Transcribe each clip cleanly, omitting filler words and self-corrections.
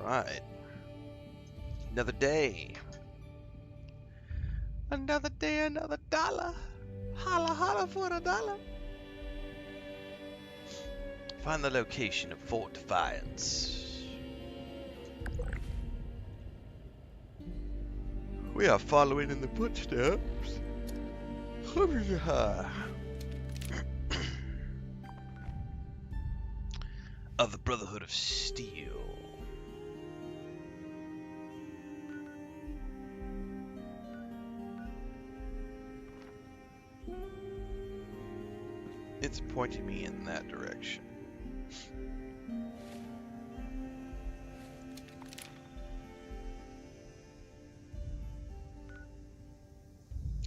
Alright. Another day. Another day, another dollar. Holla, holla for the dollar. Find the location of Fort Defiance. We are following in the footsteps of the Brotherhood of Steel. It's pointing me in that direction.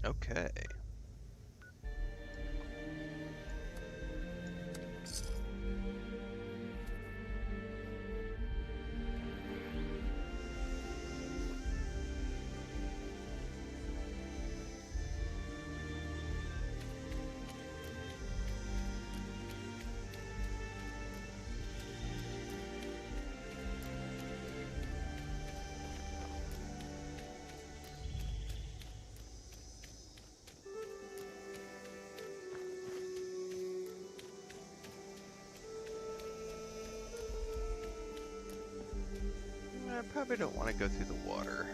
Okay. I probably don't want to go through the water.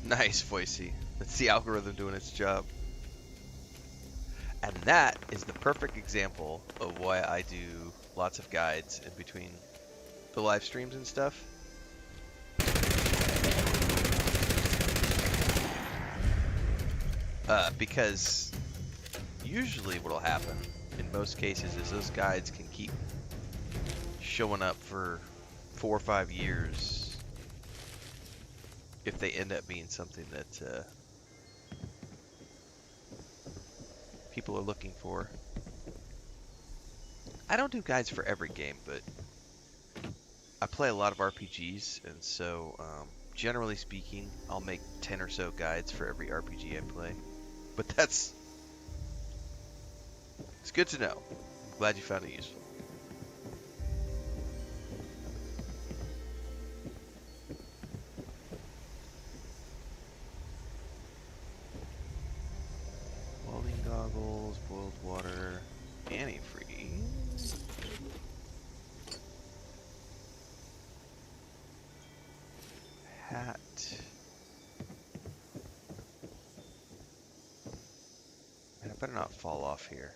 Nice, Voicey. That's the algorithm doing its job. And that is the perfect example of why I do lots of guides in between the live streams and stuff. Because usually what'll happen in most cases is those guides can keep showing up for 4 or 5 years if they end up being something that people are looking for. I don't do guides for every game, but I play a lot of RPGs, and so generally speaking, I'll make 10 or so guides for every RPG I play. But it's good to know. I'm glad you found it useful. Welding goggles, boiled water, antifreeze. Hat. Man, I better not fall off here.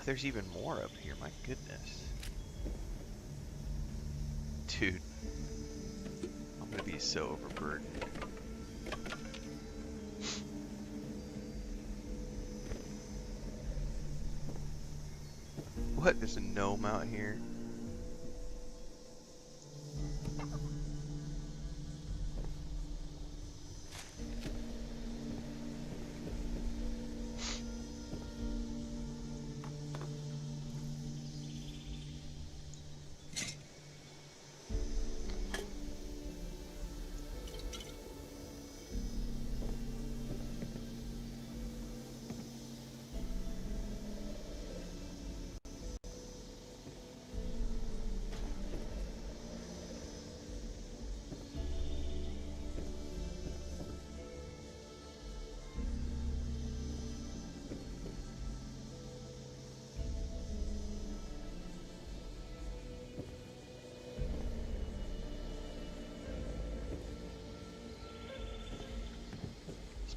There's even more up here, my goodness. Dude, I'm gonna be so overburdened. What? There's a gnome out here?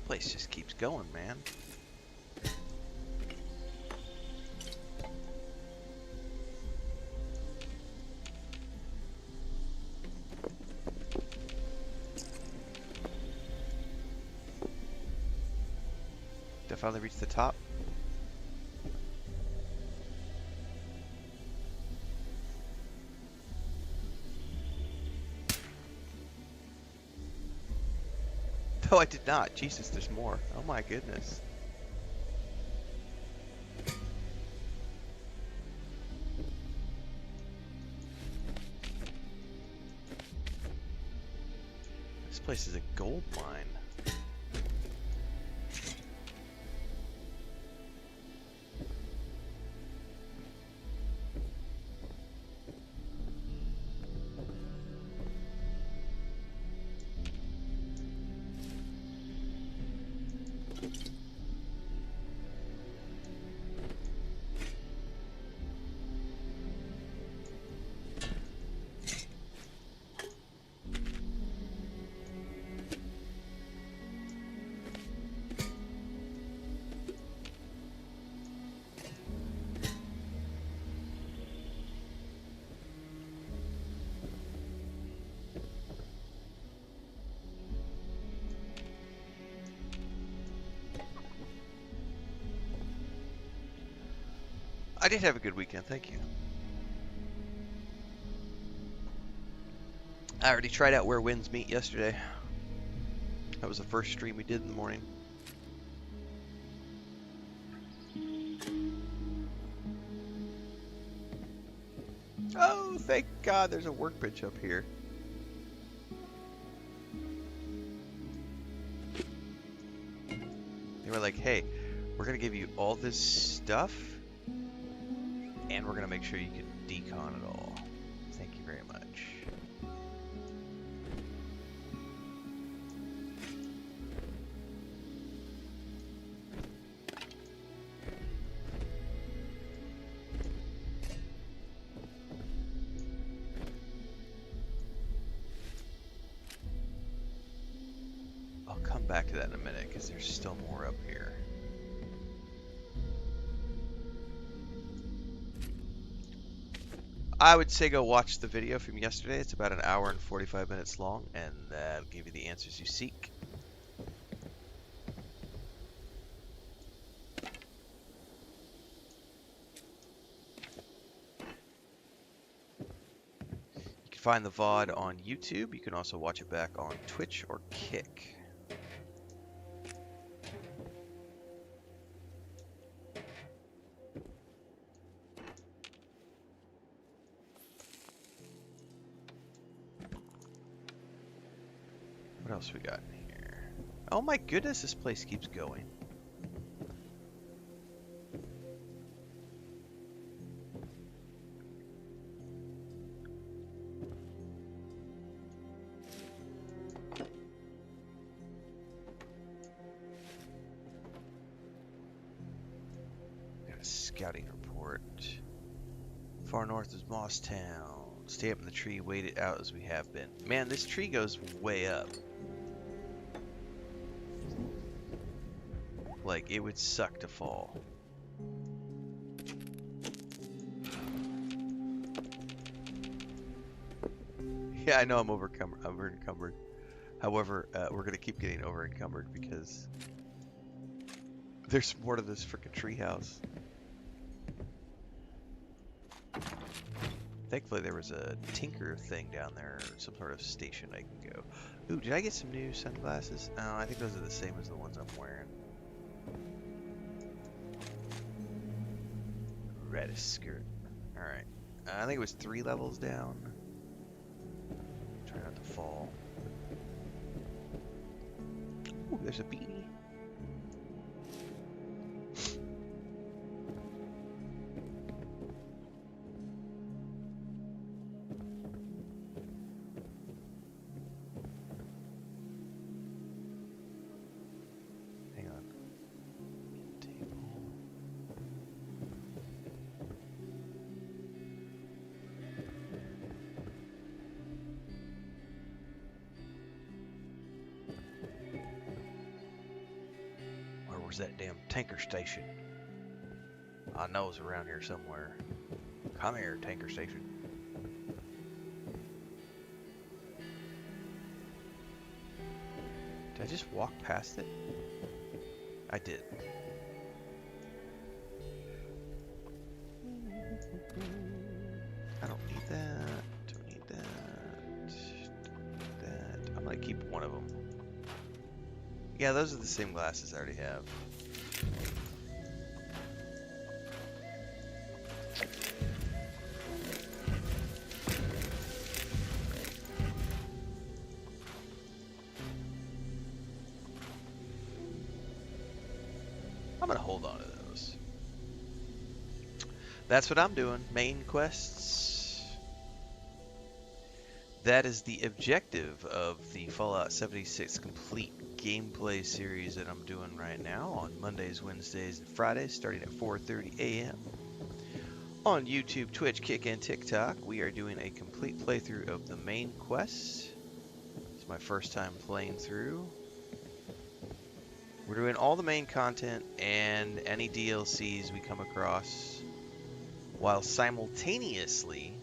Place just keeps going, man. Did I finally reach the top? No, I did not. Jesus, there's more. Oh my goodness. This place is a gold mine. I did have a good weekend, thank you. I already tried out Where Winds Meet yesterday. That was the first stream we did in the morning. Oh, thank God there's a workbench up here. They were like, hey, we're going to give you all this stuff, and we're going to make sure you can decon it all. Thank you very much. I'll come back to that in a minute, because there's still more up here. I would say go watch the video from yesterday. It's about an hour and 45 minutes long, and that'll give you the answers you seek. You can find the VOD on YouTube. You can also watch it back on Twitch or Kick. What else we got in here? Oh my goodness, this place keeps going. Got a scouting report. Far north is Moss Town. Stay up in the tree, wait it out as we have been. Man, this tree goes way up. Like, it would suck to fall. Yeah, I know I'm over-encumbered. However, we're going to keep getting over-encumbered because there's more to this frickin' treehouse. Thankfully, there was a tinker thing down there, or some sort of station I can go. Ooh, did I get some new sunglasses? Oh, I think those are the same as the ones I'm wearing. Red skirt. Alright. I think it was 3 levels down. Try not to fall. Ooh, there's a beanie. Hang on. Table. Where's that damn tanker station? I know it's around here somewhere. Come here, tanker station. Did I just walk past it? I did. I don't need that. Don't need that. Don't need that. I'm gonna keep one of them. Yeah, those are the same glasses I already have. I'm gonna hold on to those. That's what I'm doing. Main quests. That is the objective of the Fallout 76 complete gameplay series that I'm doing right now on Mondays, Wednesdays, and Fridays, starting at 4:30 a.m. On YouTube, Twitch, Kick, and TikTok, we are doing a complete playthrough of the main quest. It's my first time playing through. We're doing all the main content and any DLCs we come across, while simultaneously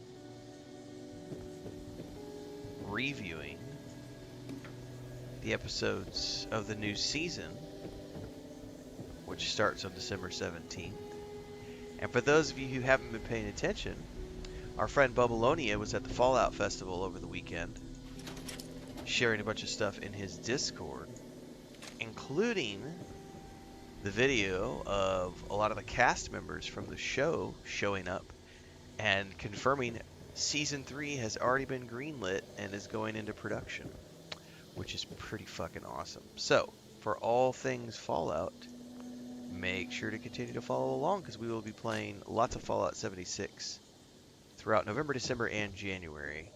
reviewing the episodes of the new season, which starts on December 17th. And for those of you who haven't been paying attention, our friend Bubbalonia was at the Fallout Festival over the weekend, sharing a bunch of stuff in his Discord, including the video of a lot of the cast members from the show showing up and confirming Season 3 has already been greenlit and is going into production, which is pretty fucking awesome. So, for all things Fallout, make sure to continue to follow along because we will be playing lots of Fallout 76 throughout November, December, and January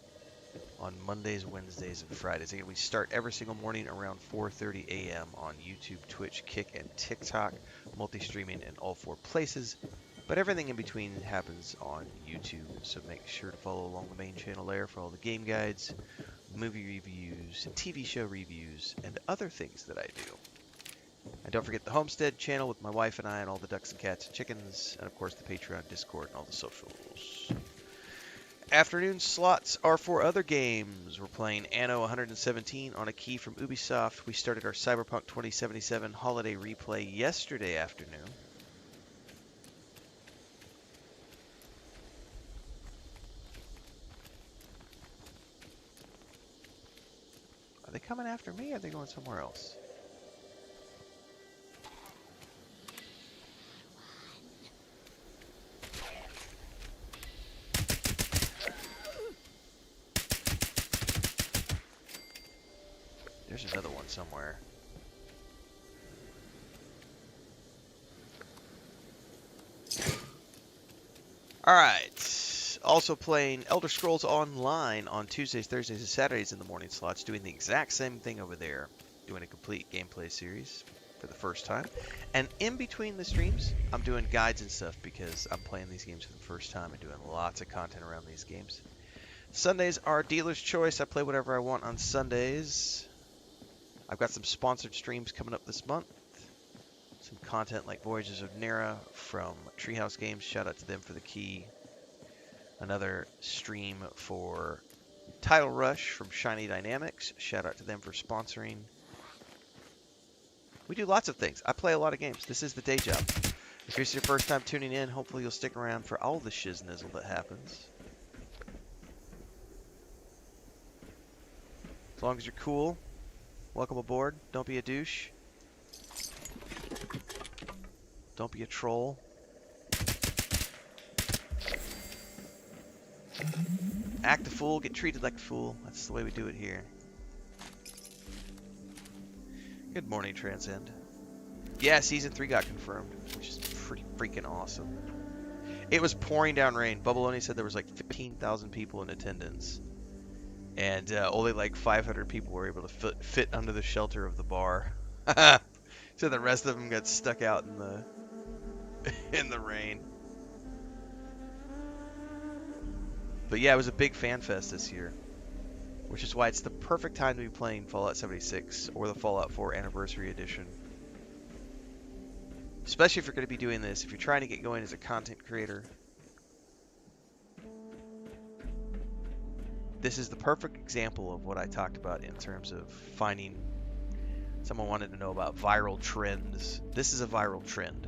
on Mondays, Wednesdays, and Fridays. Again, we start every single morning around 4:30 a.m. on YouTube, Twitch, Kick, and TikTok, multi-streaming in all four places, but everything in between happens on YouTube, so make sure to follow along the main channel there for all the game guides, movie reviews, TV show reviews, and other things that I do. And don't forget the Homestead channel with my wife and I and all the ducks and cats and chickens, and of course the Patreon, Discord, and all the socials. Afternoon slots are for other games. We're playing Anno 117 on a key from Ubisoft. We started our Cyberpunk 2077 holiday replay yesterday afternoon. Are they coming after me or are they going somewhere else? There's another one somewhere. Alright. Also playing Elder Scrolls Online on Tuesdays, Thursdays, and Saturdays in the morning slots. Doing the exact same thing over there. Doing a complete gameplay series for the first time. And in between the streams, I'm doing guides and stuff because I'm playing these games for the first time and doing lots of content around these games. Sundays are dealer's choice. I play whatever I want on Sundays. I've got some sponsored streams coming up this month. Some content like Voyages of Nera from Treehouse Games. Shout out to them for the key. Another stream for Title Rush from Shiny Dynamics. Shout out to them for sponsoring. We do lots of things. I play a lot of games. This is the day job. If this is your first time tuning in, hopefully you'll stick around for all the shiznizzle that happens. As long as you're cool. Welcome aboard. Don't be a douche. Don't be a troll. Act a fool, get treated like a fool. That's the way we do it here. Good morning, Transcend. Yeah, Season 3 got confirmed, which is pretty freaking awesome. It was pouring down rain. Bubbleoni said there was like 15,000 people in attendance. And only like 500 people were able to fit under the shelter of the bar. So the rest of them got stuck out in the in the rain. But yeah, it was a big fan fest this year, which is why it's the perfect time to be playing Fallout 76 or the Fallout 4 Anniversary Edition. Especially if you're going to be doing this, if you're trying to get going as a content creator. This is the perfect example of what I talked about in terms of finding. Someone wanted to know about viral trends. This is a viral trend.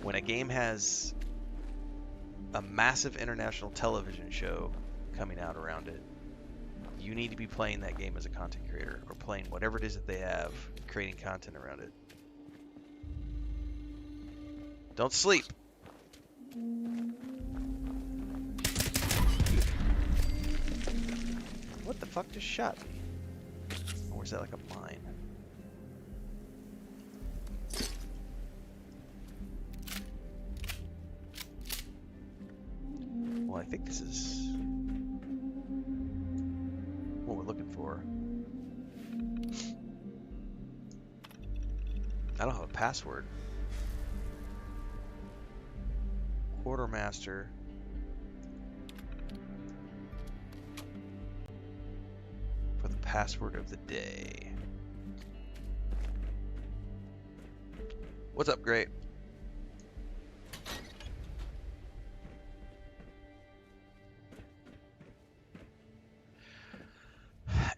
When a game has a massive international television show coming out around it, You need to be playing that game as a content creator, or playing whatever it is that they have, creating content around it. Don't sleep. What the fuck just shot me? Or is that like a mine? Well, I think this is what we're looking for. I don't have a password. Quartermaster. For the password of the day. What's up, Great?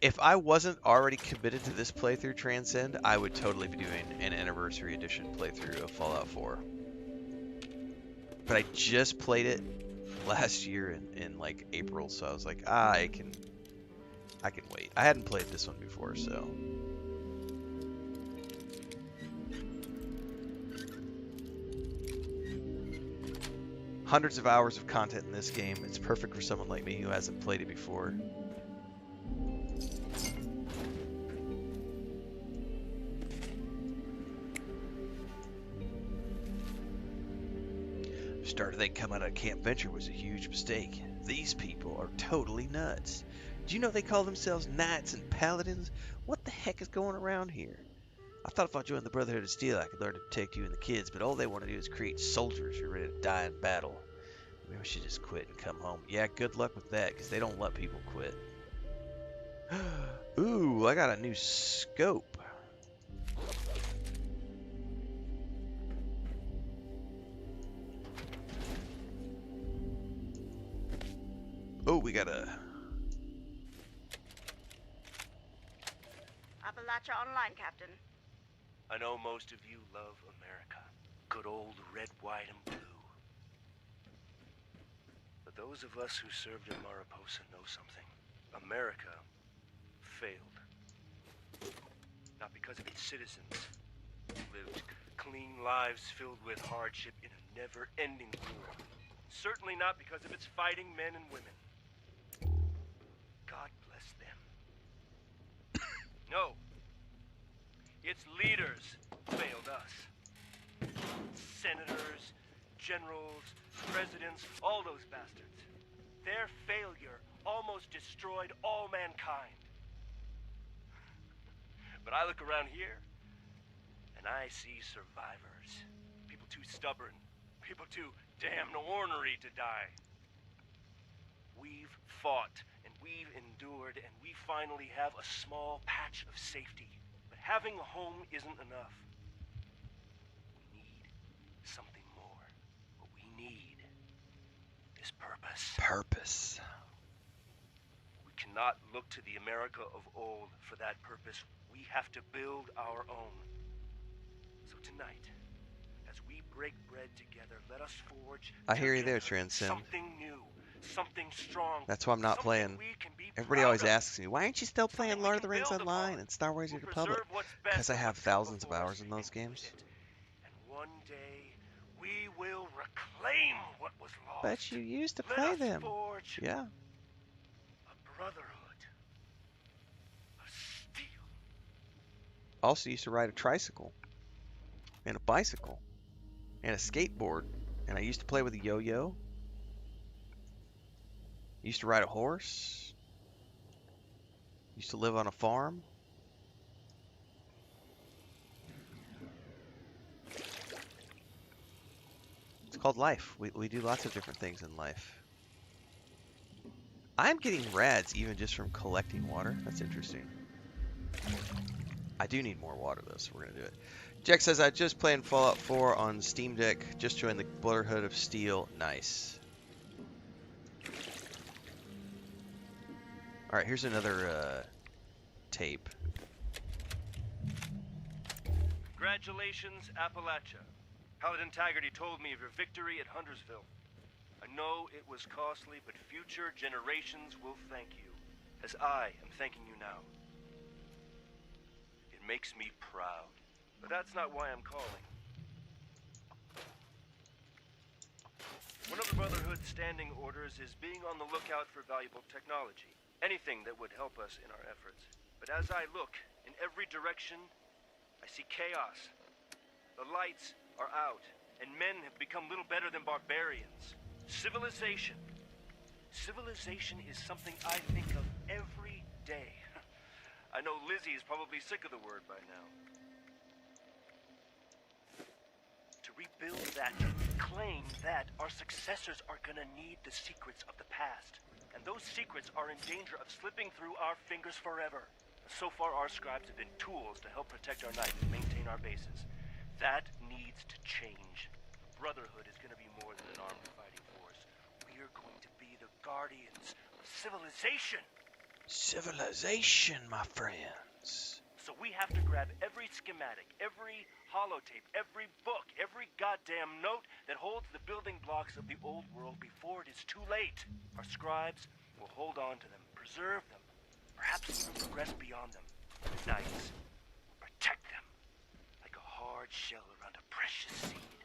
If I wasn't already committed to this playthrough Transcend, I would totally be doing an Anniversary Edition playthrough of Fallout 4. But I just played it last year in like April, so I was like, I can wait. I hadn't played this one before, so. Hundreds of hours of content in this game. It's perfect for someone like me who hasn't played it before. Started thinking coming out of Camp Venture was a huge mistake. These people are totally nuts. Do you know they call themselves knights and paladins? What the heck is going around here? I thought if I joined the Brotherhood of Steel, I could learn to protect you and the kids, but all they want to do is create soldiers who are ready to die in battle. Maybe I should just quit and come home. Yeah, good luck with that, because they don't let people quit. Ooh, I got a new scope. Oh, we got a... Appalachia Online, Captain. I know most of you love America. Good old red, white, and blue. But those of us who served in Mariposa know something. America failed. Not because of its citizens, who lived clean lives filled with hardship in a never-ending war. Certainly not because of its fighting men and women. God bless them. No. Its leaders failed us. Senators, generals, presidents, all those bastards. Their failure almost destroyed all mankind. But I look around here, and I see survivors. People too stubborn. People too damn ornery to die. We've fought, and we've endured, and we finally have a small patch of safety. But having a home isn't enough. We need something more. What we need is purpose. Purpose. We cannot look to the America of old for that purpose. We have to build our own. So tonight, as we break bread together, let us forge I hear you there, Transcend. something new, something strong. That's why I'm not playing. Everybody always asks me, why aren't you still playing Lord of the Rings Online and Star Wars: The Old Republic? Because I have thousands of hours in those games. And one day, we will reclaim what was lost. But you used to play them. Forge Yeah. a brotherhood of steel. Also used to ride a tricycle. And a bicycle. And a skateboard. And I used to play with a yo-yo. Used to ride a horse. Used to live on a farm. It's called life. We do lots of different things in life. I'm getting rads even just from collecting water. That's interesting. I do need more water though, so we're going to do it. Jack says, I just played Fallout 4 on Steam Deck. Just joined the Brotherhood of Steel. Nice. Alright, here's another tape. Congratulations, Appalachia. Paladin Taggarty told me of your victory at Huntersville. I know it was costly, but future generations will thank you. as I am thanking you now. It makes me proud, but that's not why I'm calling. One of the Brotherhood's standing orders is being on the lookout for valuable technology. Anything that would help us in our efforts. But as I look in every direction, I see chaos. The lights are out, and men have become little better than barbarians. Civilization. Civilization is something I think of every day. I know Lizzie is probably sick of the word by now. To rebuild that, claim that our successors are gonna need the secrets of the past. And those secrets are in danger of slipping through our fingers forever. So far, our scribes have been tools to help protect our knights and maintain our bases. That needs to change. The Brotherhood is gonna be more than an armed fighting force. We are going to be the guardians of civilization. Civilization, my friends. So we have to grab every schematic, every holotape, every book, every goddamn note that holds the building blocks of the old world before it is too late. Our scribes will hold on to them, preserve them, perhaps even progress beyond them. Knights will protect them like a hard shell around a precious seed.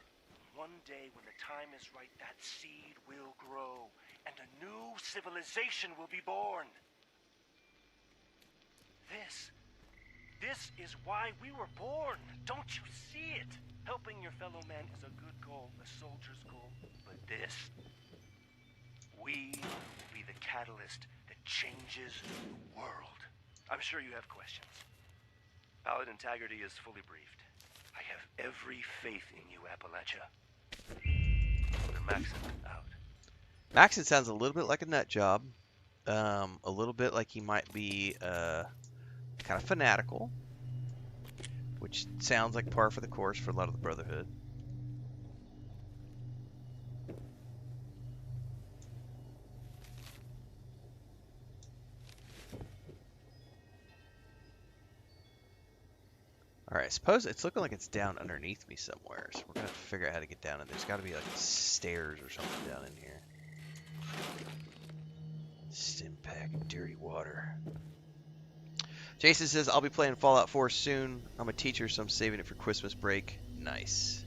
One day when the time is right, that seed will grow, and a new civilization will be born. This is why we were born. Don't you see it? Helping your fellow man is a good goal, a soldier's goal. But this, we will be the catalyst that changes the world. I'm sure you have questions. Paladin Taggarty is fully briefed. I have every faith in you, Appalachia. Brother Maxon, out. Maxon sounds a little bit like a nut job. A little bit like he might be kind of fanatical, which sounds like par for the course for a lot of the Brotherhood. Alright, I suppose it's looking like it's down underneath me somewhere, so we're going to have to figure out how to get down, and there's got to be like stairs or something down in here. Stimpack, dirty water. Jason says, I'll be playing Fallout 4 soon. I'm a teacher, so I'm saving it for Christmas break. Nice.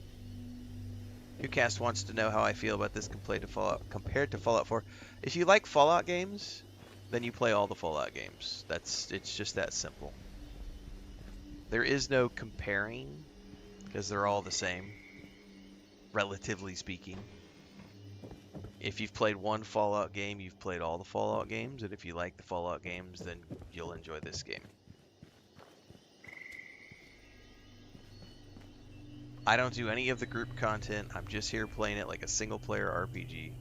Newcast wants to know how I feel about this compared to Fallout 4. If you like Fallout games, then you play all the Fallout games. It's just that simple. There is no comparing, because they're all the same, relatively speaking. If you've played one Fallout game, you've played all the Fallout games, and if you like the Fallout games, then you'll enjoy this game. I don't do any of the group content. I'm just here playing it like a single-player RPG.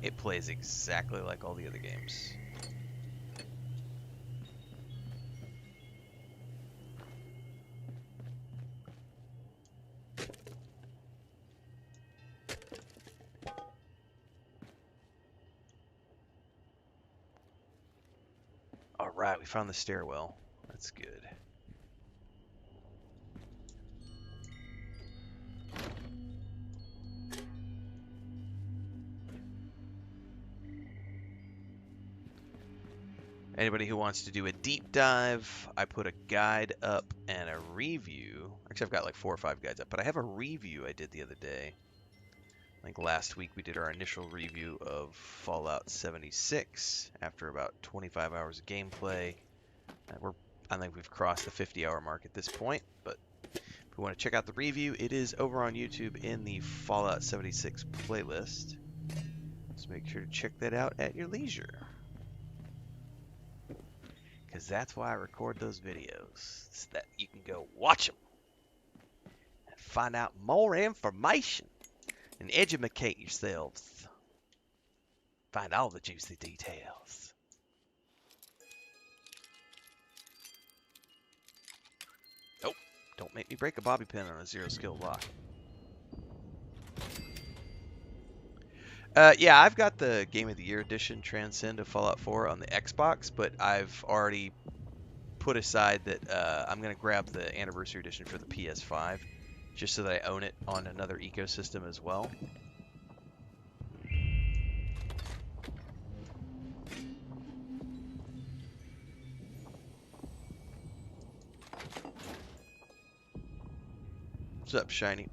It plays exactly like all the other games. Alright, we found the stairwell. That's good. Anybody who wants to do a deep dive, I put a guide up and a review. Actually, I've got like 4 or 5 guides up, but I have a review I did the other day. I think last week we did our initial review of Fallout 76 after about 25 hours of gameplay. I think we've crossed the 50-hour mark at this point, but if you want to check out the review, it is over on YouTube in the Fallout 76 playlist. So make sure to check that out at your leisure. Because that's why I record those videos, so that you can go watch them and find out more information and educate yourselves. Find all the juicy details. Oh, don't make me break a bobby pin on a 0 skill lock. Yeah, I've got the Game of the Year edition Transcend of Fallout 4 on the Xbox, but I've already put aside that I'm going to grab the Anniversary Edition for the PS5, just so that I own it on another ecosystem as well. up, Shiny?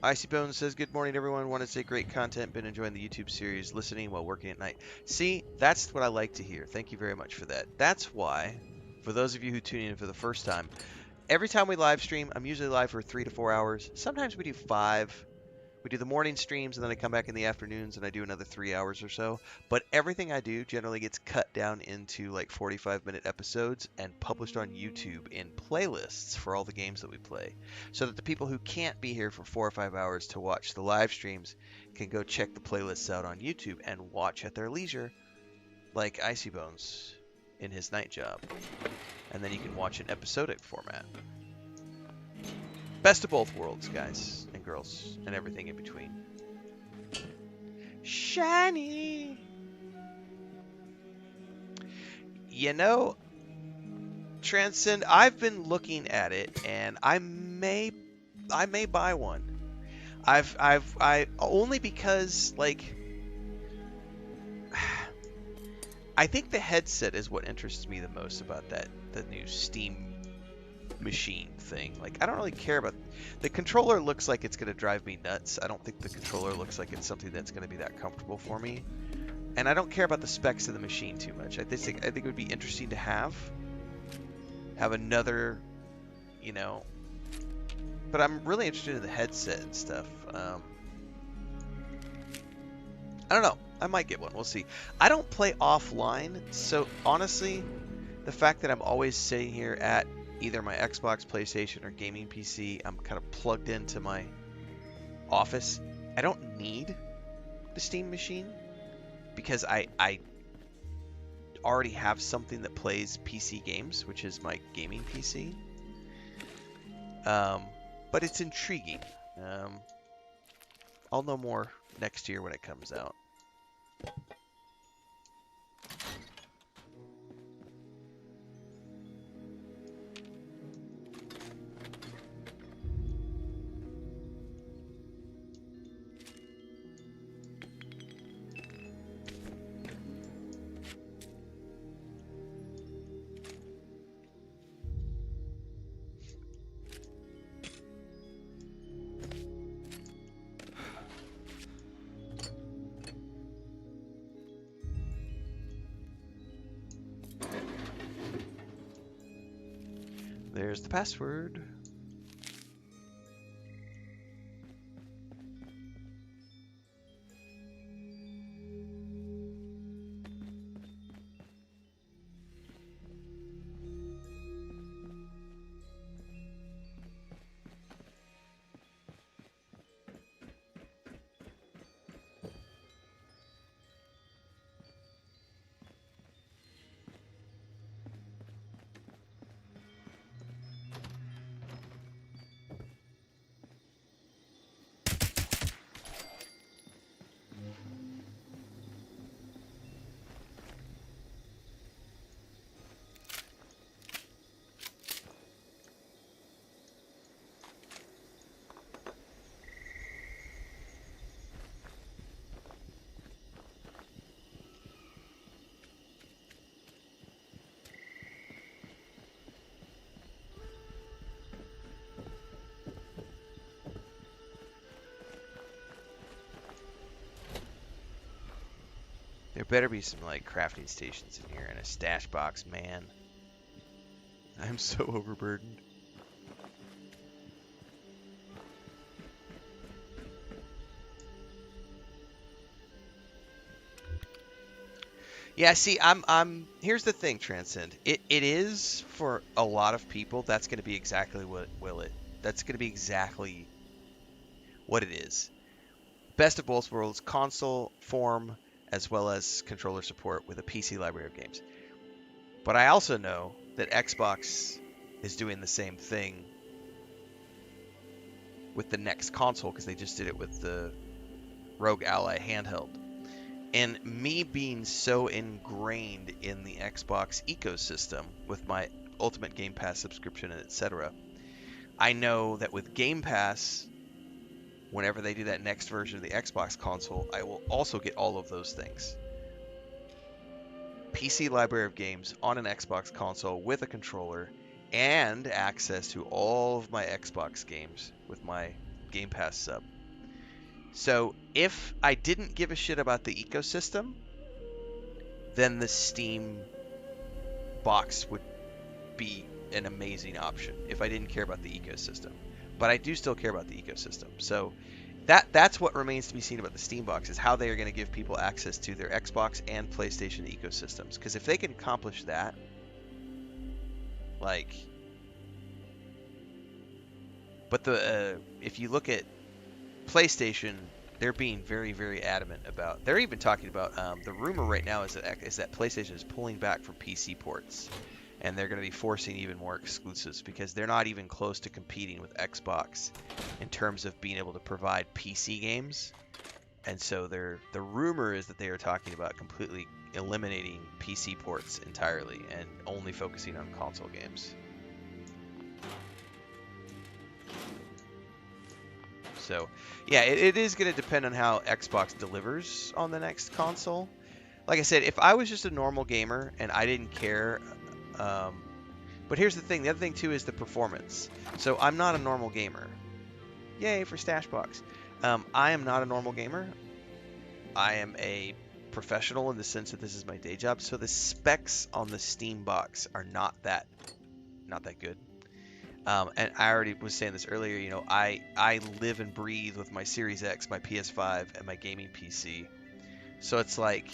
Icy Bones says, good morning, everyone. Want to say great content. Been enjoying the YouTube series, listening while working at night. See, that's what I like to hear. Thank you very much for that. That's why, for those of you who tune in for the first time, every time we live stream, I'm usually live for 3 to 4 hours. Sometimes we do 5. We do the morning streams, and then I come back in the afternoons, and I do another 3 hours or so. But everything I do generally gets cut down into like 45-minute episodes and published on YouTube in playlists for all the games that we play, so that the people who can't be here for 4 or 5 hours to watch the live streams can go check the playlists out on YouTube and watch at their leisure, like Icy Bones in his night job. And then you can watch in episodic format. Best of both worlds, guys and girls, and everything in between. Shiny! You know, Transcend, I've been looking at it, and I may buy one. I only because, like, I think the headset is what interests me the most about the new Steam machine thing. Like, I don't really care about the controller. Looks like it's going to drive me nuts. I don't think the controller looks like it's something that's going to be that comfortable for me, and I don't care about the specs of the machine too much. I think it would be interesting to have another, you know, but I'm really interested in the headset and stuff. I don't know, I might get one, we'll see. I don't play offline, so honestly the fact that I'm always sitting here at either my Xbox, PlayStation, or gaming PC, I'm kind of plugged into my office. I don't need the Steam machine because I already have something that plays PC games, which is my gaming PC. But it's intriguing. I'll know more next year when it comes out. There's the password. There better be some, like, crafting stations in here and a stash box, man. I'm so overburdened. Yeah, see, here's the thing, Transcend. It is, for a lot of people, that's going to be exactly that's going to be exactly what it is. Best of both worlds, console form, as well as controller support with a PC library of games. But I also know that Xbox is doing the same thing with the next console, because they just did it with the Rogue Ally handheld. And me being so ingrained in the Xbox ecosystem with my Ultimate Game Pass subscription, etc., I know that with Game Pass, whenever they do that next version of the Xbox console, I will also get all of those things. PC library of games on an Xbox console with a controller and access to all of my Xbox games with my Game Pass sub. So if I didn't give a shit about the ecosystem, then the Steam box would be an amazing option if I didn't care about the ecosystem. But I do still care about the ecosystem. So that's what remains to be seen about the Steam box, is how they are going to give people access to their Xbox and PlayStation ecosystems. Because if they can accomplish that, like, but if you look at PlayStation, they're being very, very adamant about. They're even talking about the rumor right now is that PlayStation is pulling back from PC ports, and they're going to be forcing even more exclusives because they're not even close to competing with Xbox in terms of being able to provide PC games. And so the rumor is that they are talking about completely eliminating PC ports entirely and only focusing on console games. So, yeah, it is going to depend on how Xbox delivers on the next console. Like I said, if I was just a normal gamer and I didn't care, but here's the thing. The other thing, too, is the performance. So I'm not a normal gamer. Yay for Stashbox. I am not a normal gamer. I am a professional in the sense that this is my day job. So the specs on the Steam box are not that good. And I already was saying this earlier, you know, I live and breathe with my Series X, my PS5, and my gaming PC. So it's like,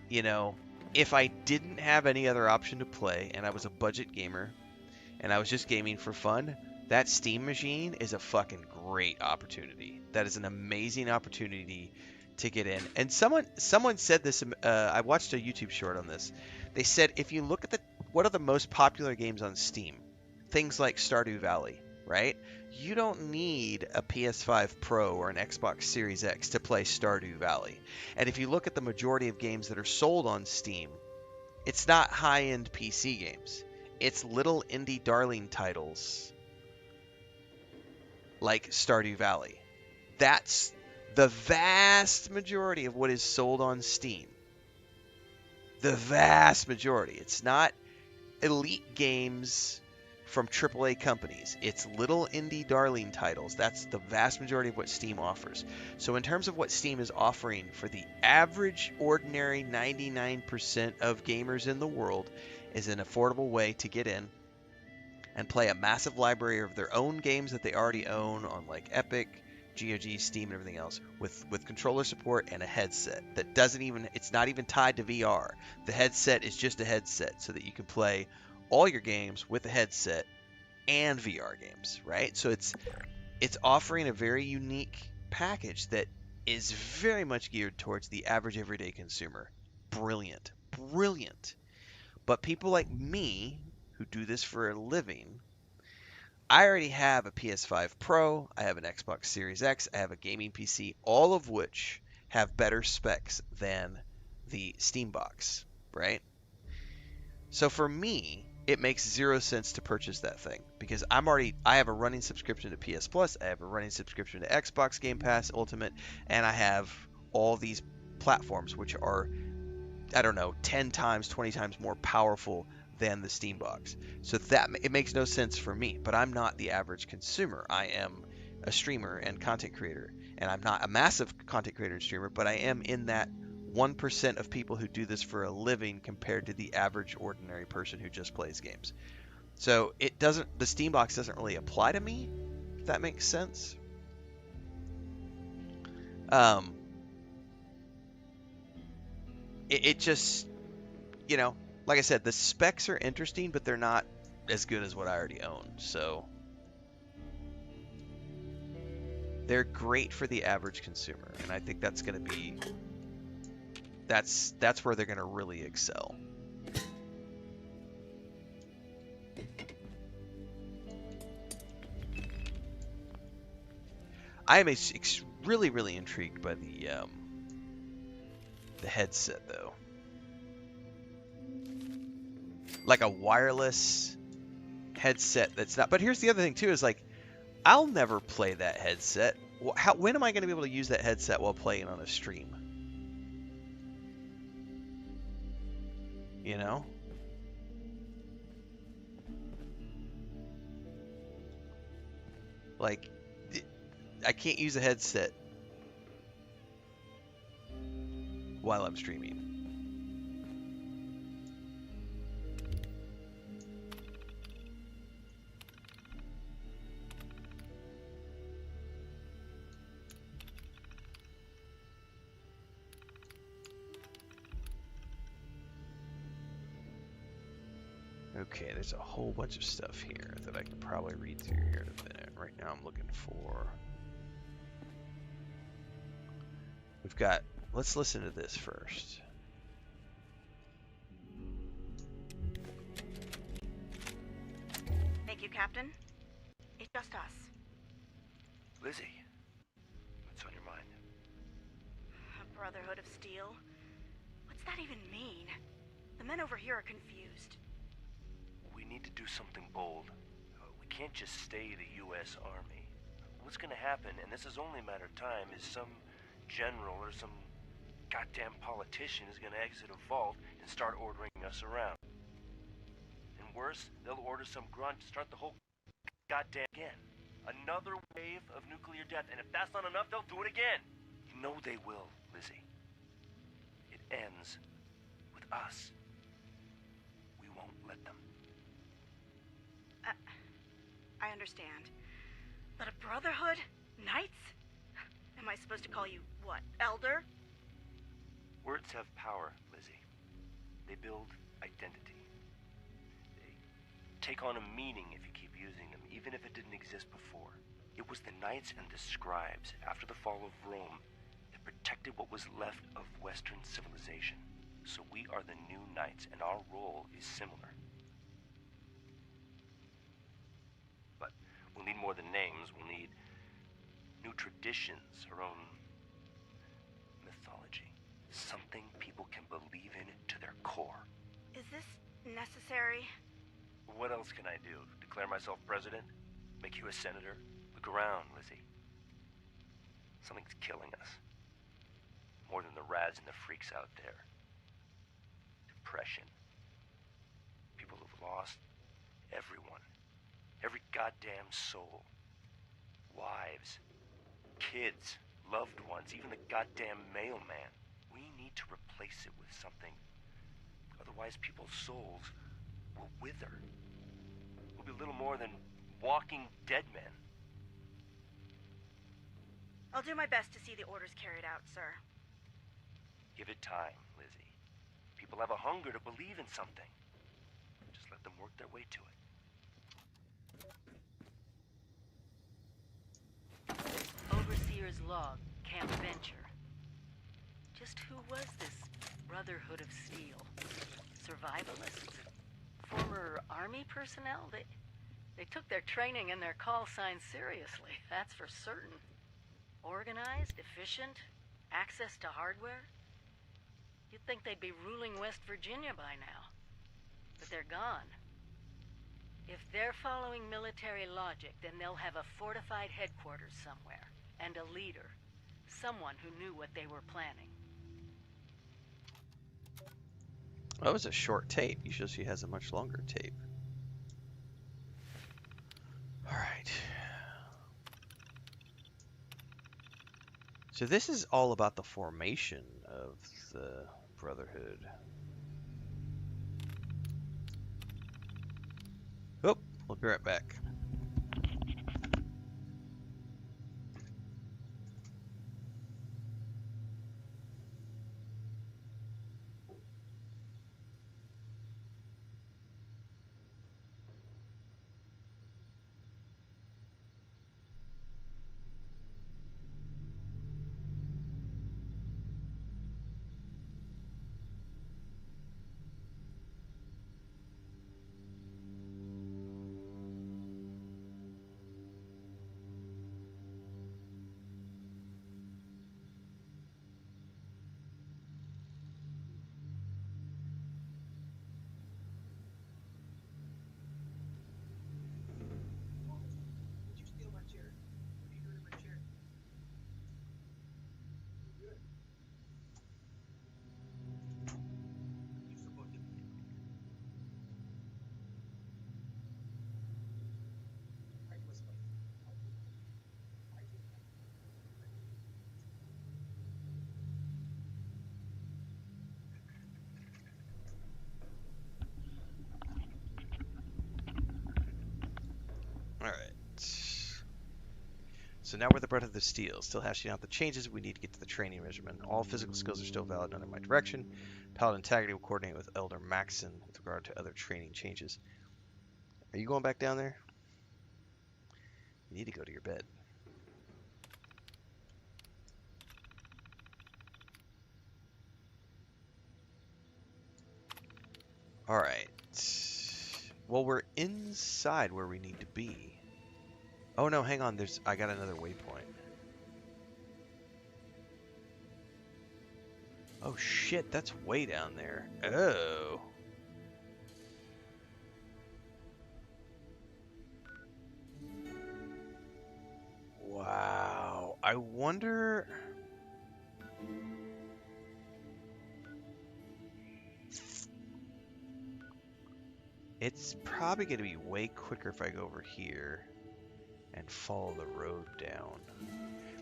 you know, if I didn't have any other option to play and I was a budget gamer and I was just gaming for fun, that Steam machine is a fucking great opportunity. That is an amazing opportunity to get in. And someone said this, I watched a YouTube short on this. They said if you look at what are the most popular games on Steam, things like Stardew Valley, right? You don't need a PS5 Pro or an Xbox Series X to play Stardew Valley. And if you look at the majority of games that are sold on Steam, it's not high-end PC games. It's little indie darling titles like Stardew Valley. That's the vast majority of what is sold on Steam. The vast majority. It's not elite games from AAA companies. It's little indie darling titles. That's the vast majority of what Steam offers. So in terms of what Steam is offering for the average, ordinary 99% of gamers in the world, is an affordable way to get in and play a massive library of their own games that they already own on like Epic, GOG, Steam, and everything else with controller support and a headset that it's not even tied to VR. The headset is just a headset so that you can play all your games with a headset and VR games, right? So it's offering a very unique package that is very much geared towards the average everyday consumer. Brilliant. But people like me who do this for a living, I already have a PS5 Pro, I have an Xbox Series X, I have a gaming PC, all of which have better specs than the Steam box, right? So for me, it makes zero sense to purchase that thing because I have a running subscription to PS Plus, I have a running subscription to Xbox Game Pass Ultimate, and I have all these platforms which are, I don't know, 10 times, 20 times more powerful than the Steam box. So that it makes no sense for me, but I'm not the average consumer. I am a streamer and content creator, and I'm not a massive content creator and streamer, but I am in that 1% of people who do this for a living compared to the average ordinary person who just plays games. So the Steam box doesn't really apply to me, if that makes sense. It just, you know, like I said, the specs are interesting, but they're not as good as what I already own. So they're great for the average consumer, and I think that's going to be that's where they're going to really excel. I am really intrigued by the headset though. Like a wireless headset that's not. But here's the other thing too: is like I'll never play that headset. When am I going to be able to use that headset while playing on a stream? You know? Like, I can't use a headset while I'm streaming. Okay, there's a whole bunch of stuff here that I can probably read through here in a minute. Right now I'm looking for... We've got... Let's listen to this first. Thank you, Captain. It's just us. Lizzie, what's on your mind? A Brotherhood of Steel? What's that even mean? The men over here are confused. We need to do something bold. We can't just stay the U.S. Army. What's gonna happen, and this is only a matter of time, is some general or some goddamn politician is gonna exit a vault and start ordering us around. And worse, they'll order some grunt to start the whole goddamn again. Another wave of nuclear death, and if that's not enough, they'll do it again. You know they will, Lizzie. It ends with us. We won't let them. I understand. But a Brotherhood? Knights? Am I supposed to call you, what, Elder? Words have power, Lizzie. They build identity. They take on a meaning if you keep using them, even if it didn't exist before. It was the Knights and the Scribes, after the fall of Rome, that protected what was left of Western civilization. So we are the new Knights, and our role is similar. But we'll need more than names. We'll need new traditions, our own mythology. Something people can believe in to their core. Is this necessary? What else can I do? Declare myself president? Make you a senator? Look around, Lizzie. Something's killing us. More than the rads and the freaks out there. Depression. People have lost everyone. Every goddamn soul. Wives. Kids. Loved ones. Even the goddamn mailman. We need to replace it with something. Otherwise, people's souls will wither. We'll be little more than walking dead men. I'll do my best to see the orders carried out, sir. Give it time, Lizzie. People have a hunger to believe in something. Just let them work their way to it. Overseer's log, Camp Venture. Just who was this Brotherhood of Steel? Survivalists? Former army personnel? They took their training and their call signs seriously, that's for certain. Organized, efficient, access to hardware? You'd think they'd be ruling West Virginia by now. But they're gone. If they're following military logic, then they'll have a fortified headquarters somewhere. And a leader. Someone who knew what they were planning. That was a short tape. Usually she has a much longer tape. Alright. So this is all about the formation of the Brotherhood. Oh, we'll be right back. So now we're the Brotherhood of Steel, still hashing out the changes we need to get to the training regimen. All physical skills are still valid under my direction. Paladin Integrity will coordinate with Elder Maxon with regard to other training changes. Are you going back down there? You need to go to your bed. Alright. Well, we're inside where we need to be. Oh no, hang on, I got another waypoint. Oh shit, that's way down there. Oh. Wow. I wonder... It's probably going to be way quicker if I go over here and follow the road down.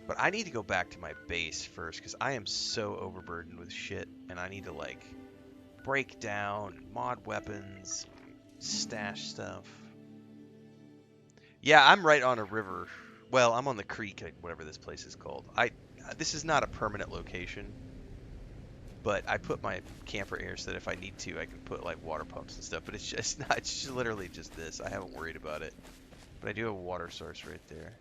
But I need to go back to my base first because I am so overburdened with shit and I need to like break down, mod weapons, stash stuff. Yeah, I'm right on a river. Well, I'm on the creek, whatever this place is called. This is not a permanent location, but I put my camper here so that if I need to, I can put like water pumps and stuff. But it's just not. It's just literally just this. I haven't worried about it, but I do have a water source right there.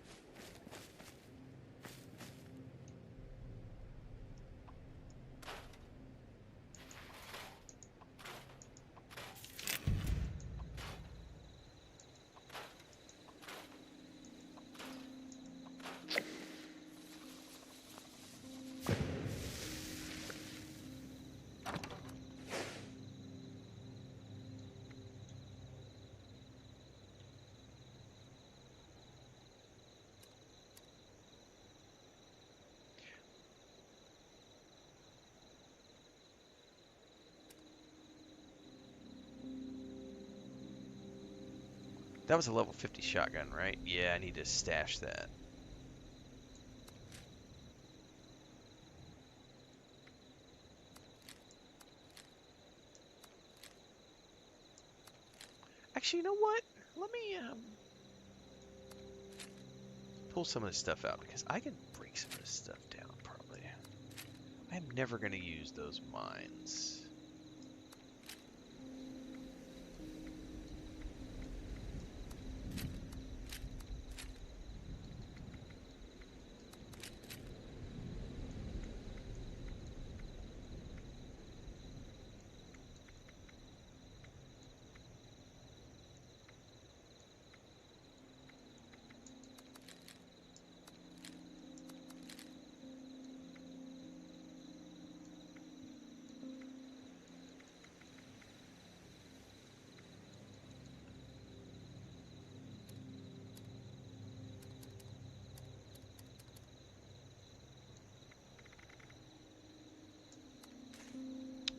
That was a level 50 shotgun, right? Yeah, I need to stash that. Actually, you know what? Let me pull some of this stuff out because I can break some of this stuff down probably. I'm never going to use those mines.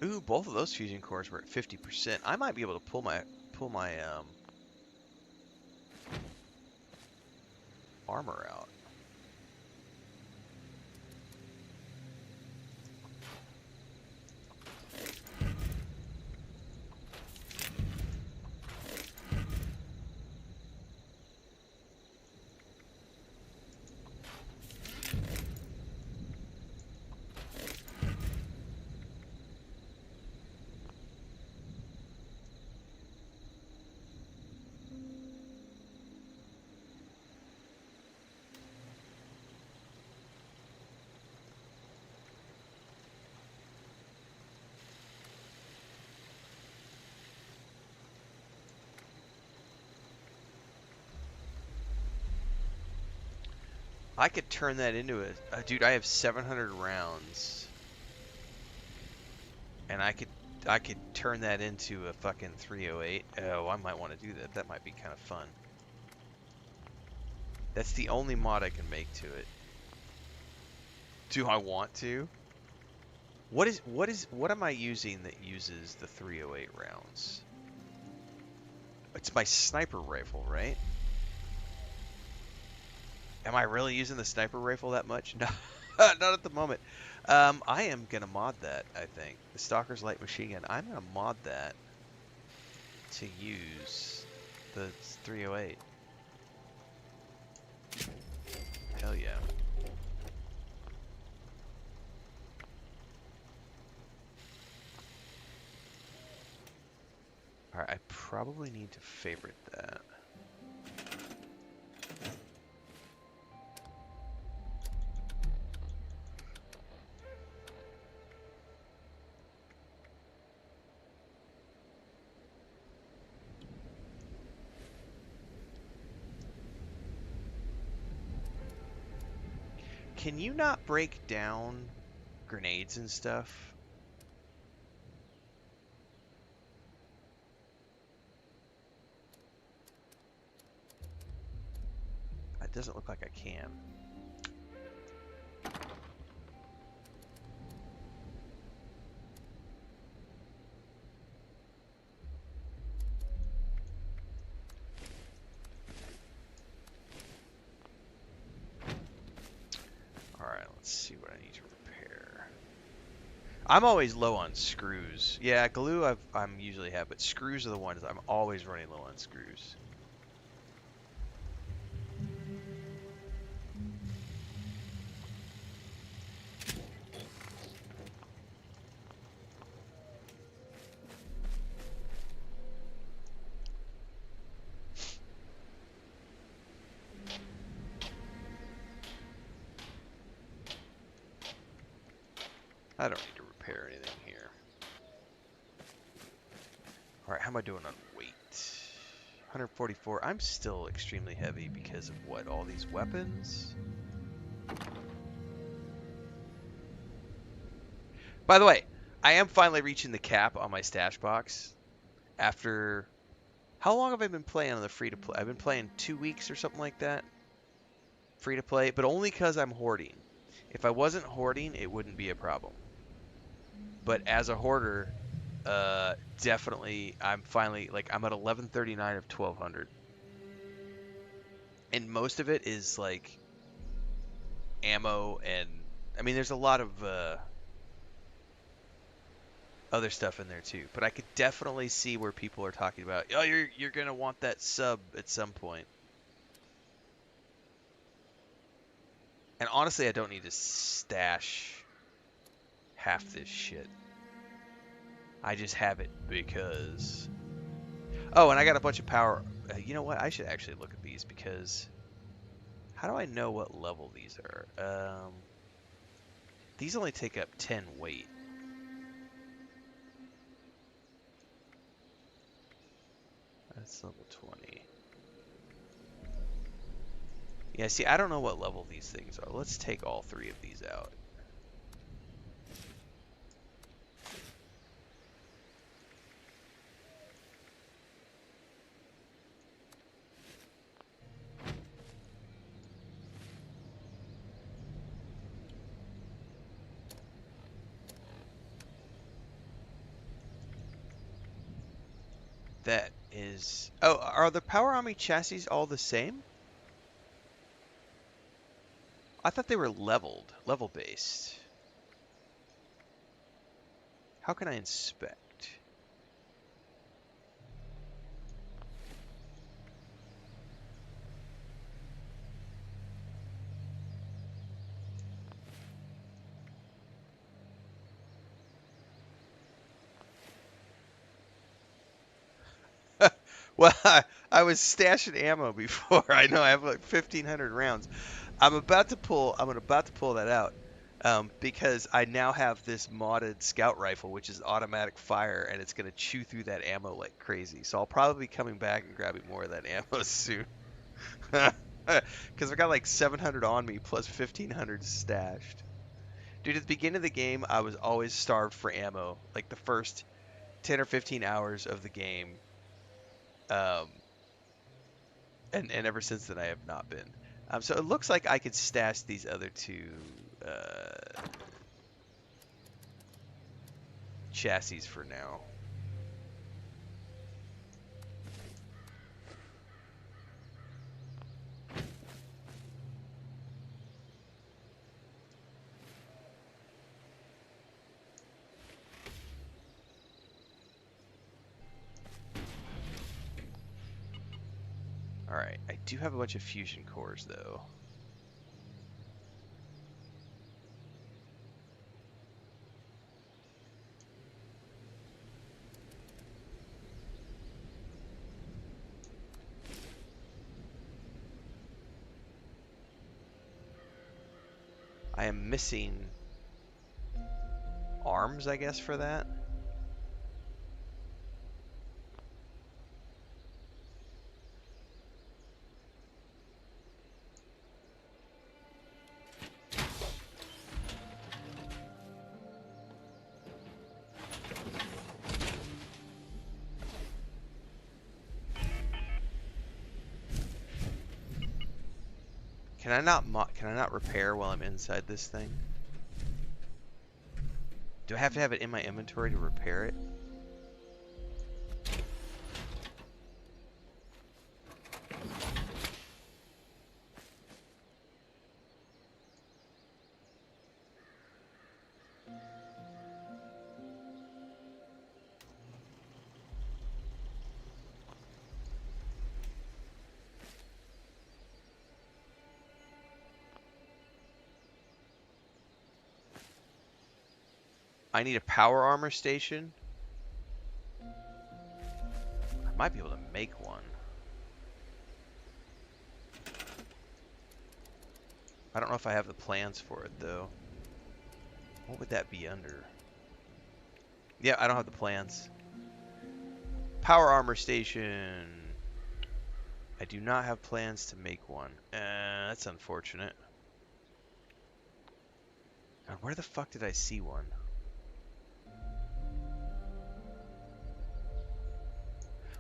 Ooh, both of those fusion cores were at 50%. I might be able to pull my armor out. I could turn that into a dude. I have 700 rounds, and I could turn that into a fucking 308. Oh, I might want to do that. That might be kind of fun. That's the only mod I can make to it. Do I want to? What am I using that uses the 308 rounds? It's my sniper rifle, right? Am I really using the sniper rifle that much? No, not at the moment. I am gonna mod that, I think. The Stalker's Light Machine Gun. I'm gonna mod that to use the 308. Hell probably need to favorite that. Can you not break down grenades and stuff? It doesn't look like I can. Alright, let's see what I need to repair. I'm always low on screws. Yeah, glue I'm usually have, but screws are the ones I'm always running low on screws. I don't need to repair anything here. Alright, how am I doing on weight? 144. I'm still extremely heavy because of what? All these weapons? By the way, I am finally reaching the cap on my stash box. After... How long have I been playing on the free-to-play? I've been playing 2 weeks or something like that. Free-to-play, but only because I'm hoarding. If I wasn't hoarding, it wouldn't be a problem. But as a hoarder, definitely, I'm finally, like, I'm at 1139 of 1200. And most of it is, like, ammo and... I mean, there's a lot of other stuff in there, too. But I could definitely see where people are talking about, oh, you're going to want that sub at some point. And honestly, I don't need to stash half this shit. I just have it because... Oh, and I got a bunch of power. You know what? I should actually look at these because... How do I know what level these are? These only take up 10 weight. That's level 20. Yeah, see, I don't know what level these things are. Let's take all 3 of these out. That is... Oh, are the Power Army chassis all the same? I thought they were level-based. How can I inspect? Well, I was stashing ammo before. I know I have like 1,500 rounds. I'm about to pull that out because I now have this modded scout rifle, which is automatic fire, and it's gonna chew through that ammo like crazy. So I'll probably be coming back and grabbing more of that ammo soon. Because I've got like 700 on me plus 1,500 stashed. Dude, at the beginning of the game, I was always starved for ammo. Like the first 10 or 15 hours of the game. And ever since then I have not been. So it looks like I could stash these other 2 chassis for now. Alright, I do have a bunch of fusion cores though. I am missing arms, I guess, for that. Can I not repair while I'm inside this thing? Do I have to have it in my inventory to repair it? I need a power armor station. I might be able to make one. I don't know if I have the plans for it, though. What would that be under? Yeah, I don't have the plans. Power armor station. I do not have plans to make one. That's unfortunate. God, where the fuck did I see one?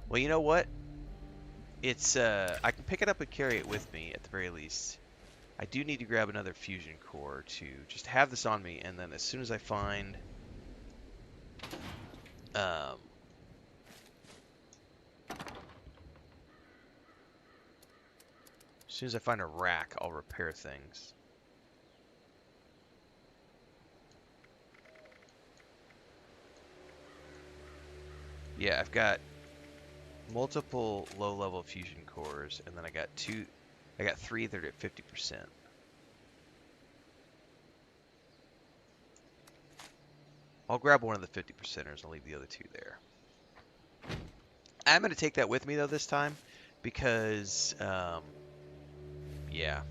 Well, you know what? It's, I can pick it up and carry it with me at the very least. I do need to grab another fusion core to just have this on me, and then as soon as I find, as soon as I find a rack, I'll repair things. Yeah, I've got multiple low-level fusion cores, and then I got three that are at 50%. I'll grab one of the 50%ers and leave the other two there. I'm going to take that with me, though, this time, because, yeah.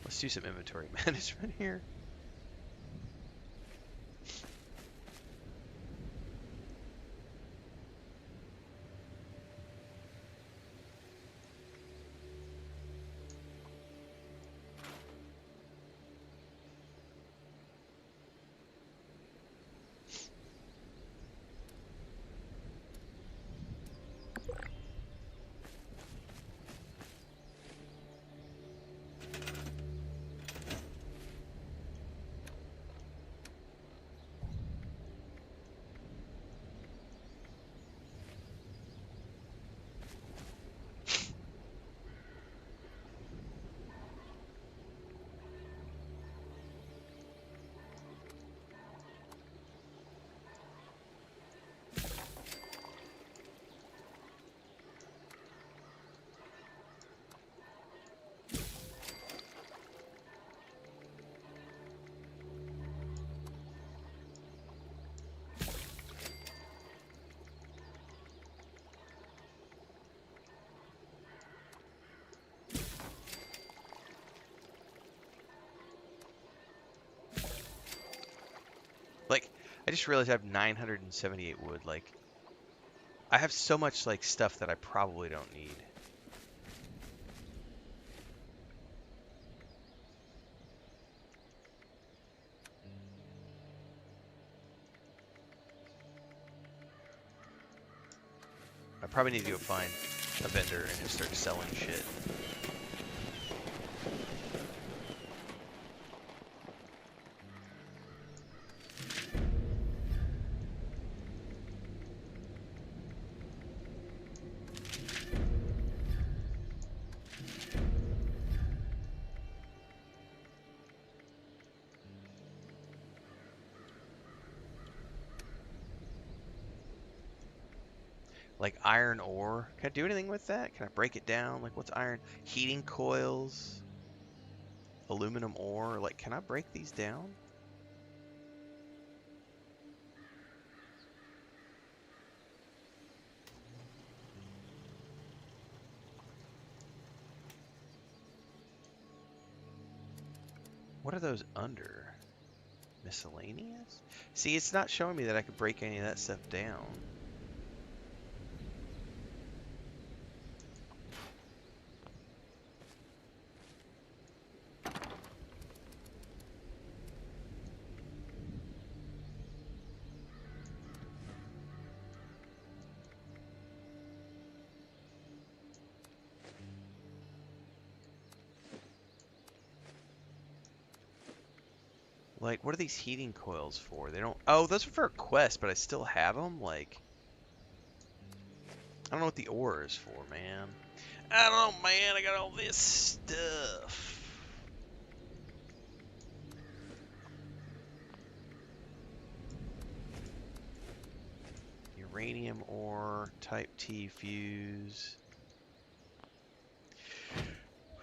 Let's do some inventory management here. Like, I just realized I have 978 wood. Like, I have so much, like, stuff that I probably don't need. I probably need to go find a vendor and just start selling shit. Like iron ore. Can I do anything with that? Can I break it down? Like, what's iron? Heating coils? Aluminum ore? Like, can I break these down? What are those under? Miscellaneous? See, it's not showing me that I could break any of that stuff down. Like, what are these heating coils for? They don't... Oh, those are for a quest, but I still have them? Like, I don't know what the ore is for, man. I don't know, man. I got all this stuff. Uranium ore, type T fuse.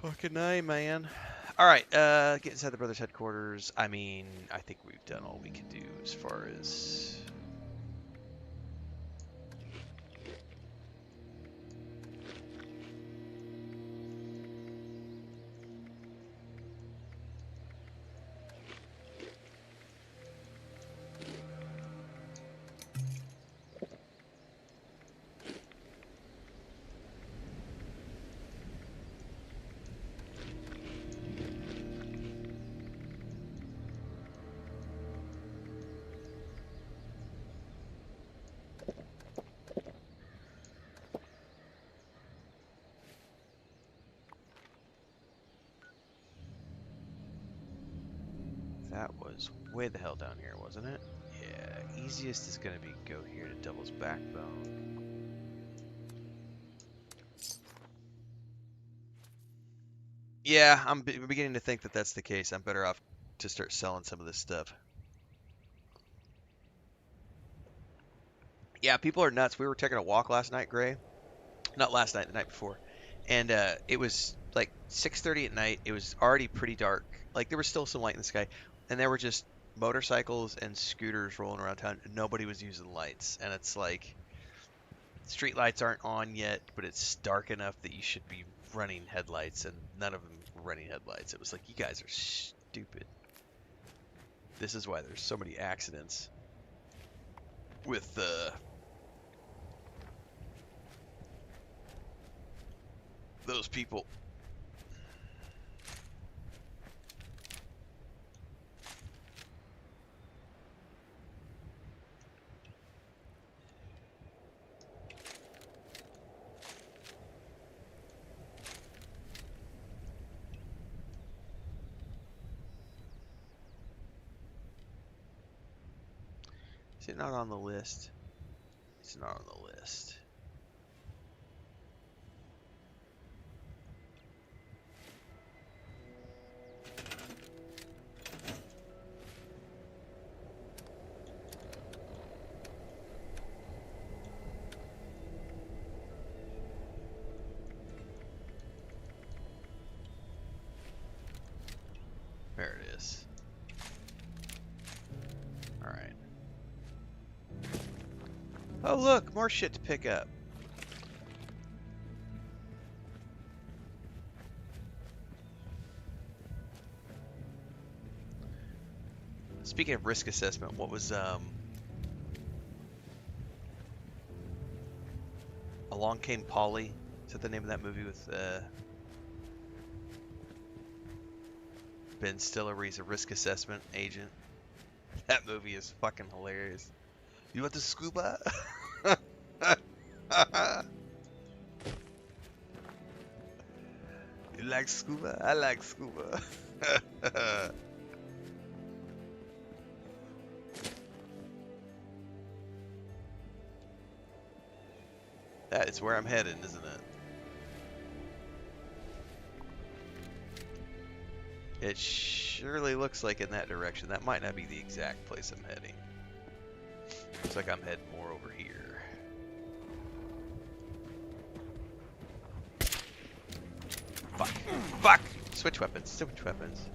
Fucking A, man. Alright, get inside the brothers' headquarters. I mean, I think we've done all we can do as far as... That was way the hell down here, wasn't it? Yeah, easiest is going to be go here to Devil's Backbone. Yeah, I'm beginning to think that that's the case. I'm better off to start selling some of this stuff. Yeah, people are nuts. We were taking a walk last night, Gray. Not last night, the night before. And it was like 6:30 at night. It was already pretty dark. Like, there was still some light in the sky. And there were just motorcycles and scooters rolling around town. Nobody was using lights. And it's like, street lights aren't on yet, but it's dark enough that you should be running headlights. And none of them were running headlights. It was like, you guys are stupid. This is why there's so many accidents with those people. Is it not on the list? It's not on the list. There it is. Alright. Oh look, more shit to pick up. Speaking of risk assessment, what was Along Came Polly? Is that the name of that movie with Ben Stiller, where he's a risk assessment agent? That movie is fucking hilarious. You want the scuba? You like scuba? I like scuba. That is where I'm headed, isn't it? It surely looks like in that direction. That might not be the exact place I'm heading. Looks like I'm heading more over here. Fuck. Fuck! Switch weapons. Switch weapons.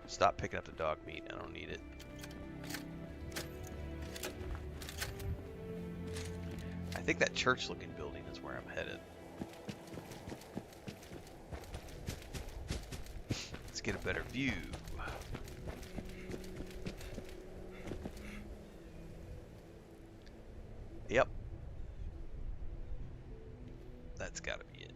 Stop picking up the dog meat. I don't need it. I think that church-looking building is where where I'm headed. Let's get a better view. Yep. That's gotta be it.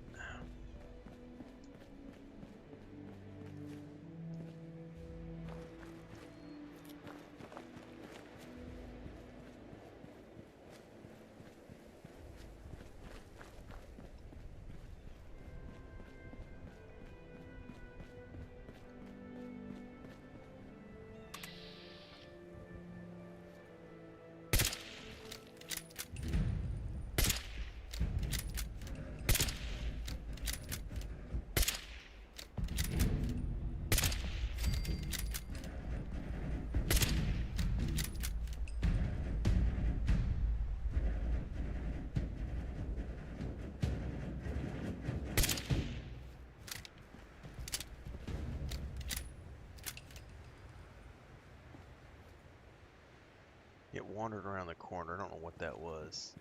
It wandered around the corner. I don't know what that was.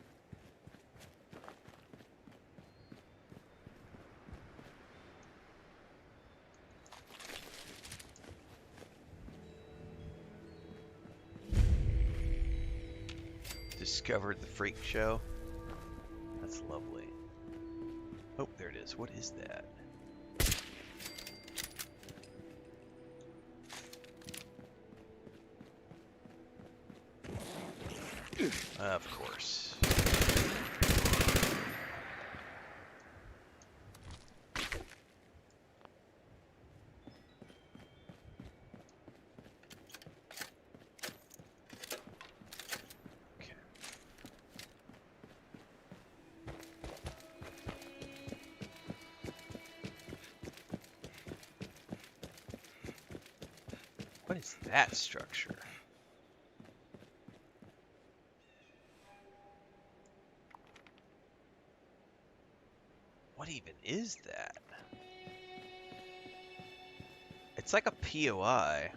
Discovered the freak show. That's lovely. Oh, there it is. What is that? Of course. Okay. What is that structure? What even is that? It's like a POI.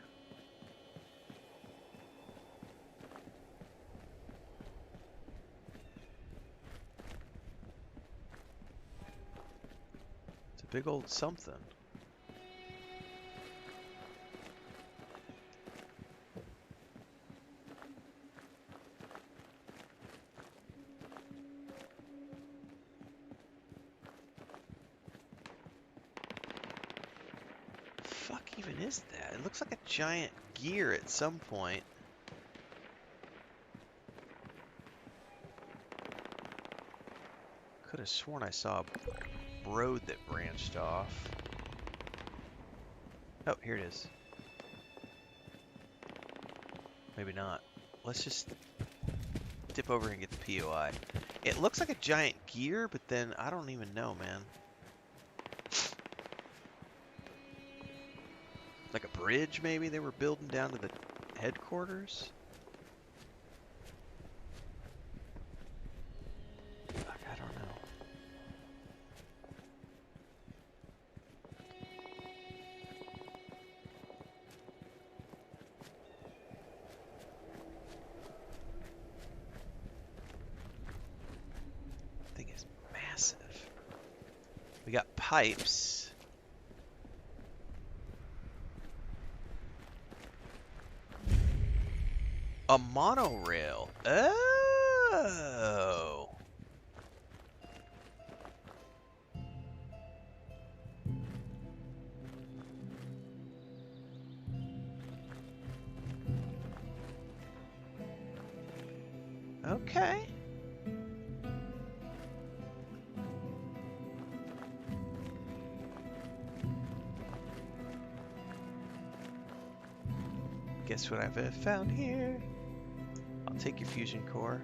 It's a big old something. Even is that? It looks like a giant gear at some point. Could have sworn I saw a road that branched off. Oh, here it is. Maybe not. Let's just dip over and get the POI. It looks like a giant gear, but then I don't even know, man. Like a bridge, maybe they were building down to the headquarters? Fuck, I don't know. Thing is massive. We got pipes. A monorail. Oh. Okay. Guess what I've found here? I'll take your fusion core.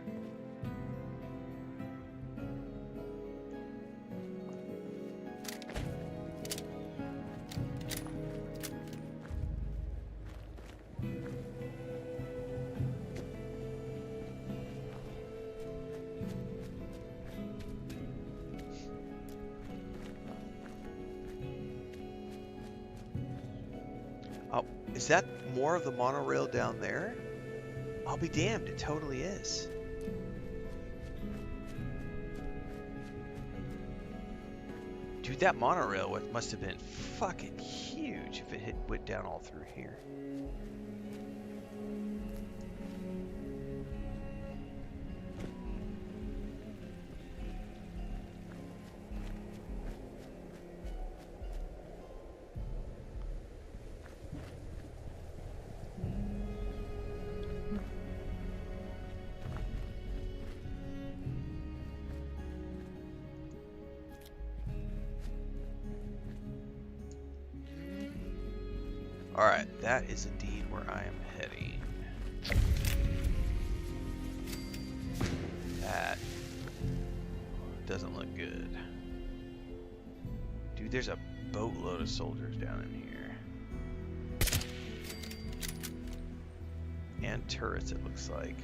Oh, is that more of the monorail down there? I'll be damned, it totally is. Dude, that monorail must have been fucking huge if it went down all through here. Alright, that is indeed where I am heading. That doesn't look good. Dude, there's a boatload of soldiers down in here. And turrets, it looks like.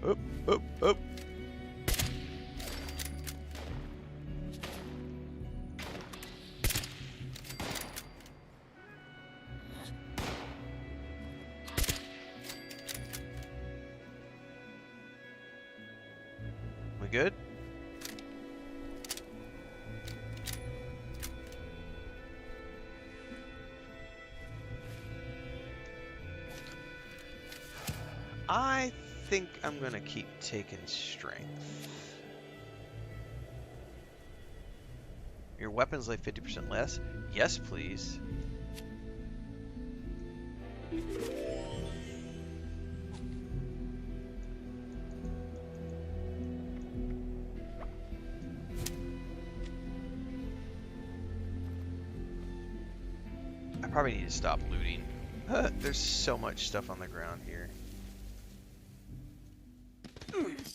Up, up, up. We good? I think I'm gonna keep taking strength. Your weapons like 50% less? Yes, please. I probably need to stop looting. There's so much stuff on the ground here.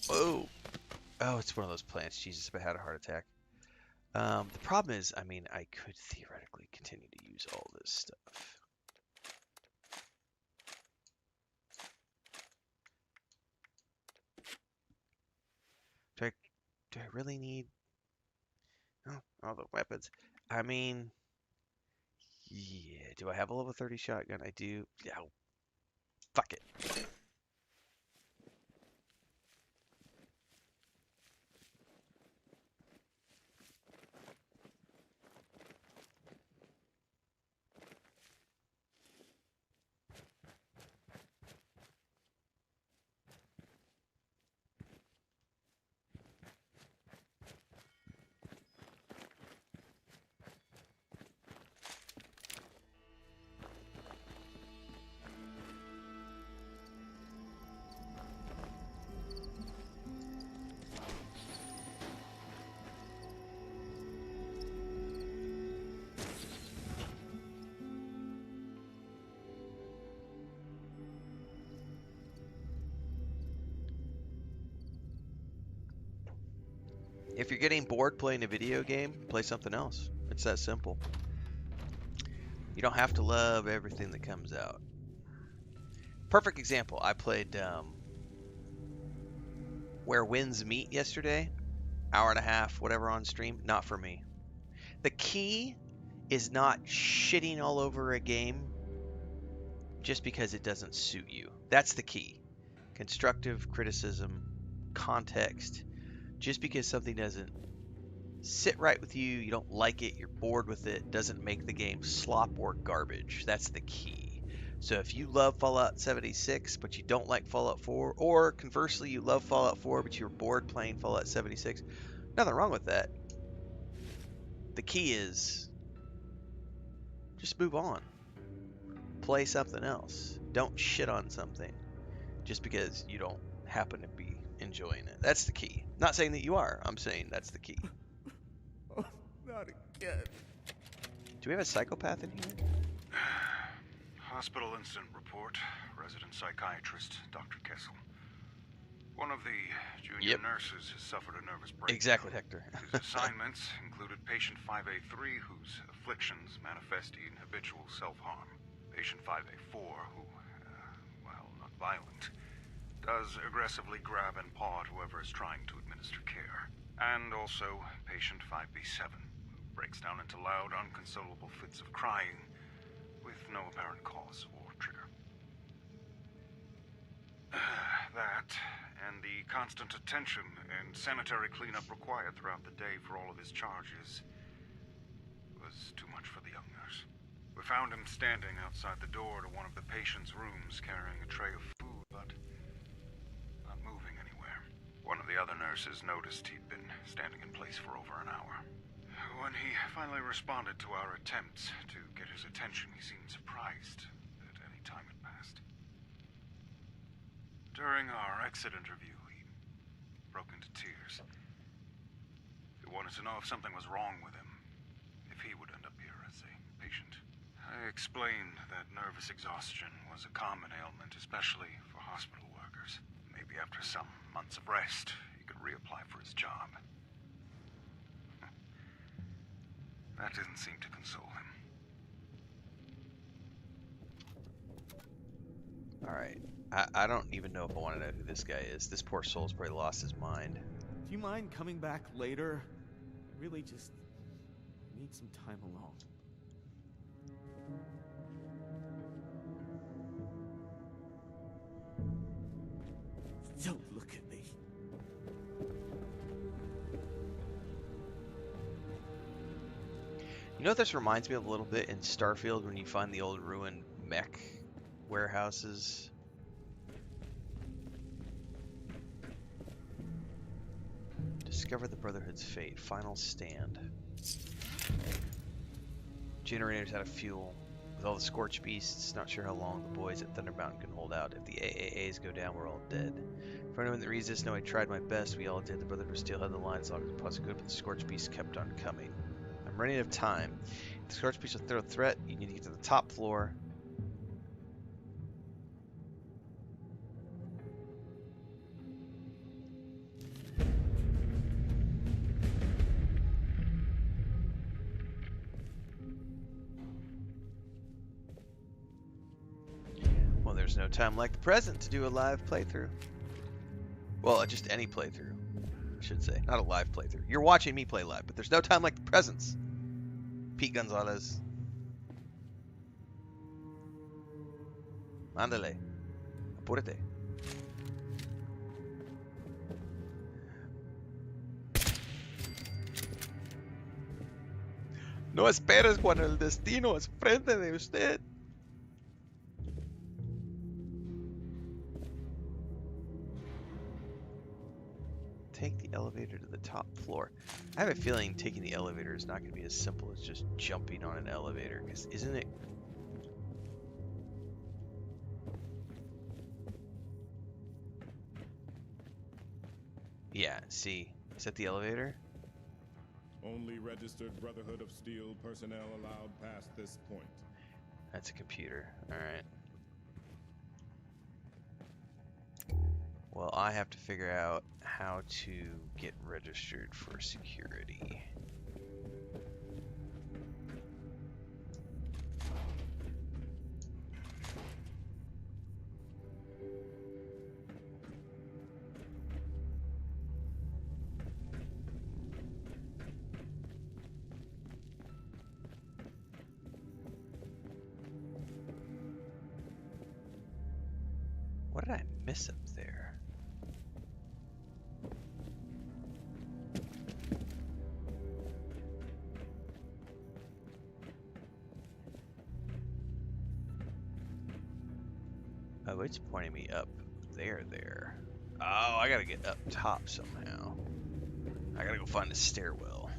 Whoa. Oh, it's one of those plants. Jesus, if I had a heart attack. The problem is, I mean, I could theoretically continue to use all this stuff. Do I really need all the weapons? I mean, yeah. Do I have a level 30 shotgun? I do. Yeah. Fuck it. If you're getting bored playing a video game, play something else. It's that simple. You don't have to love everything that comes out. Perfect example. I played Where Winds Meet yesterday. Hour and a half, whatever, on stream. Not for me. The key is not shitting all over a game just because it doesn't suit you. That's the key. Constructive criticism, context. Just because something doesn't sit right with you, you don't like it, you're bored with it, doesn't make the game slop or garbage. That's the key. So if you love Fallout 76 but you don't like Fallout 4, or conversely you love Fallout 4 but you're bored playing Fallout 76, nothing wrong with that. The key is just move on. Play something else. Don't shit on something just because you don't happen to be enjoying it. That's the key. Not saying that you are. I'm saying that's the key. Oh, not again. Do we have a psychopath in here? Hospital incident report. Resident psychiatrist, Dr. Kessel. One of the junior nurses has suffered a nervous breakdown. Exactly, Hector. His assignments included patient 5A3, whose afflictions manifest in habitual self-harm. Patient 5A4, who, while not violent, does aggressively grab and paw at whoever is trying to administer care. And also patient 5B7, who breaks down into loud, unconsolable fits of crying with no apparent cause or trigger. That, and the constant attention and sanitary cleanup required throughout the day for all of his charges, was too much for the young nurse. We found him standing outside the door to one of the patient's rooms carrying a tray of food, but not moving anywhere. One of the other nurses noticed he'd been standing in place for over an hour. When he finally responded to our attempts to get his attention, he seemed surprised that any time had passed. During our exit interview, he broke into tears. He wanted to know if something was wrong with him, if he would end up here as a patient. I explained that nervous exhaustion was a common ailment, especially for hospital workers. Maybe after some months of rest, he could reapply for his job. That didn't seem to console him. Alright. I don't even know if I want to know who this guy is. This poor soul's probably lost his mind. Do you mind coming back later? I really just need some time alone. Don't look at me. You know what this reminds me of a little bit in Starfield when you find the old ruined mech warehouses? Discover the Brotherhood's fate. Final stand. Generators out of fuel. With all the scorched beasts, not sure how long the boys at Thunder Mountain can hold out. If the AAAs go down, we're all dead. For anyone that reads this, know I tried my best. We all did. The Brotherhood still had the line as long as the possible good, but the scorched beasts kept on coming. I'm running out of time. If the scorched beasts will throw a threat, you need to get to the top floor. Well, there's no time like the present to do a live playthrough. Well, just any playthrough, I should say. Not a live playthrough. You're watching me play live, but there's no time like the present. Pete Gonzalez. Ándale. Apúrate. No esperes cuando el destino es frente de usted. Take the elevator to the top floor. I have a feeling taking the elevator is not going to be as simple as just jumping on an elevator, because isn't it? Yeah, see, is that the elevator? Only registered Brotherhood of Steel personnel allowed past this point. That's a computer. Alright. Well, I have to figure out how to get registered for security. What did I miss up there? Oh, it's pointing me up there. Oh, I gotta get up top somehow. I gotta go find a stairwell.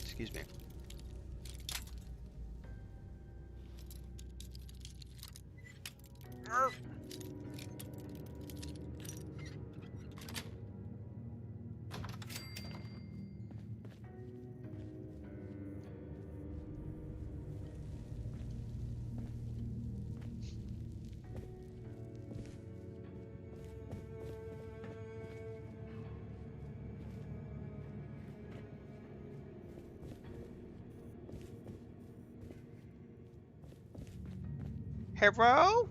Excuse me. Hello?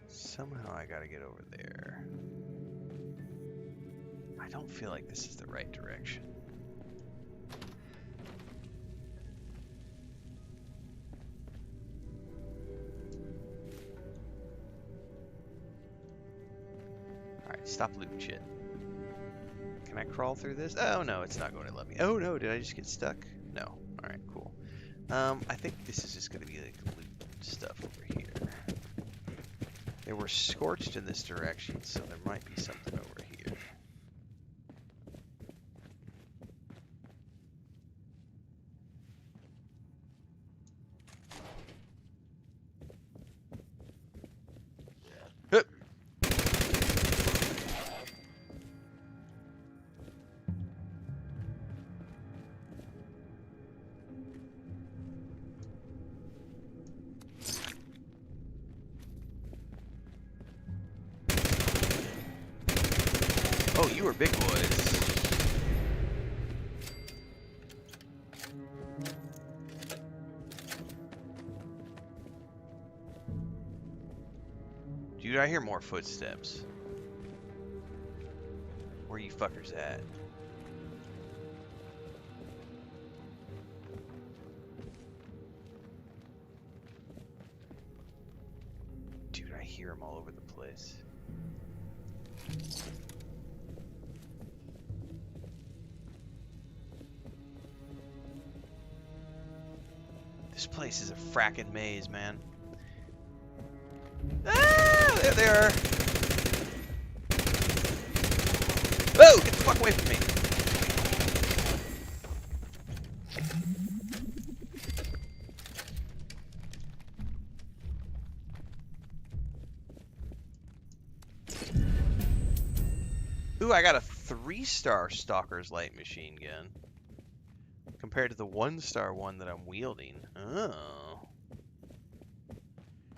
Somehow I gotta get over there. I don't feel like this is the right direction. Alright, stop looting shit. Can I crawl through this? Oh no, it's not going to let me. Oh no, did I just get stuck? No. Alright, cool. I think this is just gonna be like loot stuff over here. They were scorched in this direction, so there might be something over here. Hup. Oh, you were big boys. Dude, I hear more footsteps. Where you fuckers at? Dude, I hear them all over the place. This place is a frackin' maze, man. Ah, there they are. Whoa, get the fuck away from me. Ooh, I got a 3-star Stalker's Light machine gun. Compared to the 1-star one that I'm wielding. Oh.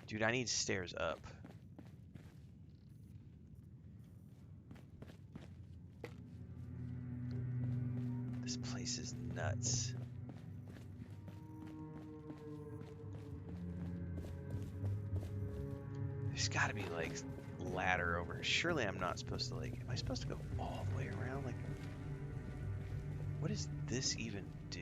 Dude, I need stairs up. This place is nuts. There's gotta be like ladder over. Surely I'm not supposed to like, am I supposed to go all the way around? Like, what does this even do?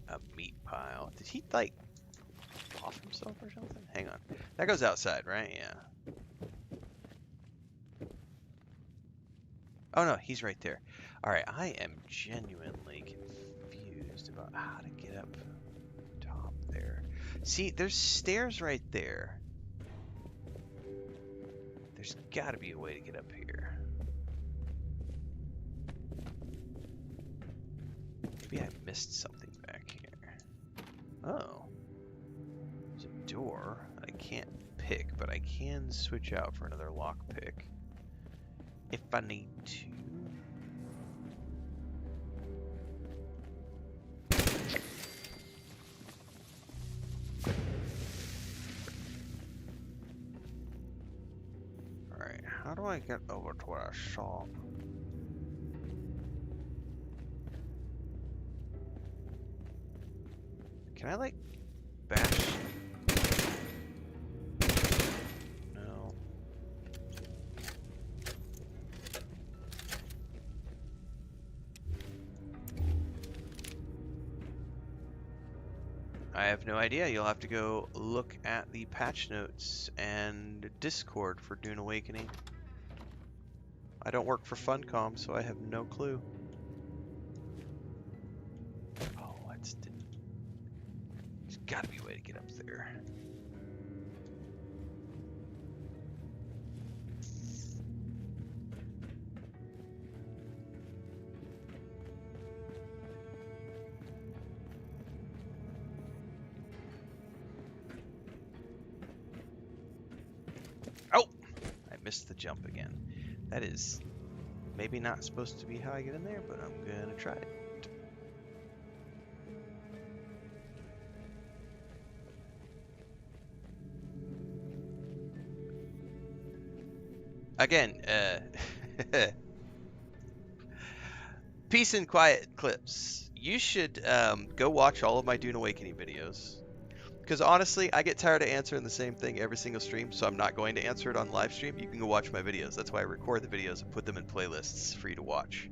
A meat pile. Did he like off himself or something? Hang on. That goes outside, right? Yeah. Oh no, he's right there. Alright, I am genuinely confused about how to get up top there. See, there's stairs right there. There's gotta be a way to get up here. Maybe I missed something back here. Oh. There's a door I can't pick, but I can switch out for another lockpick if I need to. Alright, how do I get over to where I shop? Can I like bash? No. I have no idea. You'll have to go look at the patch notes and Discord for Dune Awakening. I don't work for Funcom, so I have no clue. Oh, there's gotta be a way to get up there. missed the jump again. That is maybe not supposed to be how I get in there, but I'm gonna try it. Again, peace and quiet clips. You should go watch all of my Dune Awakening videos. Because honestly, I get tired of answering the same thing every single stream, so I'm not going to answer it on live stream. You can go watch my videos. That's why I record the videos and put them in playlists for you to watch.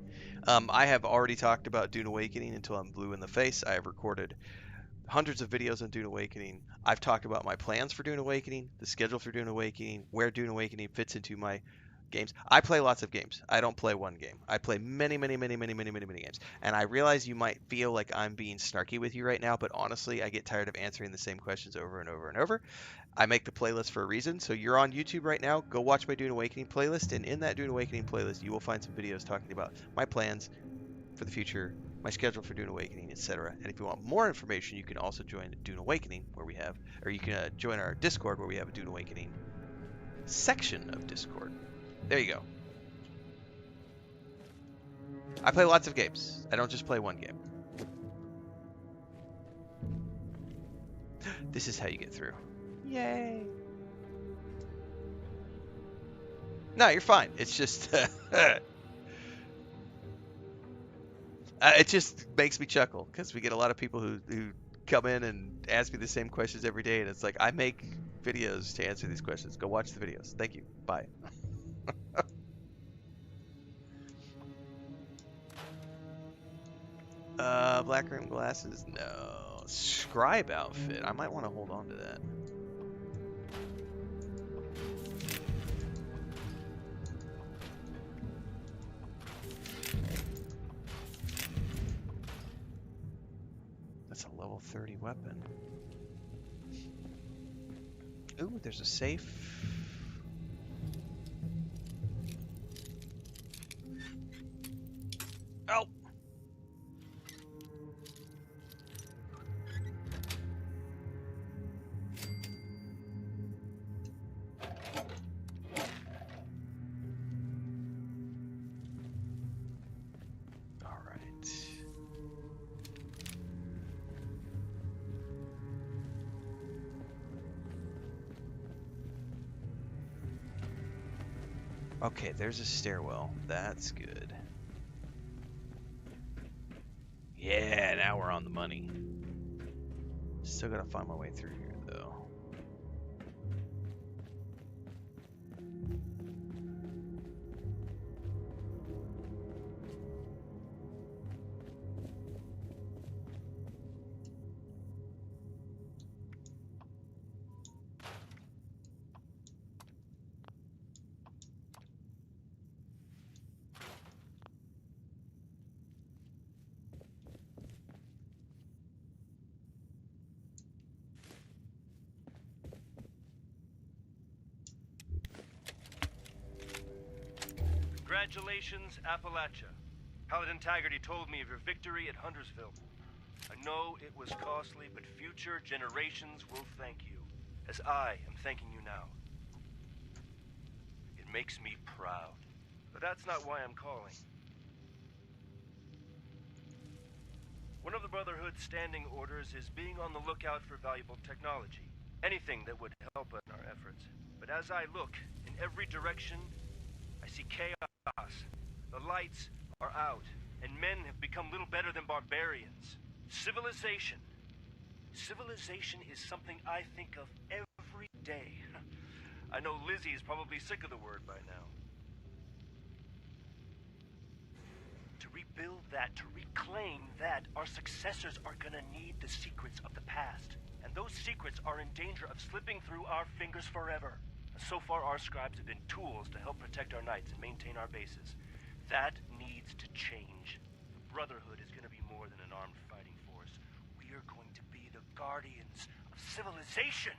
I have already talked about Dune Awakening until I'm blue in the face. I have recorded hundreds of videos on Dune Awakening. I've talked about my plans for Dune Awakening, the schedule for Dune Awakening, where Dune Awakening fits into my games. I play lots of games. I don't play one game. I play many games. And I realize you might feel like I'm being snarky with you right now, but honestly, I get tired of answering the same questions over and over and over. I make the playlist for a reason. So you're on YouTube right now, go watch my Dune Awakening playlist, and in that Dune Awakening playlist, you will find some videos talking about my plans for the future, my schedule for Dune Awakening, etc. And if you want more information, you can also join Dune Awakening, where we have, or you can join our Discord, where we have a Dune Awakening section of Discord. There you go. I play lots of games. I don't just play one game. This is how you get through. Yay! No, you're fine. It's just it just makes me chuckle because we get a lot of people who come in and ask me the same questions every day, and it's like I make videos to answer these questions. Go watch the videos. Thank you. Bye. Black rim glasses? No. Scribe outfit. I might want to hold on to that. That's a level 30 weapon. Ooh, there's a safe. Oh! Okay, there's a stairwell. That's good. Yeah, now we're on the money. Still gotta find my way through here, though. Congratulations, Appalachia. Paladin Taggarty told me of your victory at Huntersville. I know it was costly, but future generations will thank you, as I am thanking you now. It makes me proud, but that's not why I'm calling. One of the Brotherhood's standing orders is being on the lookout for valuable technology. Anything that would help in our efforts. But as I look in every direction, I see chaos. The lights are out, and men have become little better than barbarians. Civilization. Civilization is something I think of every day. I know Lizzie is probably sick of the word by now. To rebuild that, to reclaim that, our successors are gonna need the secrets of the past. And those secrets are in danger of slipping through our fingers forever. So far, our scribes have been tools to help protect our knights and maintain our bases. That needs to change. The Brotherhood is going to be more than an armed fighting force. We are going to be the guardians of civilization.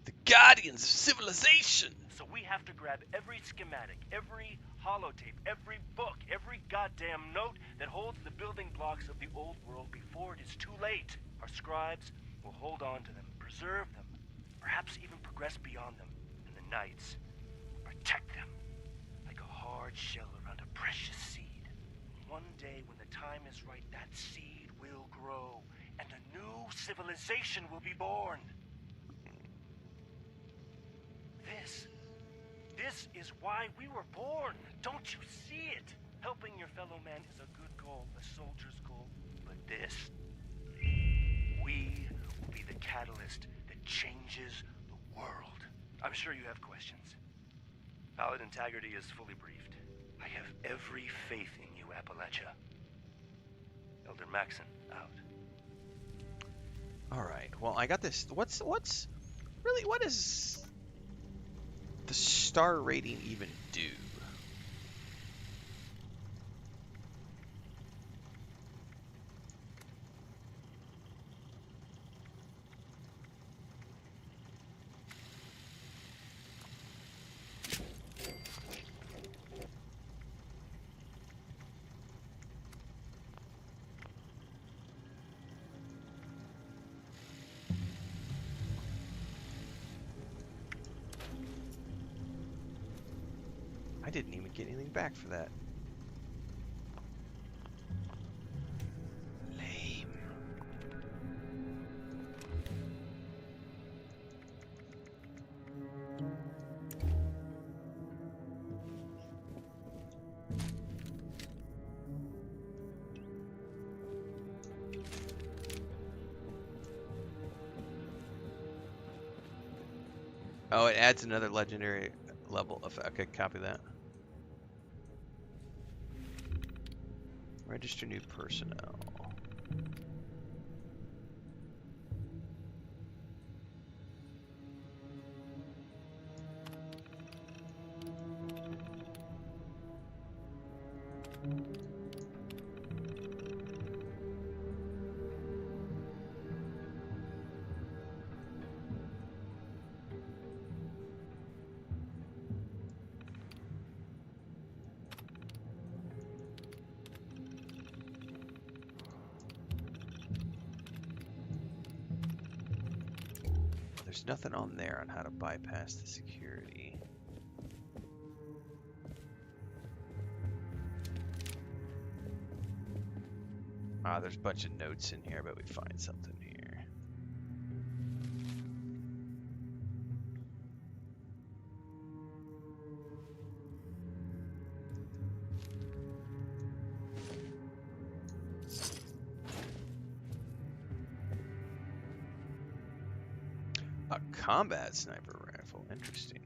The guardians of civilization! So we have to grab every schematic, every holotape, every book, every goddamn note that holds the building blocks of the old world before it is too late. Our scribes will hold on to them, preserve them, perhaps even progress beyond them. And the knights, protect them like a hard shell around a precious seed. One day when the time is right, that seed will grow and a new civilization will be born. This is why we were born. Don't you see it? Helping your fellow man is a good goal, a soldier's goal. But this, we will be the catalyst that changes the world. I'm sure you have questions. Paladin Taggarty is fully briefed. I have every faith in you, Appalachia. Elder Maxon, out. Alright, well, I got this. What is the star rating even do? I didn't even get anything back for that. Lame. Oh, it adds another legendary level. Okay, copy that. Register new personnel. There's nothing on there on how to bypass the security. Ah, there's a bunch of notes in here, but we find something here. A combat sniper rifle, interesting.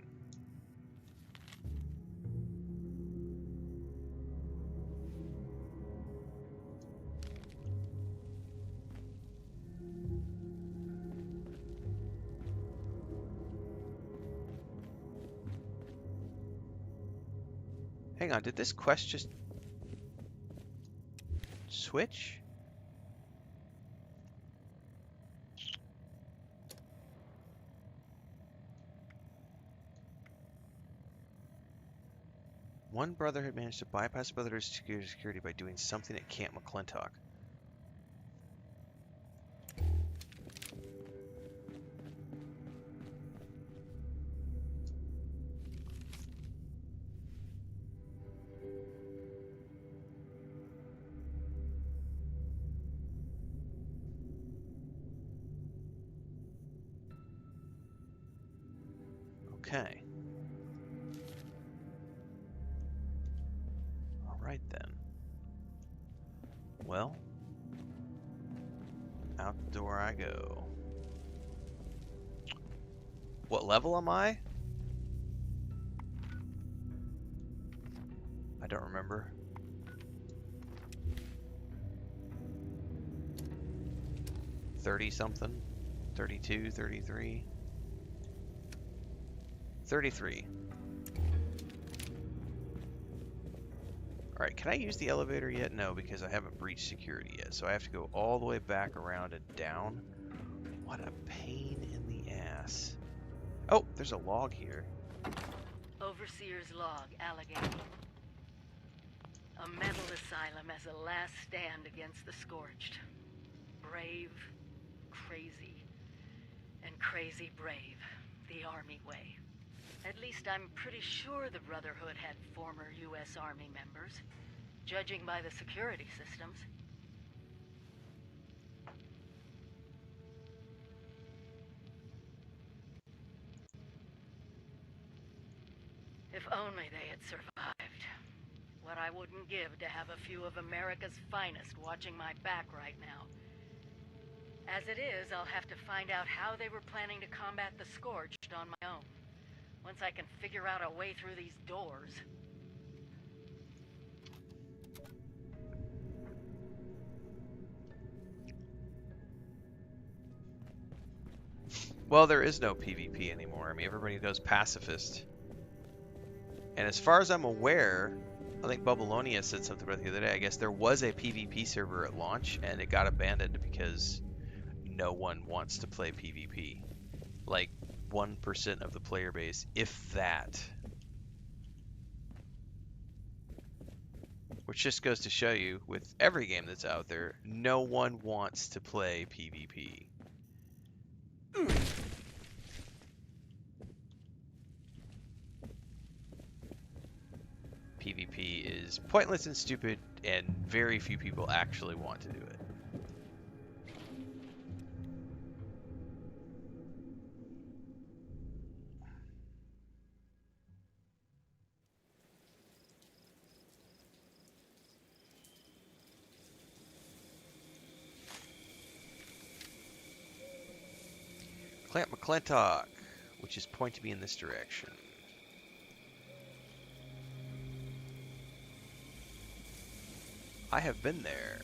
Hang on, did this quest just switch? One Brotherhood managed to bypass Brotherhood's security by doing something at Camp McClintock. Okay. Alright then. Well, out the door I go. What level am I? I don't remember. 30 something? 32, 33? 33. Alright, can I use the elevator yet? No, because I haven't breached security yet. So I have to go all the way back around and down. What a pain in the ass. Oh, there's a log here. Overseer's log, Allegheny. A mental asylum as a last stand against the scorched. Brave, crazy, and crazy brave. The army way. At least I'm pretty sure the Brotherhood had former U.S. Army members, judging by the security systems. If only they had survived. What I wouldn't give to have a few of America's finest watching my back right now. As it is, I'll have to find out how they were planning to combat the Scorched on my own. Once I can figure out a way through these doors. Well, there is no PvP anymore. I mean, everybody goes pacifist. And as far as I'm aware, I think Babylonia said something about it the other day. I guess there was a PvP server at launch, and it got abandoned because no one wants to play PvP. Like 1% of the player base, if that. Which just goes to show you, with every game that's out there, no one wants to play PvP. PvP is pointless and stupid, and very few people actually want to do it. Clamp McClintock, which is pointing me in this direction. I have been there.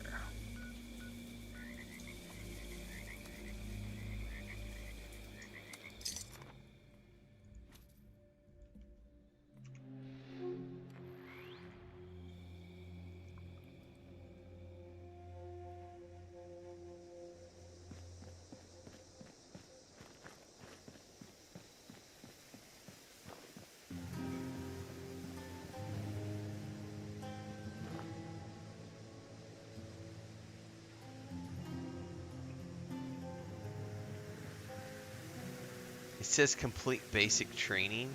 It says complete basic training,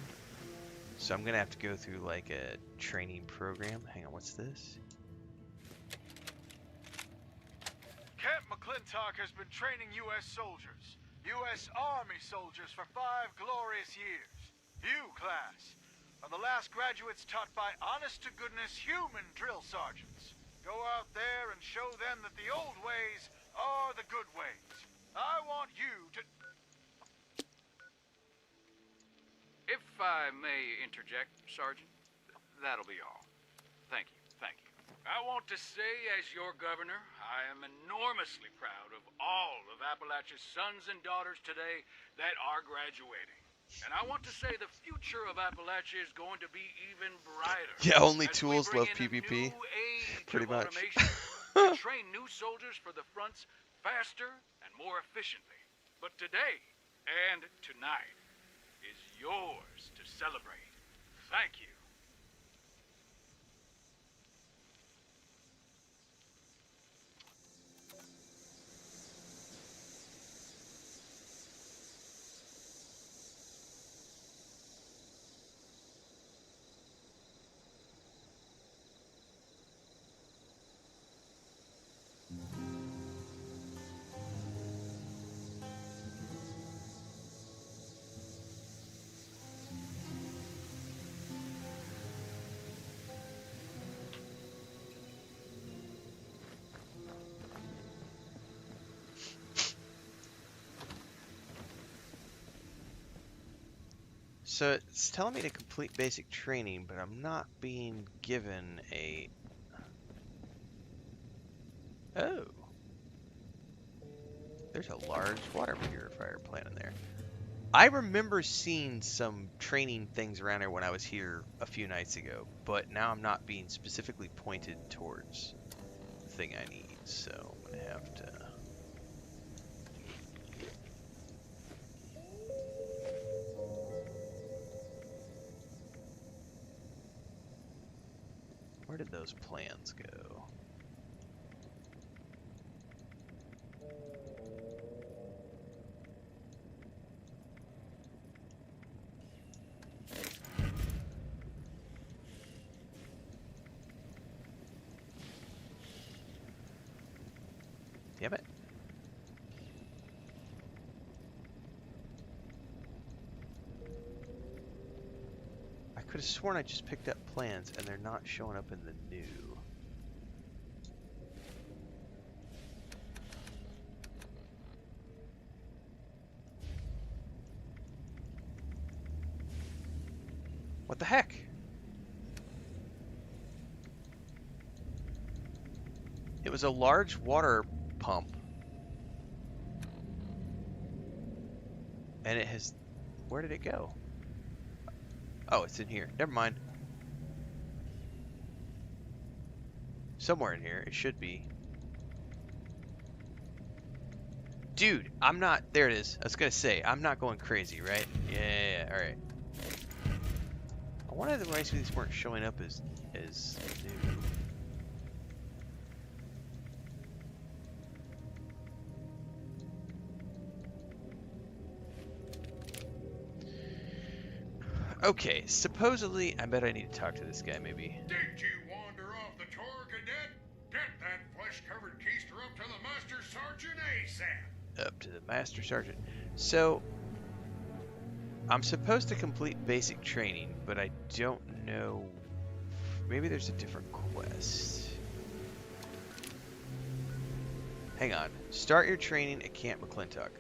so I'm gonna have to go through like a training program. Hang on, what's this? Camp McClintock has been training U.S. soldiers, U.S. Army soldiers for 5 glorious years. You, class, are the last graduates taught by honest-to-goodness human drill sergeants. Go out there and show them that the old ways are the good ways. I want you to... If I may interject, Sergeant, that'll be all. Thank you, thank you. I want to say, as your governor, I am enormously proud of all of Appalachia's sons and daughters today that are graduating. And I want to say the future of Appalachia is going to be even brighter. Yeah, only as tools we bring love in a PvP. new age Pretty of much. automation to train new soldiers for the fronts faster and more efficiently. But today and tonight is yours to celebrate. Thank you. So it's telling me to complete basic training, but I'm not being given a... Oh. There's a large water purifier plant in there. I remember seeing some training things around here when I was here a few nights ago, but now I'm not being specifically pointed towards the thing I need, so I'm gonna have to... Where did those plans go? Could have sworn I just picked up plans and they're not showing up in the new. What the heck? It was a large water pump. And it has... Where did it go? Oh, it's in here. Never mind. Somewhere in here. It should be. Dude, I'm not... There it is. I was going to say, I'm not going crazy, right? Yeah, alright. I wonder why these weren't showing up as new. Okay, supposedly, I bet I need to talk to this guy, maybe. Did you wander off the tour, cadet? Get that flesh-covered keister up to the Master Sergeant ASAP! Up to the Master Sergeant. So, I'm supposed to complete basic training, but I don't know. Maybe there's a different quest. Hang on. Start your training at Camp McClintock.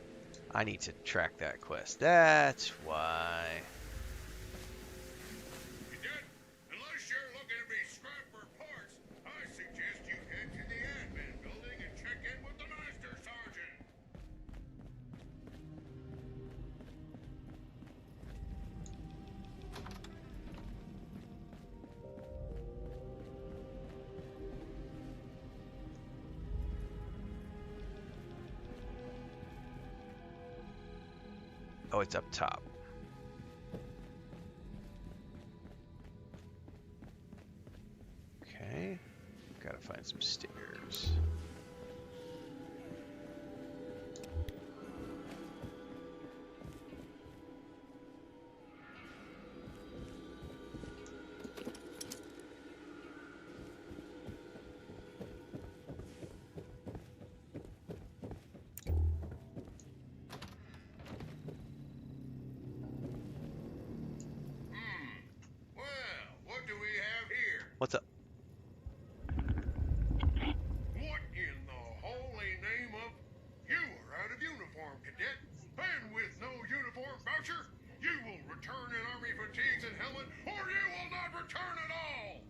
I need to track that quest. That's why. Cadet, unless you're looking to be scrapped for parts, I suggest you head to the admin building and check in with the Master Sergeant. Oh, it's up top. Okay. Gotta find some stairs. Well, what do we have here? What's up? What in the holy name of... You are out of uniform, cadet. And with no uniform voucher, you will return in Army fatigues and helmet, or you will not return at all!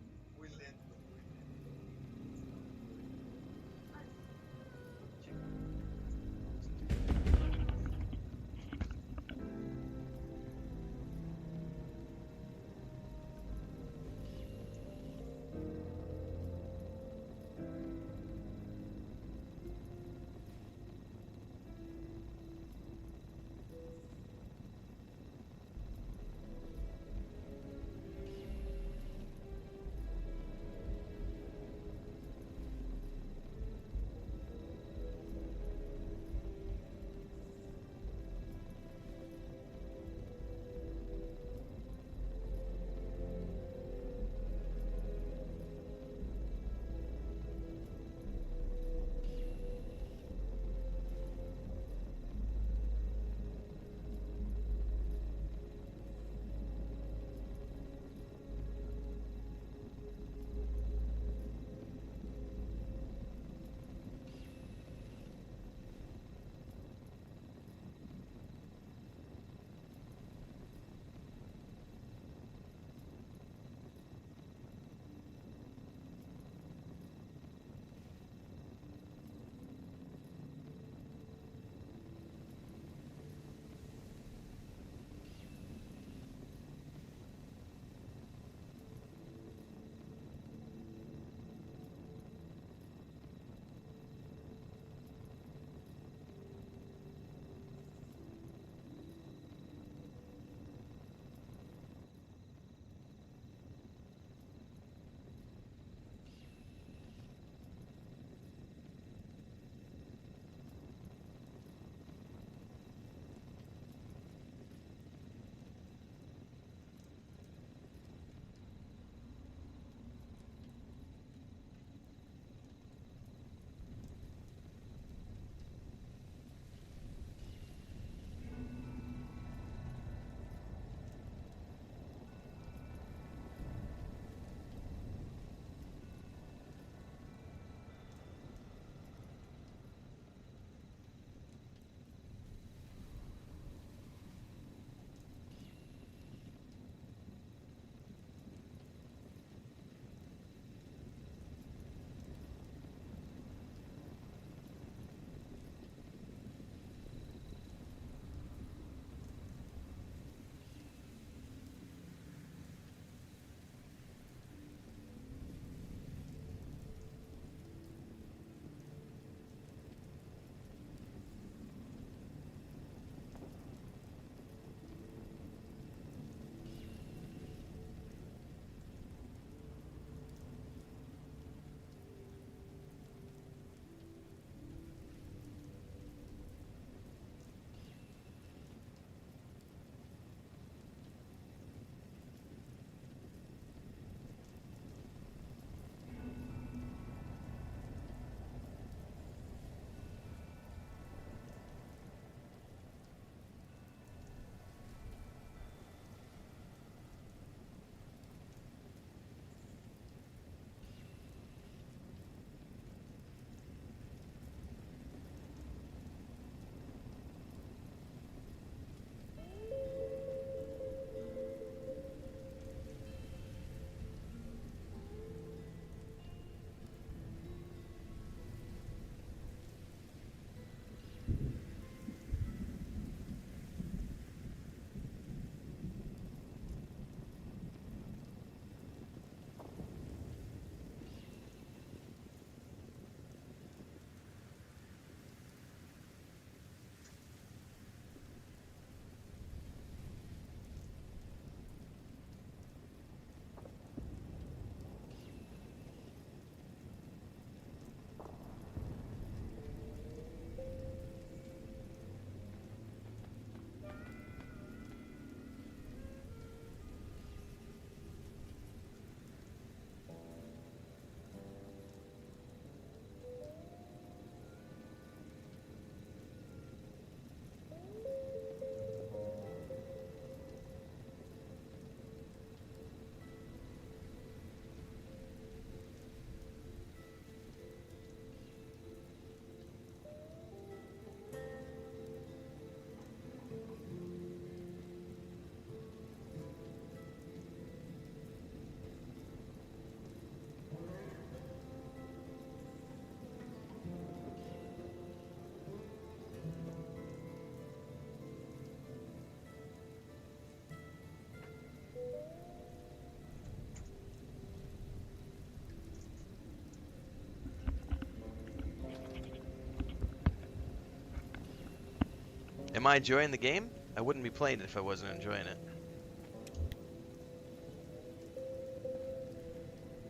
Am I enjoying the game? I wouldn't be playing it if I wasn't enjoying it.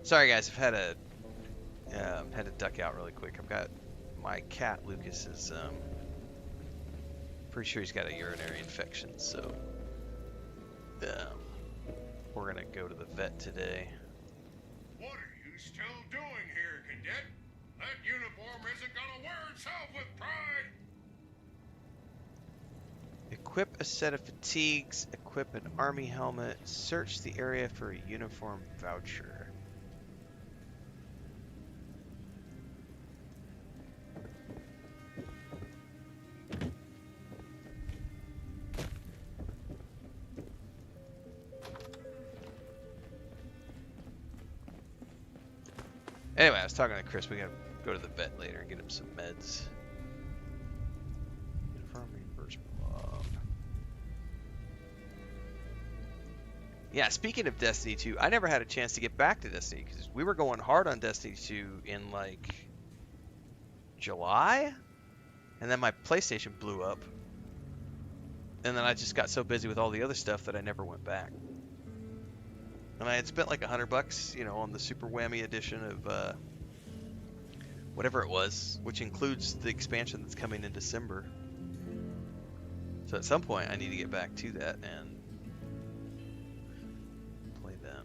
Sorry guys, I've had to duck out really quick. I've got my cat Lucas is pretty sure he's got a urinary infection, so we're gonna go to the vet today. What are you still doing here, cadet? That uniform isn't gonna wear itself with pride. Equip a set of fatigues, equip an army helmet, search the area for a uniform voucher. Anyway, I was talking to Chris. We gotta go to the vet later and get him some meds. Uniform reimbursement log. Yeah, speaking of Destiny 2, I never had a chance to get back to Destiny because we were going hard on Destiny 2 in like July, and then my PlayStation blew up, and then I just got so busy with all the other stuff that I never went back. And I had spent like $100, you know, on the Super Whammy edition of whatever it was, which includes the expansion that's coming in December. So at some point, I need to get back to that and play that.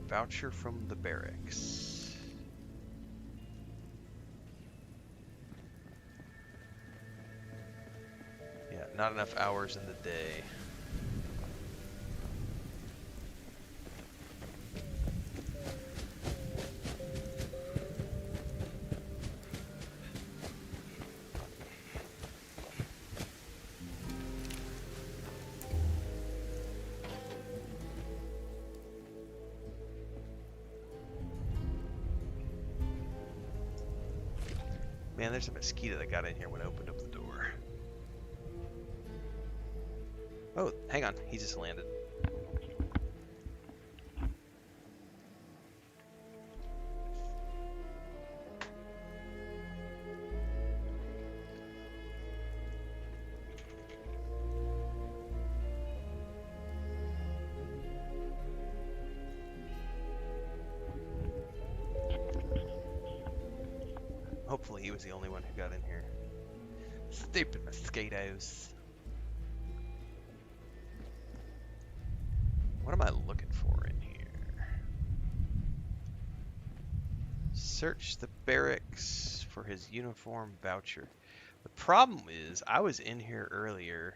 Voucher from the barracks. Yeah, not enough hours in the day. Man, there's a mosquito that got in here when I opened up the door. Oh, hang on. He just landed. Hopefully he was the only one who got in here. Stupid mosquitoes. What am I looking for in here? Search the barracks for his uniform voucher. The problem is, I was in here earlier,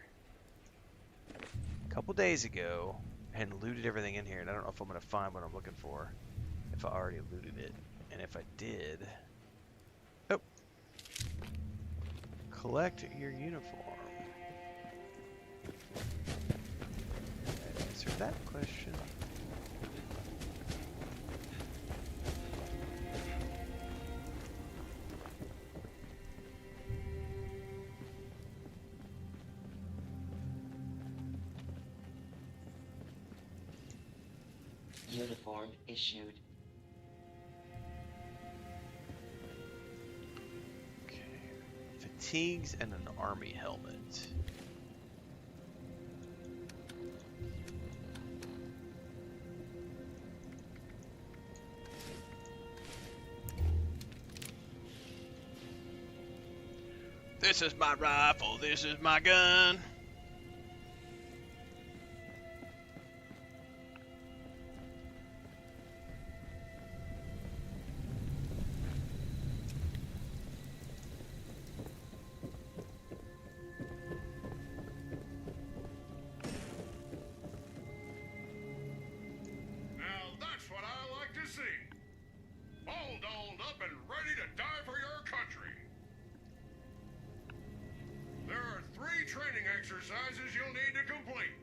a couple days ago, and looted everything in here, and I don't know if I'm going to find what I'm looking for, if I already looted it. And if I did... Oh. Collect your uniform. Answer that question. Uniform issued. Fatigues and an army helmet. This is my rifle, this is my gun. Exercises you'll need to complete.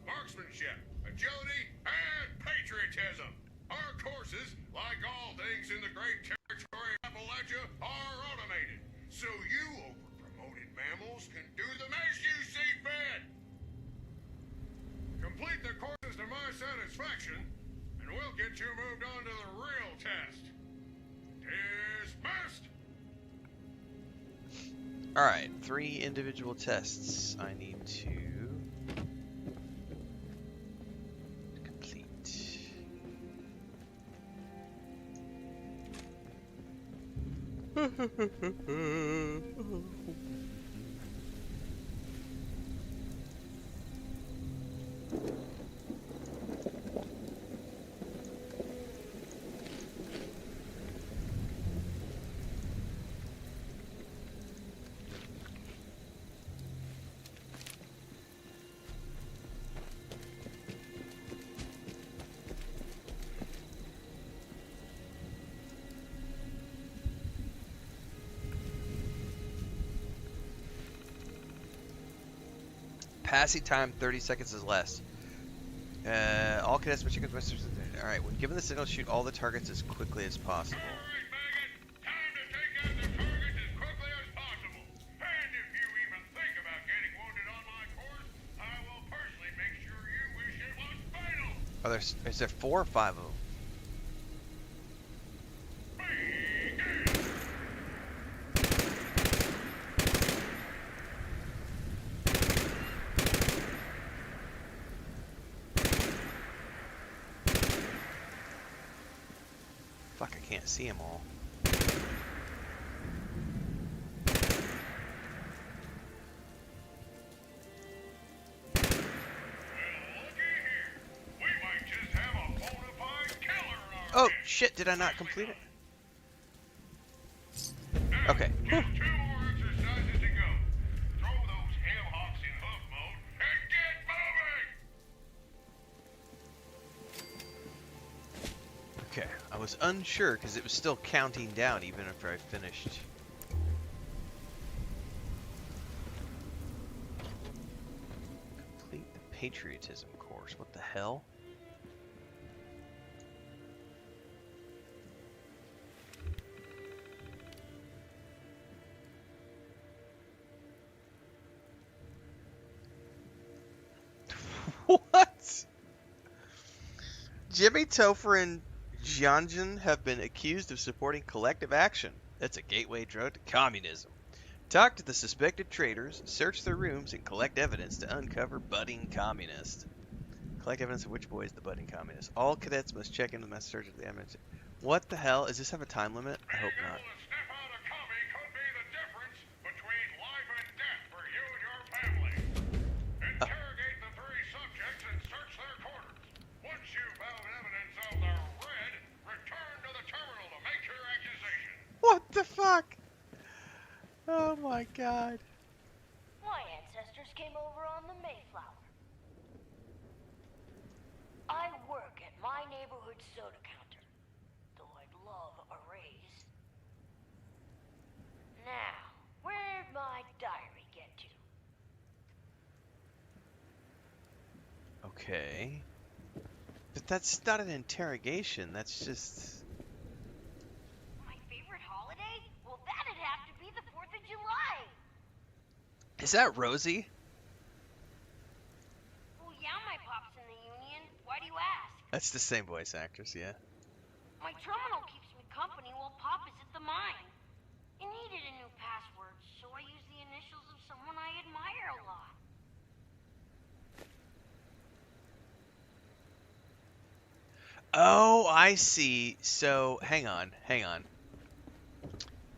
Marksmanship, agility, and patriotism. Our courses, like all things in the great territory of Appalachia, are automated, so you over-promoted mammals can do them as you see fit. Complete the courses to my satisfaction, and we'll get you moved on to the real test. Dismissed! Alright, 3 individual tests I need to complete. Passing time 30 seconds is less. All cadets must check out Western. Alright, when given the signal, shoot all the targets as quickly as possible. Is there 4 or 5 of them? Fuck, I can't see them all. Oh, shit, did I not complete it? Okay. Whew. Okay, I was unsure because it was still counting down even after I finished. Complete the patriotism course. What the hell? What? Jimmy Topher and Jianjin have been accused of supporting collective action. That's a gateway drug to communism. Talk to the suspected traitors, search their rooms, and collect evidence to uncover budding communist. Collect evidence of which boy is the budding communist. All cadets must check in with mass search of the evidence. What the hell? Does this have a time limit? I hope not. What the fuck? Oh my god. My ancestors came over on the Mayflower. I work at my neighborhood soda counter, though I'd love a raise. Now, where'd my diary get to? Okay. But that's not an interrogation, that's just... My favorite holiday? Well, that'd have to be the 4th of July. Is that Rosie? Well, yeah, my pop's in the Union. Why do you ask? That's the same voice actress, yeah. My terminal keeps me company while Pop is at the mine. He needed a new password, so I used the initials of someone I admire a lot. Oh, I see. So, hang on.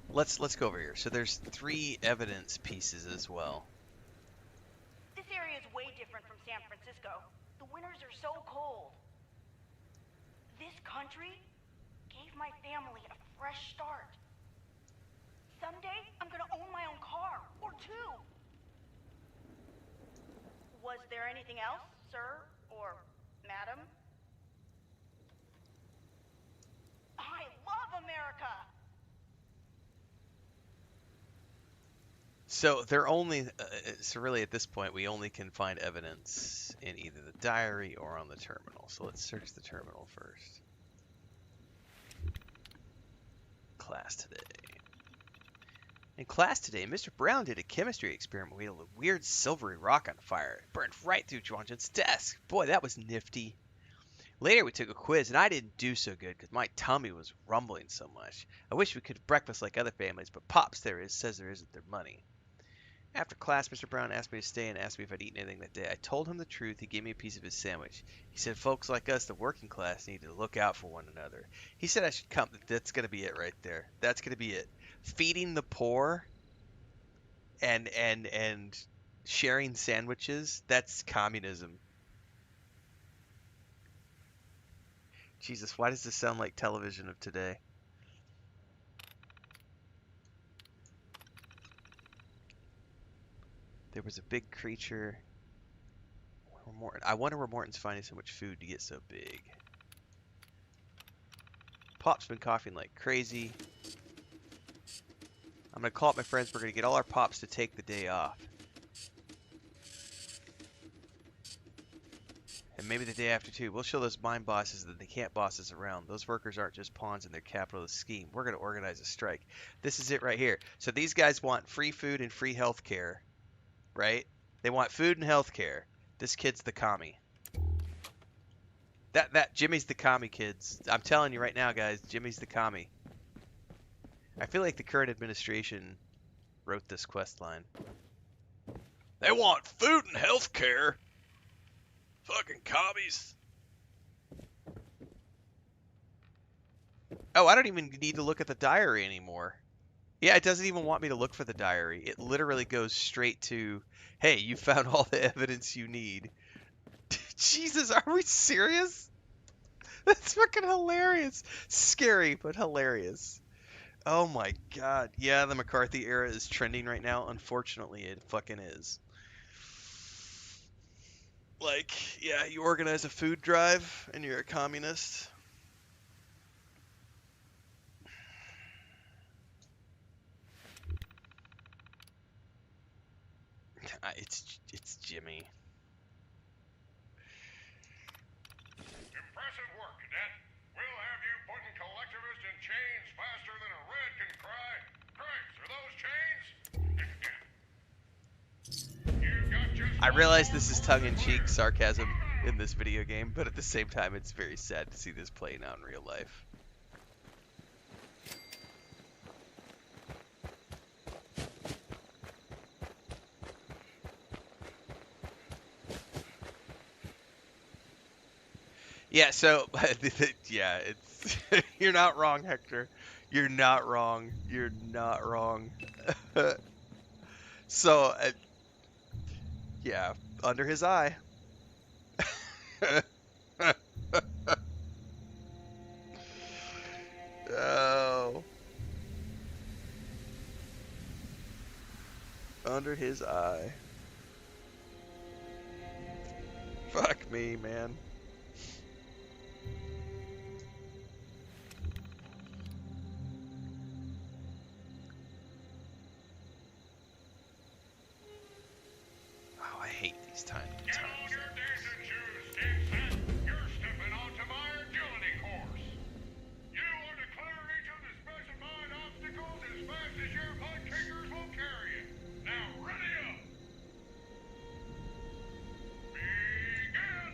Let's go over here. So there's 3 evidence pieces as well. This area is way different from San Francisco. The winters are so cold. This country gave my family a fresh start. Someday, I'm gonna own my own car, or 2. Was there anything else, sir, or madam? I love America! So they're only, so really at this point we only can find evidence in either the diary or on the terminal. So let's search the terminal first. Class today. In class today, Mr. Brown did a chemistry experiment. We had a weird silvery rock on fire. It burned right through Juanjan's desk. Boy, that was nifty. Later, we took a quiz, and I didn't do so good because my tummy was rumbling so much. I wish we could have breakfast like other families, but Pops says there isn't their money. After class, Mr. Brown asked me to stay and asked me if I'd eaten anything that day. I told him the truth. He gave me a piece of his sandwich. He said folks like us, the working class, need to look out for one another. He said I should come. That's going to be it right there. That's going to be it. Feeding the poor and sharing sandwiches, that's communism. Jesus, why does this sound like television of today? There was a big creature. I wonder where Morton's finding so much food to get so big. Pop's been coughing like crazy. I'm going to call up my friends. We're going to get all our Pops to take the day off. And maybe the day after too. We'll show those mine bosses that they can't boss us around. Those workers aren't just pawns in their capitalist scheme. We're going to organize a strike. This is it right here. So these guys want free food and free health care, right? They want food and health care. This kid's the commie. Jimmy's the commie, kids. I'm telling you right now, guys, Jimmy's the commie. I feel like the current administration wrote this quest line. They want food and health care. Fucking commies. Oh, I don't even need to look at the diary anymore. Yeah, it doesn't even want me to look for the diary. It literally goes straight to, hey, you found all the evidence you need. Jesus, are we serious? That's fucking hilarious. Scary, but hilarious. Oh my god. Yeah, the McCarthy era is trending right now. Unfortunately, it fucking is. Like, yeah, you organize a food drive and you're a communist. It's Jimmy. Impressive work, cadet. We'll have you putting collectivists in chains faster than a red can cry. Cripes, are those chains? I realize this is tongue-in-cheek sarcasm in this video game, but at the same time, it's very sad to see this playing out in real life. Yeah, so, yeah, it's, you're not wrong, Hector. You're not wrong. You're not wrong. So, yeah, under his eye. Oh. Under his eye. Fuck me, man. Oh, I hate these times. Get on your dancing shoes, Stinson. You're stepping onto my agility course. You are to clear each of the specified obstacles as fast as your butt kickers will carry you. Now, ready up. Begin.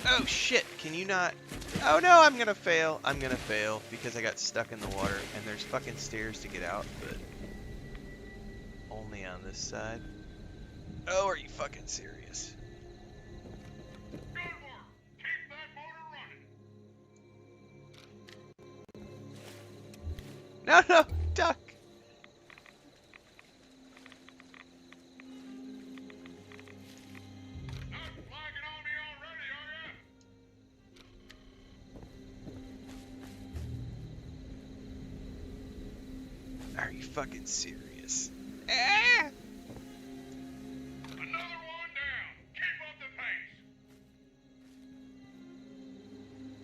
Oh shit, can you not? Oh no, I'm gonna fail. I'm gonna fail because I got stuck in the water and there's fucking stairs to get out, but only on this side. Oh, are you fucking serious? Good work. Keep that motor running. No, no, duck. Not flagging on me already, are ya? Are you fucking serious? Ah! Another one down. Keep up the pace.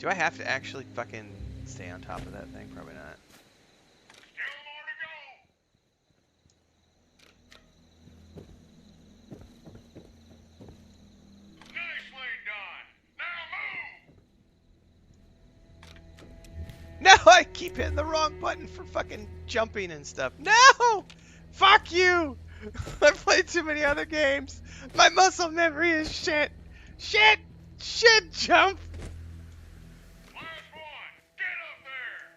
Do I have to actually fucking stay on top of that thing? Probably not. Still more to go. Nicely done. Now move. No, I keep hitting the wrong button for fucking jumping and stuff. No! Fuck you! I've played too many other games. My muscle memory is shit. Shit! Shit! Jump! Last one! Get up there!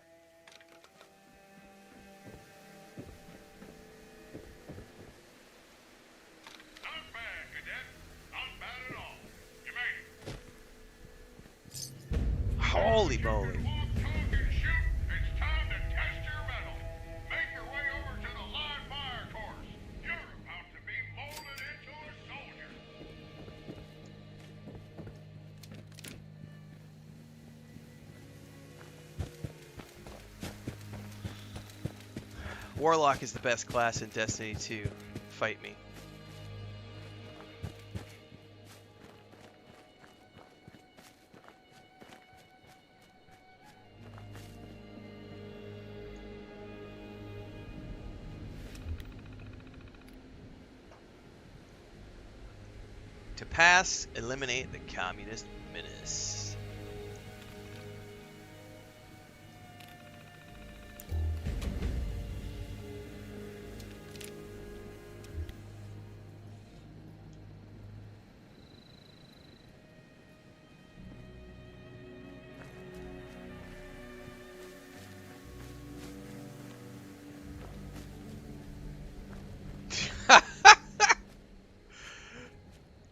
Not bad, Cadet. Not bad at all. You made it. Holy moly. Walk, talk, and shoot. It's time to test your mettle. Make your way over to the live fire course. You're about to be molded into a soldier. Warlock is the best class in Destiny 2. Fight me. To pass, eliminate the communist menace.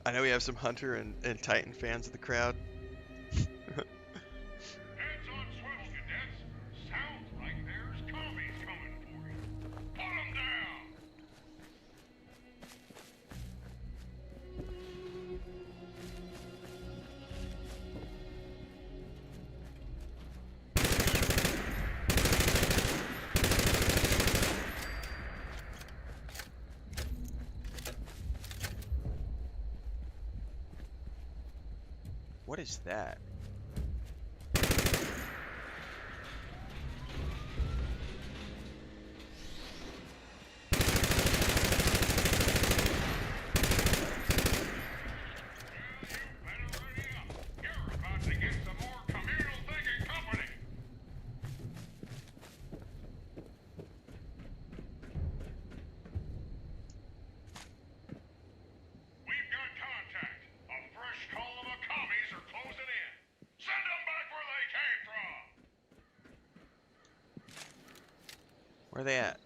I know we have some Hunter and Titan fans of the crowd. Heads on swivels, cadets. Sounds like there's commies coming for you. Put 'em down! What is that? You're about to get some more communal thinking company. We've got contact. A fresh column of commies are closing in. Send them back where they came from. Where are they at?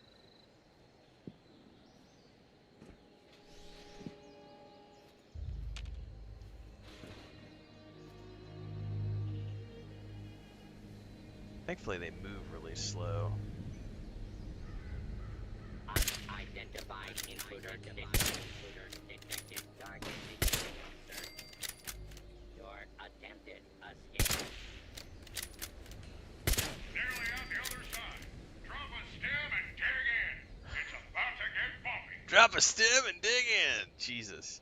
Thankfully they move really slow. Unidentified intruder detected. Target detected. Your attempted escape. Nearly out the other side. Drop a stem and dig in. It's about to get bumpy. Drop a stem and dig in! Jesus.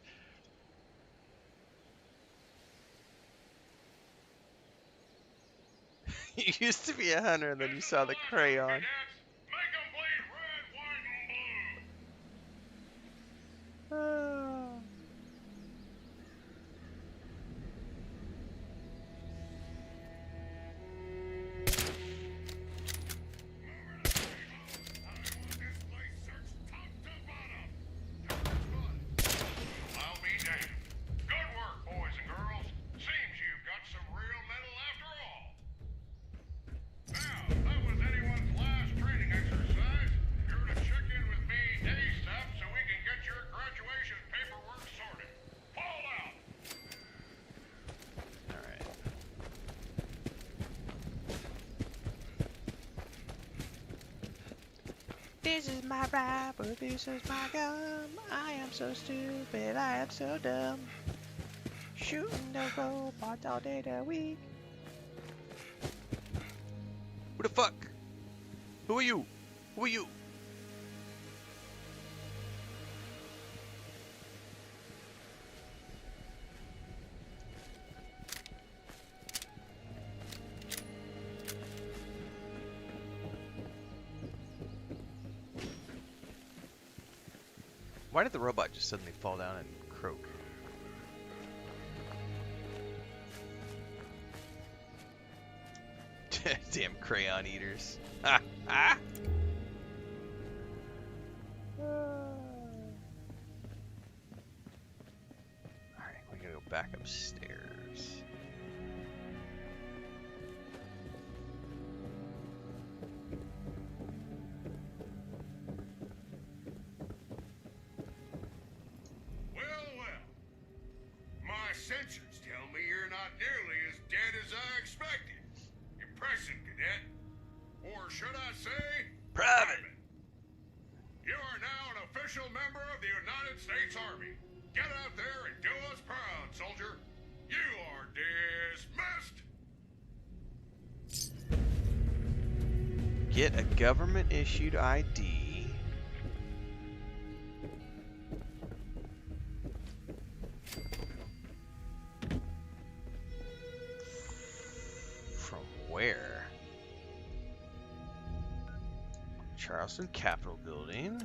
You used to be a hunter and then you saw the crayon. Cadets, make 'em bleed red, white, and blue. Ah. I'll be damned. Good work, boys and girls. Seems you've got some real mettle after all. Now, that was anyone's last training exercise. You're to check in with me ASAP so we can get your graduation paperwork sorted. Fall out. Alright. This is my Bible, this is my gum. I am so stupid, I am so dumb. Shooting the robots all day the week. Who the fuck? Who are you? Who are you? Why did the robot just suddenly fall down and croak? Damn crayon eaters. Ha ha! Alright, we're gonna go back upstairs. My sensors tell me you're not nearly as dead as I expected. Impressive, Cadet. Or should I say, Private! You are now an official member of the United States Army. Get out there and do us proud, soldier. You are dismissed. Get a government-issued ID. Where? Charleston Capitol Building.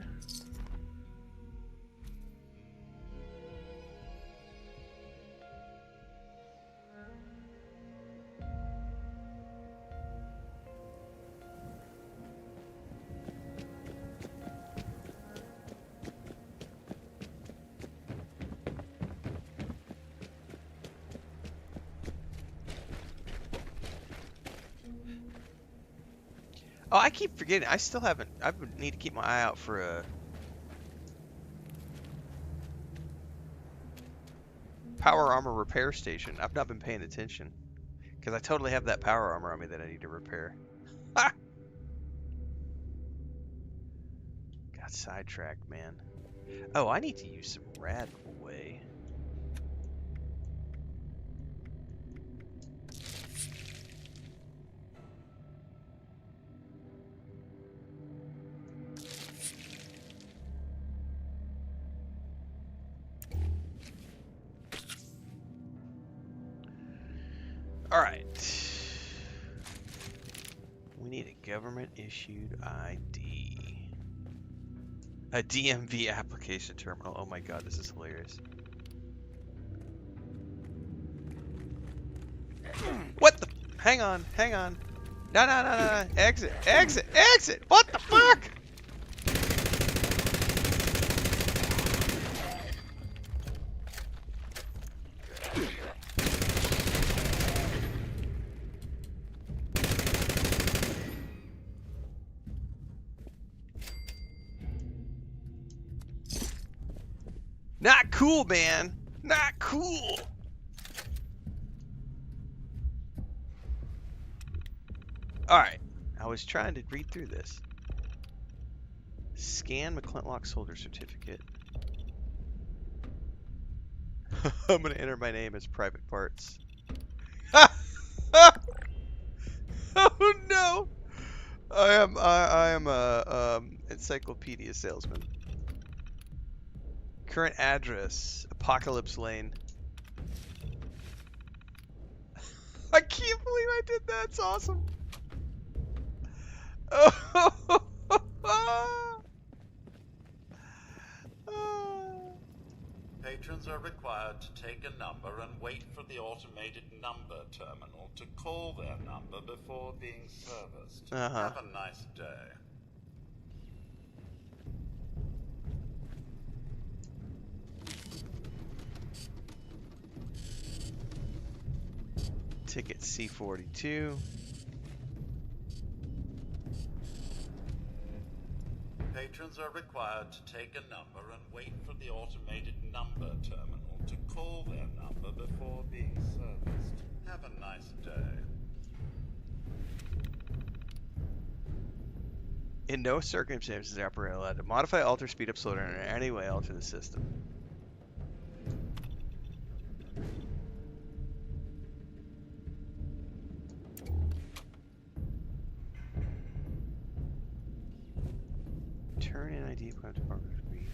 Oh, I keep forgetting. I still haven't. I need to keep my eye out for a power armor repair station. I've not been paying attention because I totally have that power armor on me that I need to repair. Ha! Got sidetracked, man. Oh, I need to use some Radway. Alright. We need a government-issued ID. A DMV application terminal. Oh my god, this is hilarious. What the? Hang on, hang on. No, no, no, no, no. Exit, exit, exit! What the fuck? Not cool, man. Not cool. Alright. I was trying to read through this. Scan McClintock soldier certificate. I'm going to enter my name as private parts. Oh no. I am a encyclopedia salesman. Current address, Apocalypse Lane. I can't believe I did that. It's awesome. Patrons are required to take a number and wait for the automated number terminal to call their number before being serviced. Have a nice day. Ticket C42. Patrons are required to take a number and wait for the automated number terminal to call their number before being serviced. Have a nice day. In no circumstances is the operator allowed to modify, alter, speed up, slow down, or in any way alter the system. Turn in ID plan to partner screen.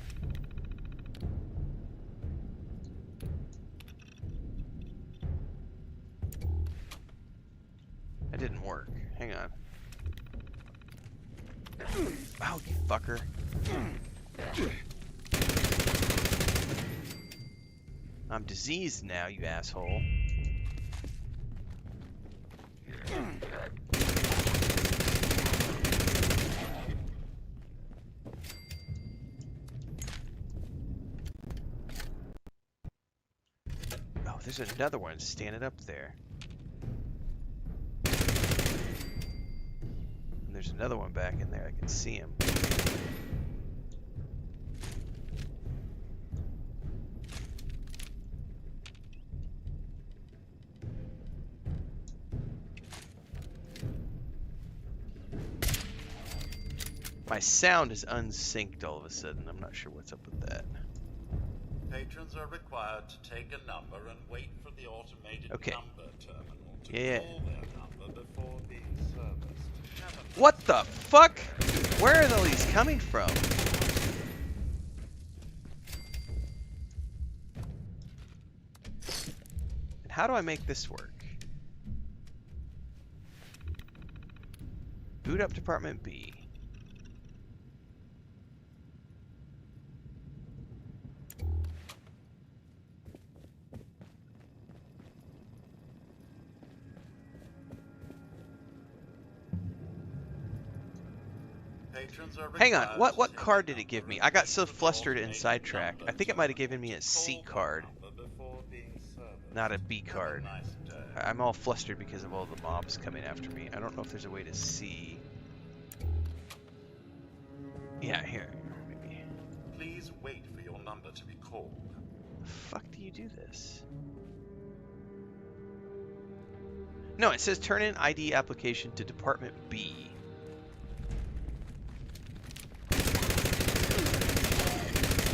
That didn't work. Hang on. Oh, you fucker. I'm diseased now, you asshole. there's another one standing up there. And there's another one back in there. I can see him. My sound is unsynced all of a sudden. I'm not sure what's up with that. Patrons are required to take a number and wait for the automated number terminal to call their number before being serviced. What the fuck? Where are all these coming from? And how do I make this work? Boot up Department B. Hang on, what card did it give me? I got so flustered and sidetracked. I think it might have given me a C card, not a B card. I'm all flustered because of all the mobs coming after me. I don't know if there's a way to see. Yeah, here, maybe. Please wait for your number to be called. The fuck do you do this? No, it says turn in ID application to Department B.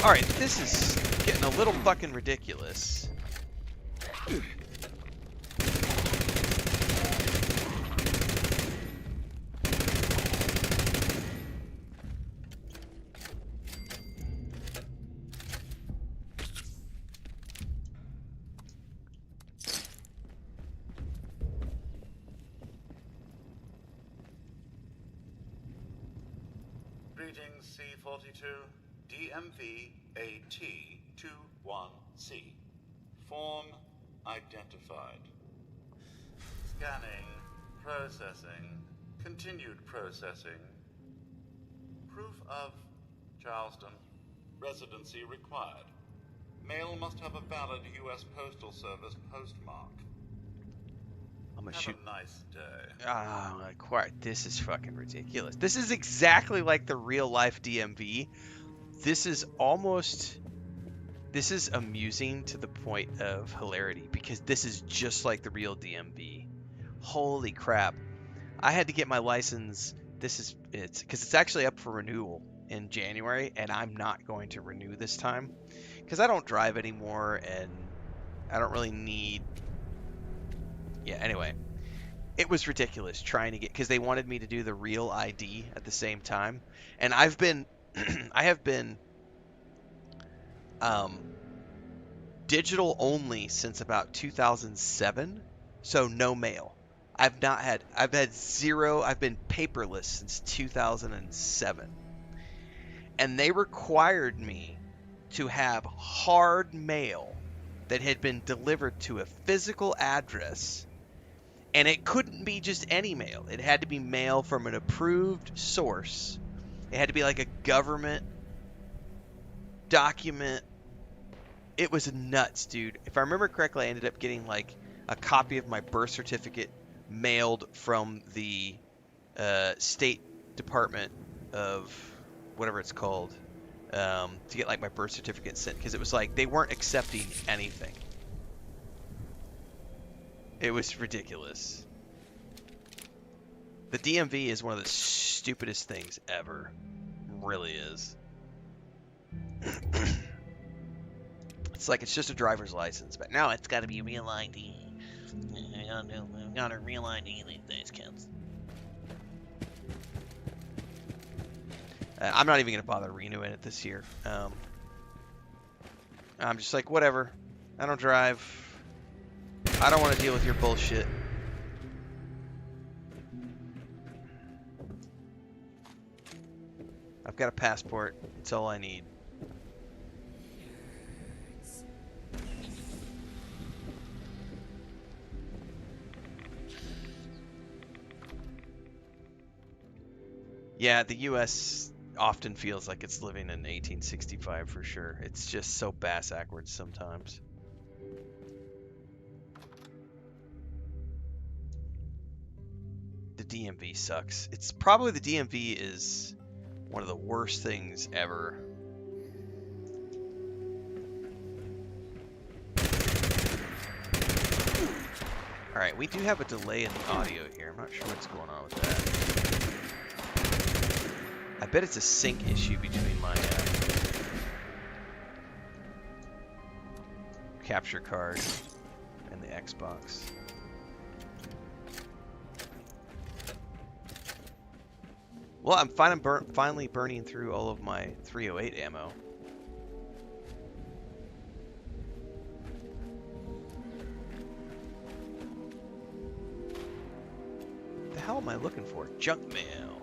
Alright, this is getting a little fucking ridiculous. Greetings, C-42. DMV AT-21C. Form identified. Scanning. Processing. Continued processing. Proof of Charleston. Residency required. Mail must have a valid U.S. Postal Service postmark. I'm gonna Have shoot. a nice day. Ah, this is fucking ridiculous. This is exactly like the real life DMV. This is amusing to the point of hilarity because this is just like the real DMV. Holy crap. I had to get my license. Because it's actually up for renewal in January, and I'm not going to renew this time because I don't drive anymore and I don't really need. Yeah, anyway. It was ridiculous trying to get, because they wanted me to do the real ID at the same time. And I have been digital only since about 2007, so no mail. I've been paperless since 2007. And they required me to have hard mail that had been delivered to a physical address. And it couldn't be just any mail. It had to be mail from an approved source. It had to be like a government document. It was nuts, dude. If I remember correctly, I ended up getting like a copy of my birth certificate mailed from the State Department of whatever it's called to get like my birth certificate sent, because it was like they weren't accepting anything. It was ridiculous. The DMV is one of the stupidest things ever. It really is. It's like it's just a driver's license, but now it's got to be real ID. I got a real ID these days, kids. I'm not even going to bother renewing it this year. I'm just like, whatever. I don't drive. I don't want to deal with your bullshit. I've got a passport. It's all I need. Yeah, the U.S. often feels like it's living in 1865 for sure. It's just so bass-ackwards sometimes. DMV sucks. It's probably the DMV is one of the worst things ever. Alright, we do have a delay in the audio here. I'm not sure what's going on with that. I bet it's a sync issue between my capture card and the Xbox. Well, I'm finally burning through all of my 308 ammo. What the hell am I looking for? Junk mail.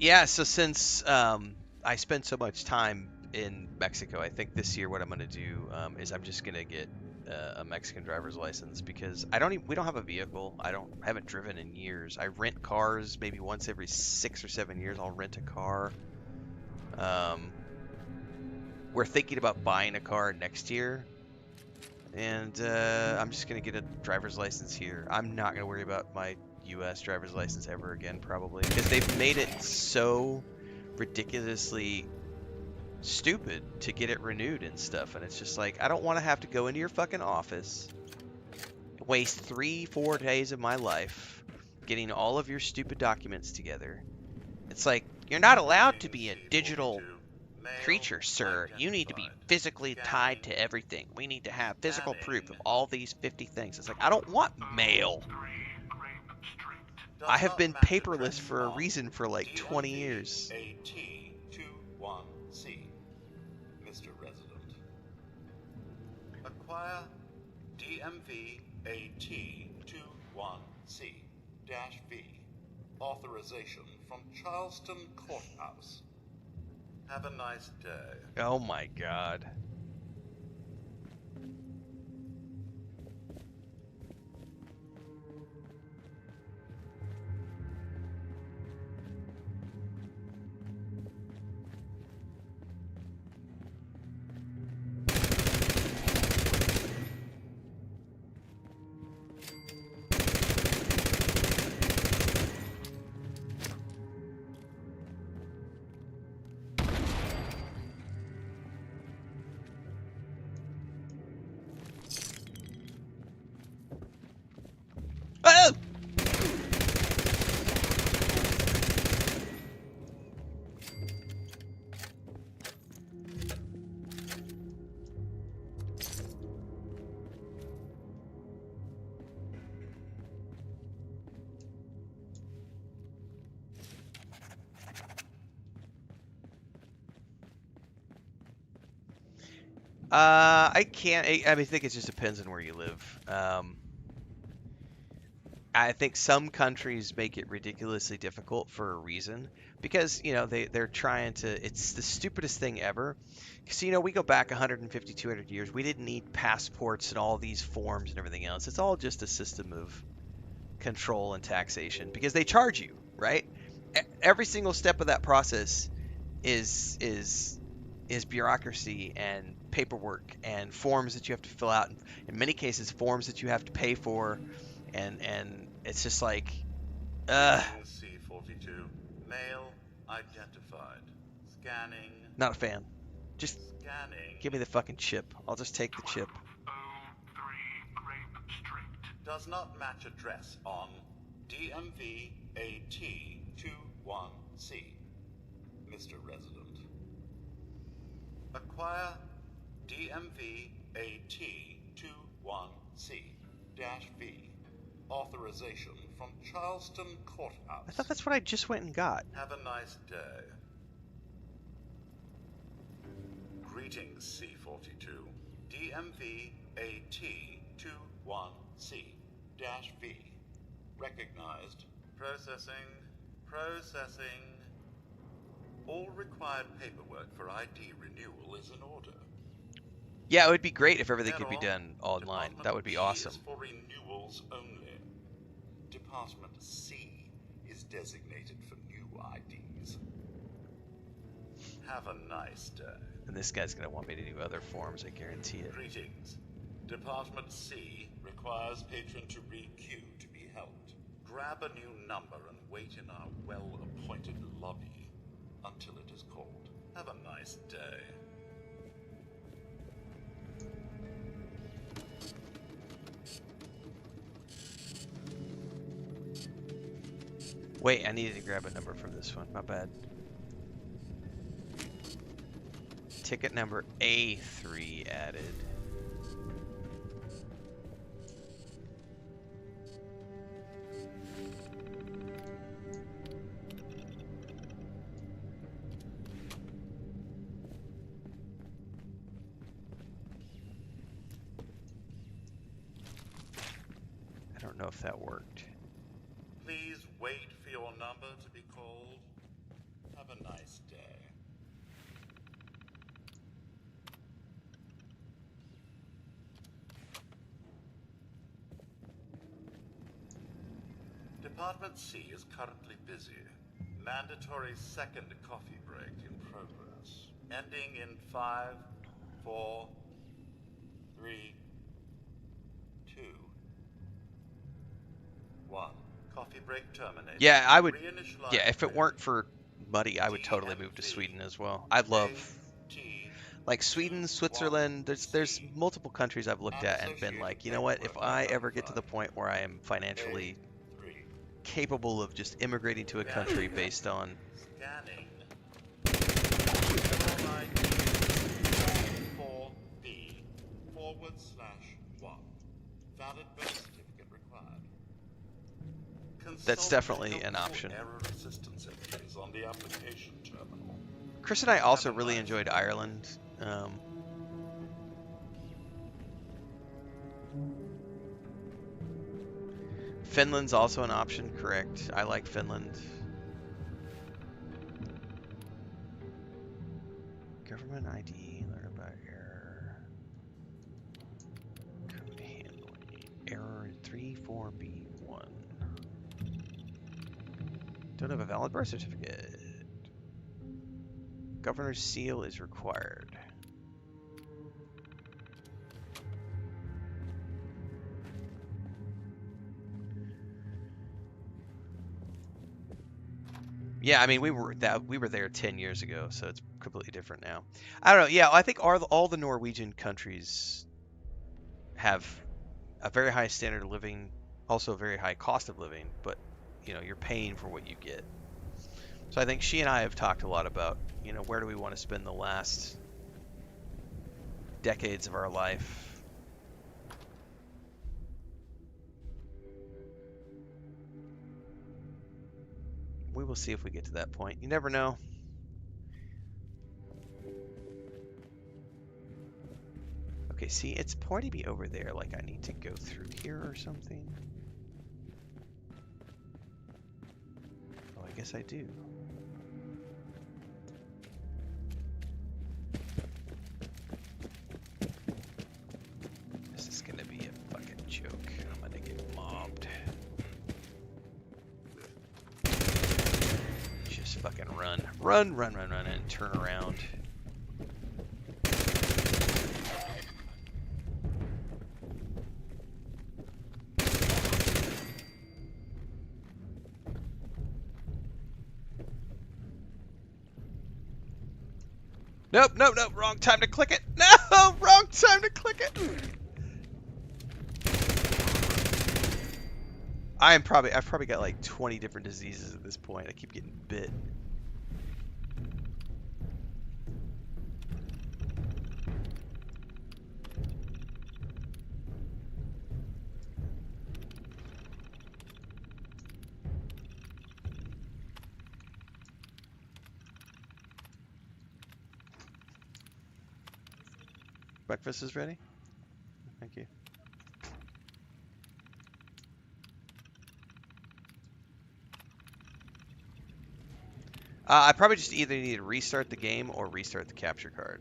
Yeah, so since I spent so much time in Mexico, I think this year what I'm going to do is I'm just going to get a Mexican driver's license because we don't have a vehicle. I haven't driven in years. I rent cars maybe once every 6 or 7 years. I'll rent a car. We're thinking about buying a car next year, and I'm just going to get a driver's license here. I'm not going to worry about my U.S. driver's license ever again, probably, because they've made it so ridiculously stupid to get it renewed and stuff, and it's just like, I don't want to have to go into your fucking office, waste 3-4 days of my life getting all of your stupid documents together. It's like, you're not allowed to be a digital creature, sir. You need to be physically tied to everything. We need to have physical proof of all these 50 things. It's like, I don't want mail. I have been paperless for a reason for like 20 years. AT21C, Mr. Resident. Acquire DMV AT21C-V. Authorization from Charleston Courthouse. Have a nice day. Oh my god. Oh! I can't. I think it just depends on where you live. I think some countries make it ridiculously difficult for a reason because, they're trying to, it's the stupidest thing ever. Because, we go back 150, 200 years. We didn't need passports and all these forms and everything else. It's all just a system of control and taxation because they charge you, right? Every single step of that process is bureaucracy and paperwork and forms that you have to fill out. In many cases, forms that you have to pay for. And it's just like, C42, male identified. Scanning. Not a fan. Just Scanning. give me the fucking chip. I'll just take the chip. 1203 Grape Street. Does not match address on DMV AT21C, Mr. Resident. Acquire DMV AT21C-V. Authorization from Charleston Courthouse. I thought that's what I just went and got. Have a nice day. Greetings, C42. DMV AT21C-V. Recognized. Processing. Processing. All required paperwork for ID renewal is in order. Yeah, it would be great if everything could be Error. done online. Department That would be B awesome. is for renewals only. Department C is designated for new IDs. Have a nice day. And this guy's gonna want me to do other forms, I guarantee it. Greetings. Department C requires patron to re-queue to be helped. Grab a new number and wait in our well-appointed lobby until it is called. Have a nice day. Wait, I needed to grab a number from this one. My bad. Ticket number A3 added. I don't know if that worked. Please wait for your number to be called. Have a nice day. Department C is currently busy. Mandatory second coffee break in progress. Ending in 5, 4, 3, 2, 1. Coffee break terminated. Yeah, I would. Reinitialize Yeah, if it break. weren't for Muddy, I would totally move to Sweden as well. I love, like Sweden, Switzerland. There's multiple countries I've looked at and been like, you know what? If I ever get to the point where I am financially capable of just immigrating to a country based on Scanning. 4B /1. Valid birth certificate required. That's definitely an option. Error assistance entries on the application terminal. Chris and I also really enjoyed Ireland. Finland's also an option, correct? I like Finland. Government ID, learn about error. Code handling. Error 34B1. Don't have a valid birth certificate. Governor's seal is required. Yeah, I mean we were there 10 years ago, so it's completely different now. I don't know. Yeah, I think all the Norwegian countries have a very high standard of living, also a very high cost of living, but you know, you're paying for what you get. So I think she and I have talked a lot about, you know, where do we want to spend the last decades of our life. We will see if we get to that point. You never know. Okay, see, it's pointing me over there like I need to go through here or something. Oh, I guess I do. This is gonna be a fucking joke. I'm gonna get mobbed. Just fucking run. Run, run, run, run, and turn around. Nope, nope, nope, wrong time to click it. No, wrong time to click it. I've probably got like 20 different diseases at this point. I keep getting bit. Breakfast is ready? Thank you. I probably just either need to restart the game or restart the capture card.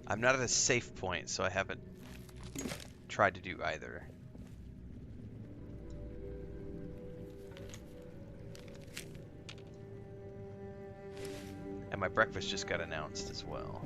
I'm not at a safe point, so I haven't tried to do either. And my breakfast just got announced as well.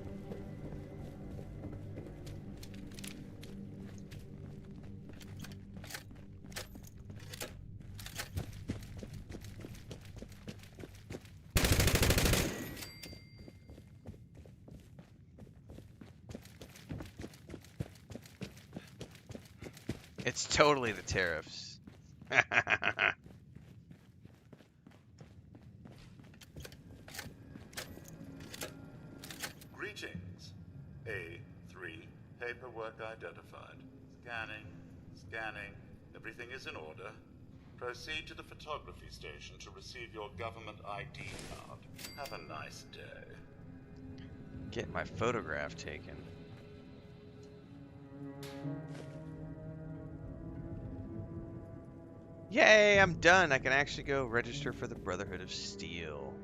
It's totally the tariffs. Greetings. A3, paperwork identified. Scanning, scanning. Everything is in order. Proceed to the photography station to receive your government ID card. Have a nice day. Get my photograph taken. Yay, I'm done. I can actually go register for the Brotherhood of Steel.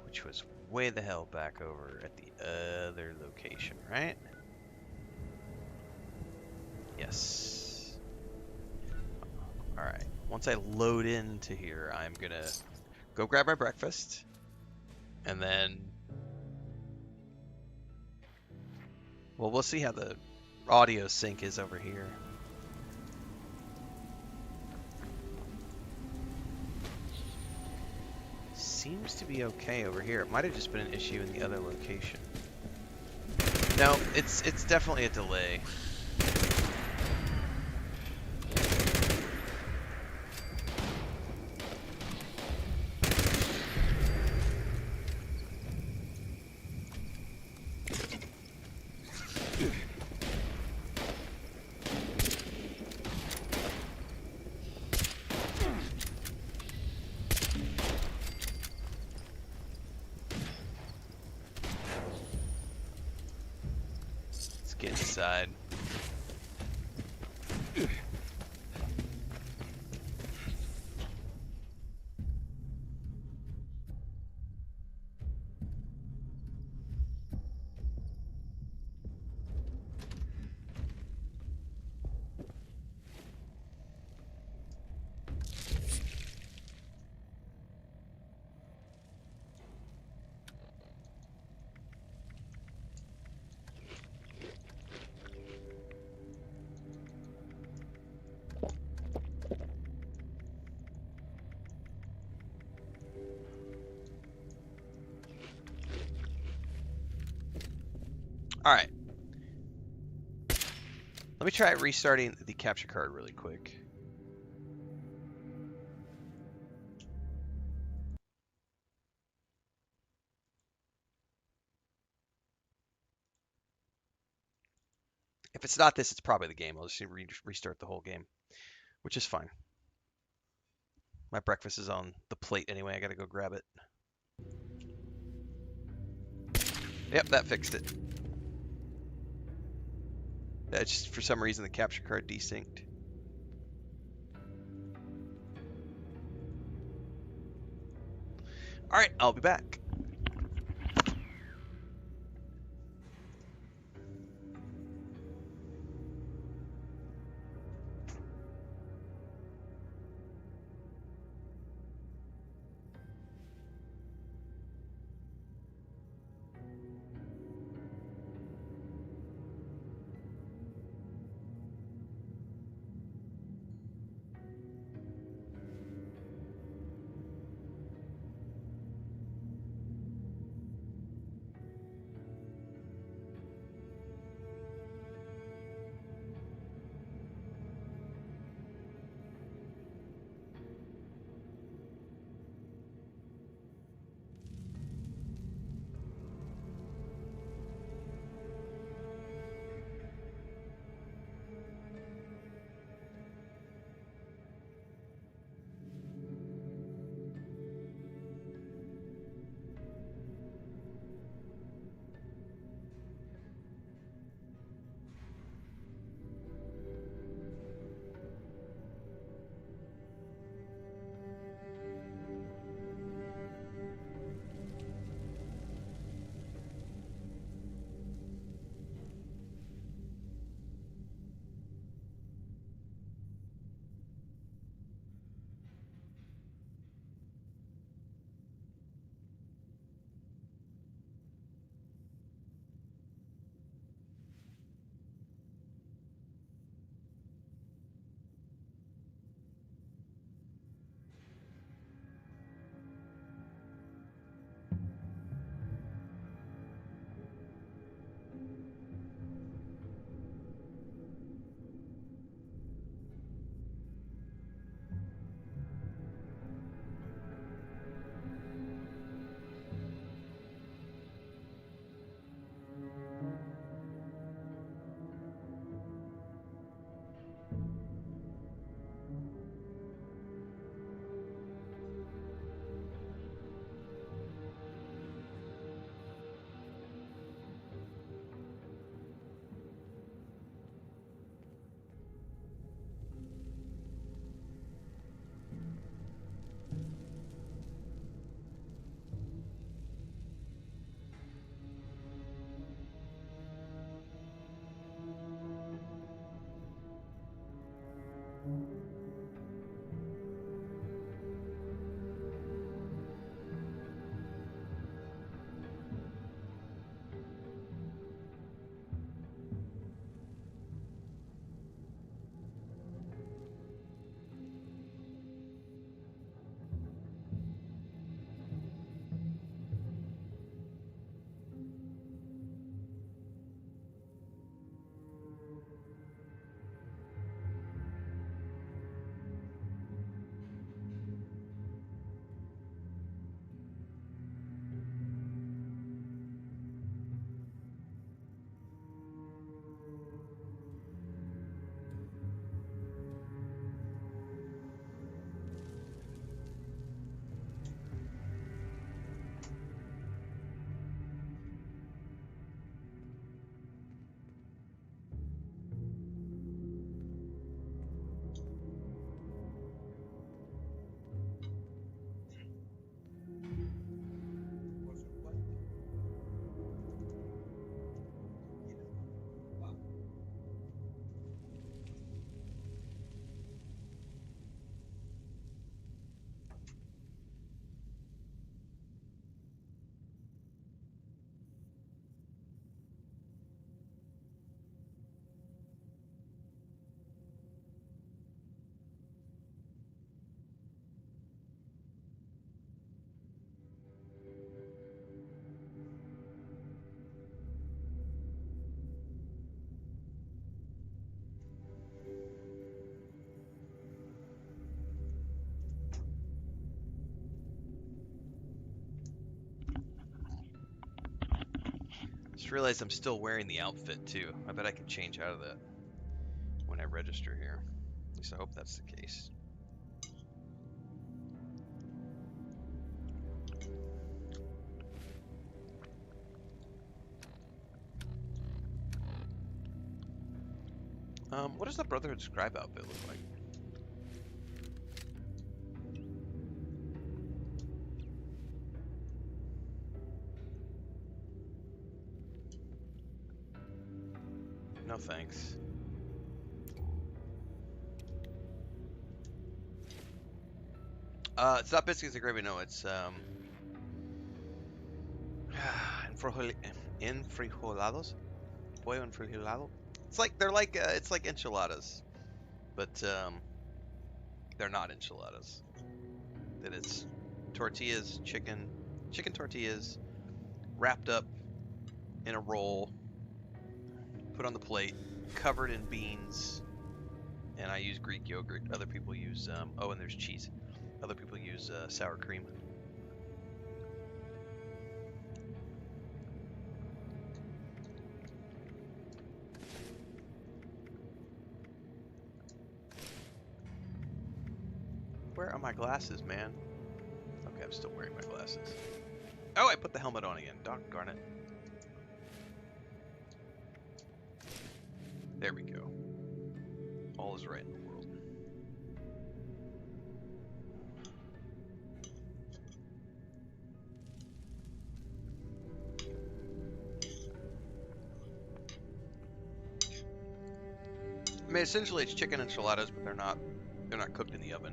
Which was way the hell back over at the other location, right? Yes. Alright. Once I load into here, I'm gonna go grab my breakfast. And then... well, we'll see how the audio sync is over here. Seems to be okay over here. It might have just been an issue in the other location. No, it's definitely a delay. Get inside. Alright. Let me try restarting the capture card really quick. If it's not this, it's probably the game. I'll just restart the whole game, which is fine. My breakfast is on the plate anyway. I gotta go grab it. Yep, that fixed it. That's just for some reason the capture card desynced. Alright, I'll be back. Just realized I'm still wearing the outfit too. I bet I can change out of that when I register here. At least I hope that's the case. What does the Brotherhood Scribe outfit look like? No thanks. It's not biscuits and gravy. No, it's enfrijolados, pollo enfrijolado. It's like it's like enchiladas, but they're not enchiladas. That it's tortillas, chicken tortillas, wrapped up in a roll, put on the plate, covered in beans, and I use Greek yogurt. Other people use oh, and there's cheese. Other people use sour cream. Where are my glasses, man? Okay, I'm still wearing my glasses. Oh, I put the helmet on again. Doggone it. There we go. All is right in the world. I mean, essentially it's chicken enchiladas, but they're not cooked in the oven.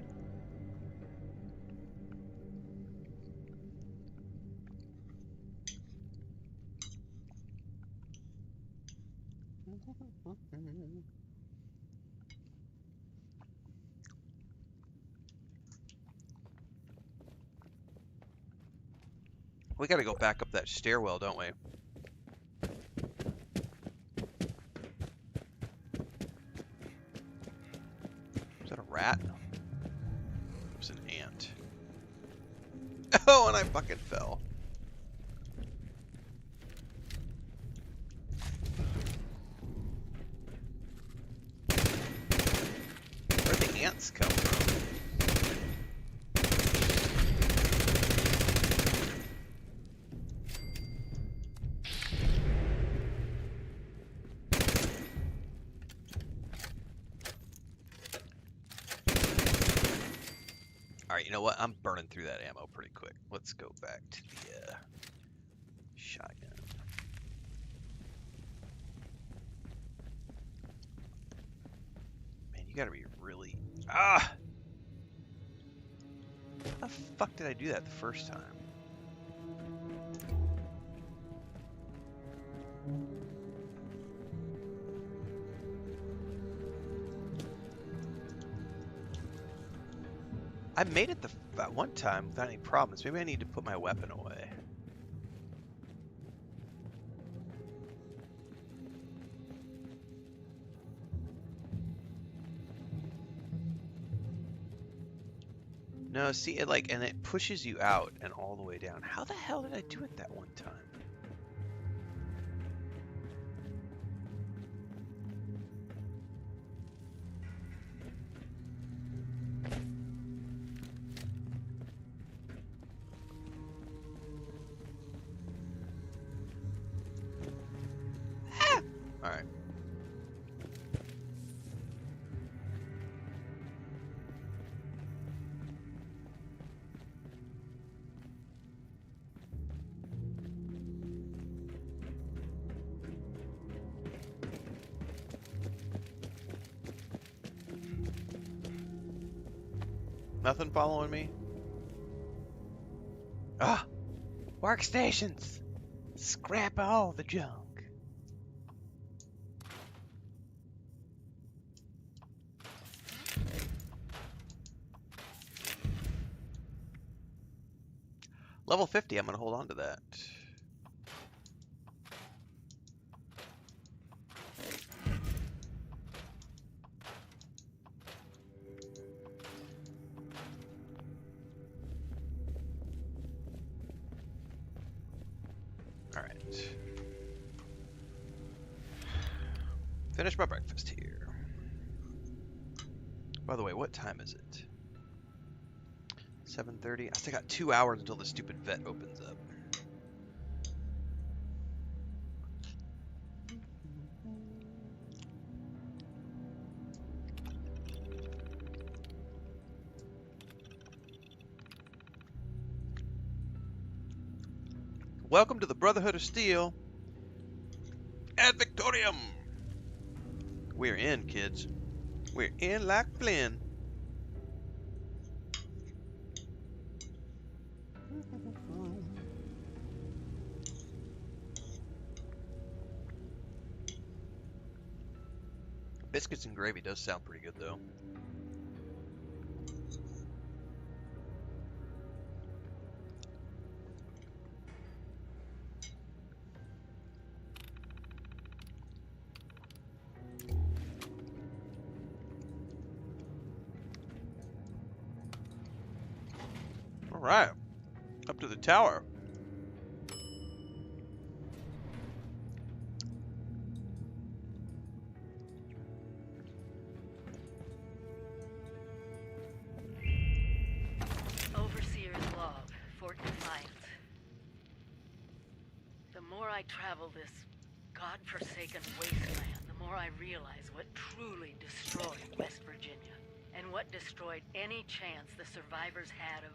We gotta go back up that stairwell, don't we? Is that a rat? It was an ant. Oh, and I fucking fell. Where'd the ants come from? Alright, you know what? I'm burning through that ammo pretty quick. Let's go back to the shotgun. Man, you gotta be really... Ah! How the fuck did I do that the first time? I made it that one time without any problems. Maybe I need to put my weapon away. No, see, and it pushes you out and all the way down. How the hell did I do it that one time? Alright. Nothing following me? Ah! Workstations! Scrap all the junk. Level 50, I'm going to hold on to that. Alright. Finish my breakfast here. By the way, what time is it? 7:30. I still got 2 hours until the stupid vet opens up. Welcome to the Brotherhood of Steel. Ad Victorium! We're in, kids. We're in like Flynn. Biscuits and gravy does sound pretty good, though. Alright. Up to the tower. Overseer's log, Fort Defiance. The more I travel this godforsaken wasteland, the more I realize what truly destroyed West Virginia. And what destroyed any chance the survivors had of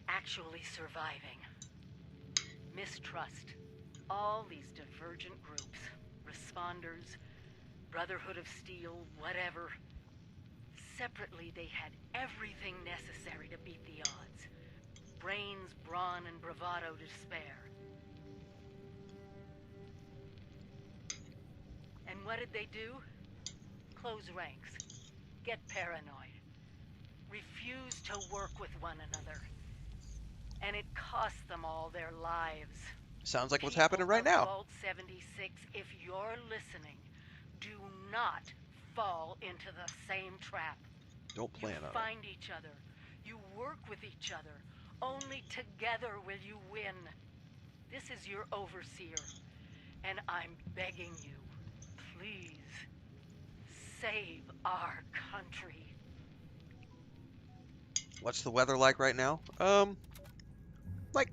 actually surviving. Mistrust. All these divergent groups, responders, Brotherhood of Steel, whatever. Separately, they had everything necessary to beat the odds. Brains, brawn, and bravado to spare. And what did they do? Close ranks. Get paranoid. Refuse to work with one another. And it cost them all their lives. Sounds like what's People happening right of now. Vault 76, if you're listening, do not fall into the same trap. Don't plan You on it. find each other. You work with each other. Only together will you win. This is your overseer. And I'm begging you, please, save our country. What's the weather like right now? Like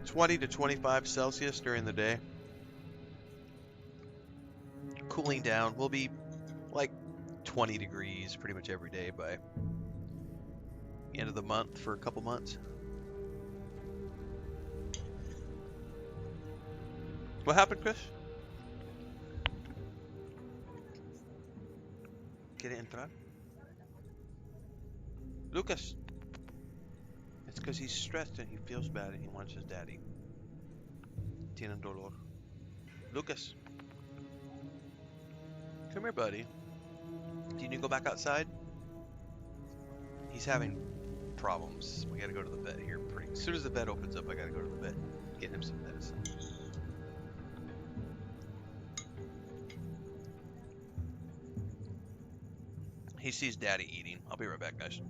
20 to 25 Celsius during the day. Cooling down. We'll be like 20 degrees pretty much every day by the end of the month for a couple months. What happened, Chris? ¿Quiere entrar? Lucas! It's because he's stressed and he feels bad and he wants his daddy. Tiene dolor. Lucas! Come here, buddy. Do you need to go back outside? He's having problems. We gotta go to the vet here pretty. As soon as the vet opens up, I gotta go to the vet. Get him some medicine. He sees daddy eating. I'll be right back, guys.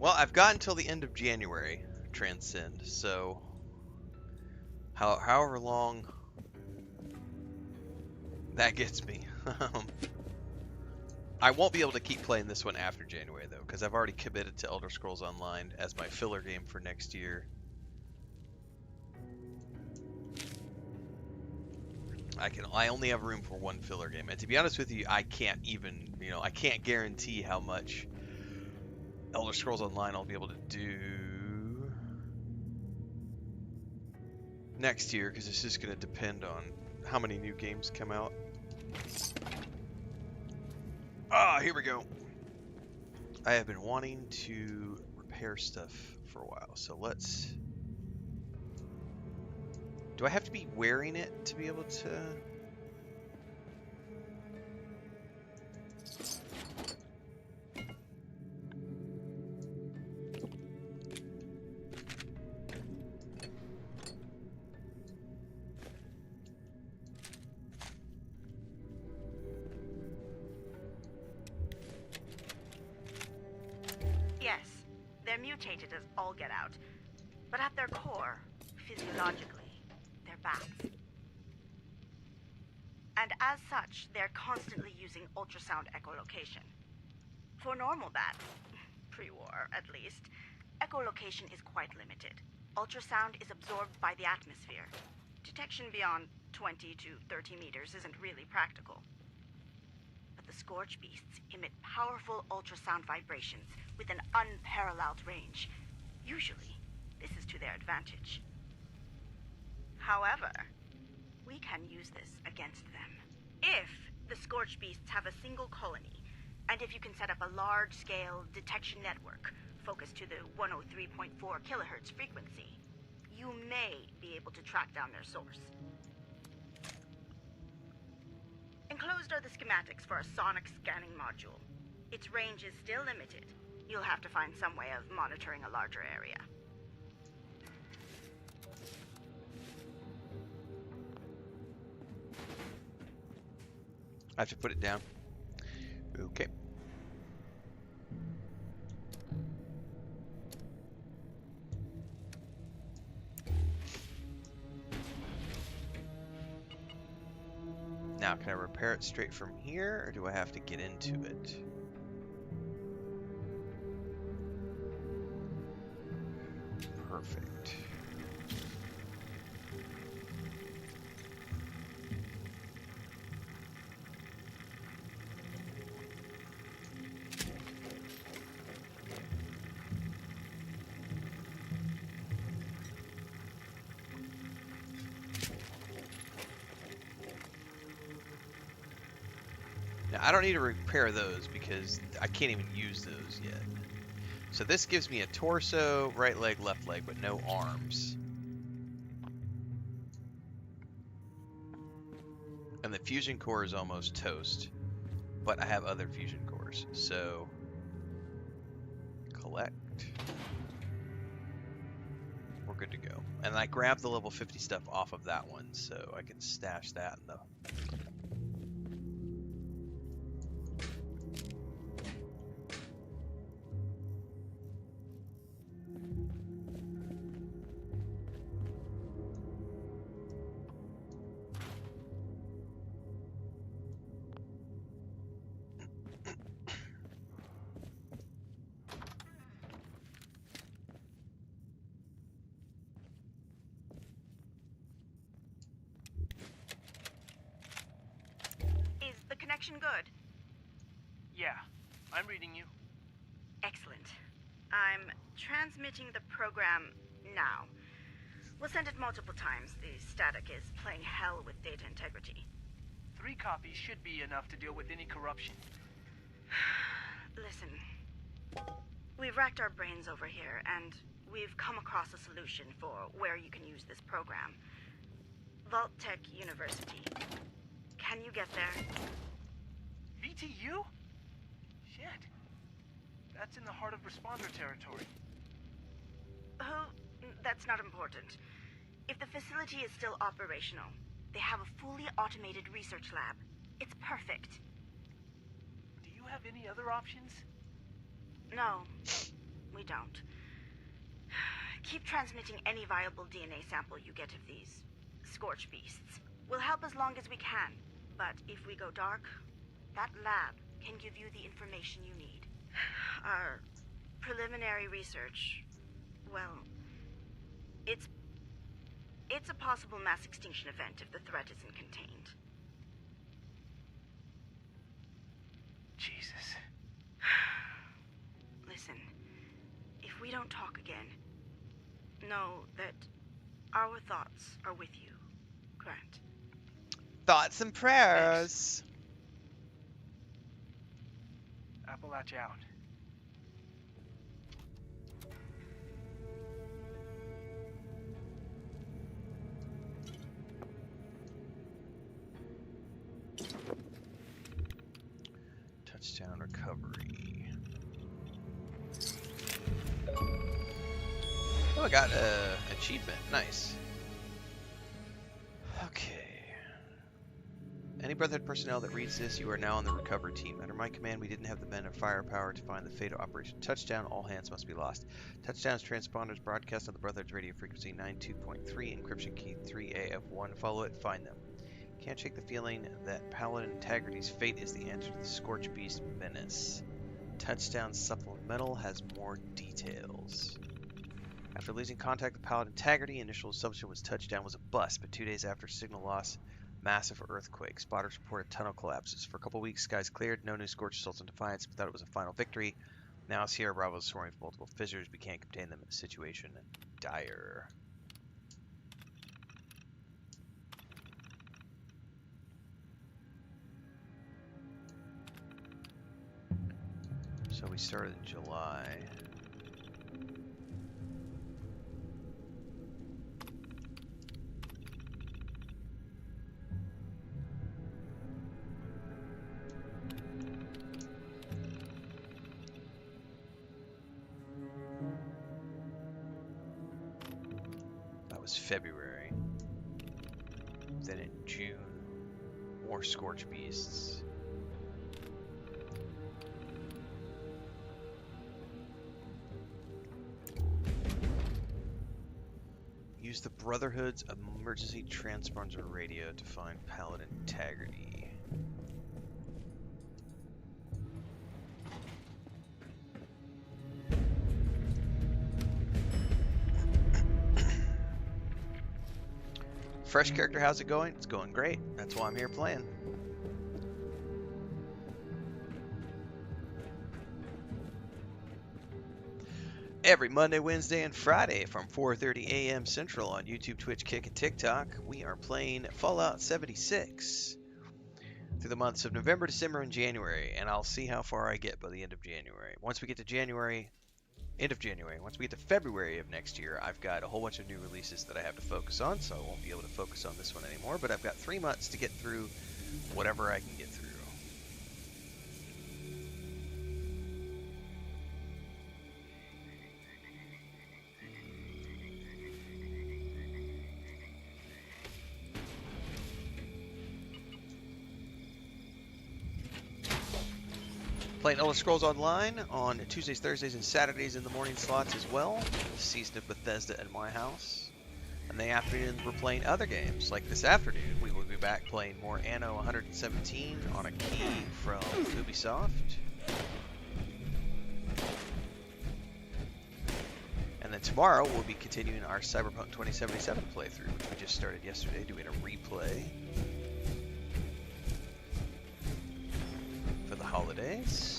Well, I've got until the end of January, Transcend, so however long that gets me. I won't be able to keep playing this one after January, though, because I've already committed to Elder Scrolls Online as my filler game for next year. I only have room for one filler game, and to be honest with you, I can't even, I can't guarantee how much Elder Scrolls Online I'll be able to do next year, because it's just going to depend on how many new games come out. Ah, here we go. I have been wanting to repair stuff for a while, so let's... Do I have to be wearing it to be able to... Yes, they're mutated as all get out. But at their core, physiologically, they're bats. And as such, they're constantly using ultrasound echolocation. For normal bats, pre-war at least, echolocation is quite limited. Ultrasound is absorbed by the atmosphere. Detection beyond 20 to 30 meters isn't really practical. But the Scourge Beasts emit powerful ultrasound vibrations with an unparalleled range. Usually, this is to their advantage. However, we can use this against them. If the Scorched Beasts have a single colony, and if you can set up a large-scale detection network focused to the 103.4 kilohertz frequency, you may be able to track down their source. Enclosed are the schematics for a sonic scanning module. Its range is still limited. You'll have to find some way of monitoring a larger area. I have to put it down. Okay. Now, can I repair it straight from here, or do I have to get into it? Perfect. Now, I don't need to repair those because I can't even use those yet. So this gives me a torso, right leg, left leg, but no arms. And the fusion core is almost toast, but I have other fusion cores. So collect. We're good to go. And I grabbed the level 50 stuff off of that one, so I can stash that in the... Good. Yeah, I'm reading you. Excellent. I'm transmitting the program now. We'll send it multiple times. The static is playing hell with data integrity. 3 copies should be enough to deal with any corruption. Listen, we've racked our brains over here, and we've come across a solution for where you can use this program. Vault Tech University. Can you get there? VTU? Shit. That's in the heart of responder territory. That's not important. If the facility is still operational, they have a fully automated research lab. It's perfect. Do you have any other options? No. we don't. Keep transmitting any viable DNA sample you get of these scorch beasts. We'll help as long as we can, but if we go dark, that lab can give you the information you need. Our preliminary research, well, it's a possible mass extinction event if the threat isn't contained. Jesus. Listen, if we don't talk again, know that our thoughts are with you, Grant. Thoughts and prayers. Appalachia out. Touchdown recovery. Oh, I got a achievement. Nice. Okay. Any Brotherhood personnel that reads this, you are now on the recovery team. Under my command, we didn't have the men of firepower to find the fatal Operation Touchdown. All hands must be lost. Touchdown's transponders broadcast on the Brotherhood's radio frequency 92.3, encryption key 3AF1. Follow it, find them. Can't shake the feeling that Paladin Integrity's fate is the answer to the Scorch Beast menace. Touchdown Supplemental has more details. After losing contact with Paladin Integrity, initial assumption was Touchdown was a bust, but 2 days after signal loss, massive earthquake. Spotters reported tunnel collapses. For a couple weeks, skies cleared. No new Scorch assaults on Defiance, but thought it was a final victory. Now Sierra Bravo is soaring with multiple fissures. We can't contain them in a situation dire. So we started in July. That was February. Then in June, more Scorch Beasts. Use the Brotherhood's emergency transponder radio to find Paladin Integrity. Fresh character, how's it going? It's going great. That's why I'm here playing. Every Monday, Wednesday, and Friday from 4:30 a.m. Central on YouTube, Twitch, Kick, and TikTok, we are playing Fallout 76 through the months of November, December, and January, and I'll see how far I get by the end of January. Once we get to January, end of January, once we get to February of next year, I've got a whole bunch of new releases that I have to focus on, so I won't be able to focus on this one anymore, but I've got 3 months to get through whatever I can get through. Playing Elder Scrolls Online on Tuesdays, Thursdays, and Saturdays in the morning slots as well. The Season of Bethesda at my house. In the afternoon, we're playing other games. Like this afternoon, we will be back playing more Anno 117 on a key from Ubisoft. And then tomorrow, we'll be continuing our Cyberpunk 2077 playthrough, which we just started yesterday, doing a replay for the holidays.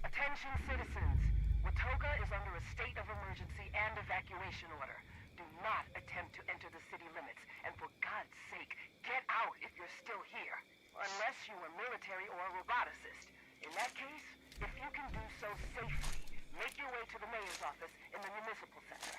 Attention citizens, Watoga is under a state of emergency and evacuation order. Do not attempt to enter the city limits, and for God's sake, get out if you're still here. Unless you are military or a roboticist. In that case, if you can do so safely, Make your way to the mayor's office in the municipal center.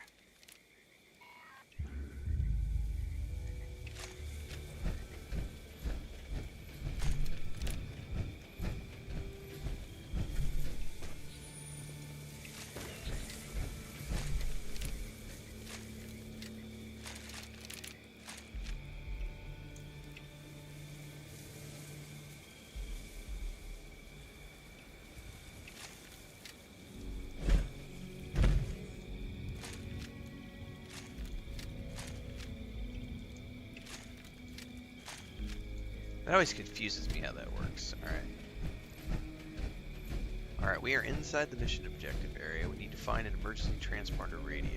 That always confuses me how that works. Alright. Alright, we are inside the mission objective area. We need to find an emergency transponder radio.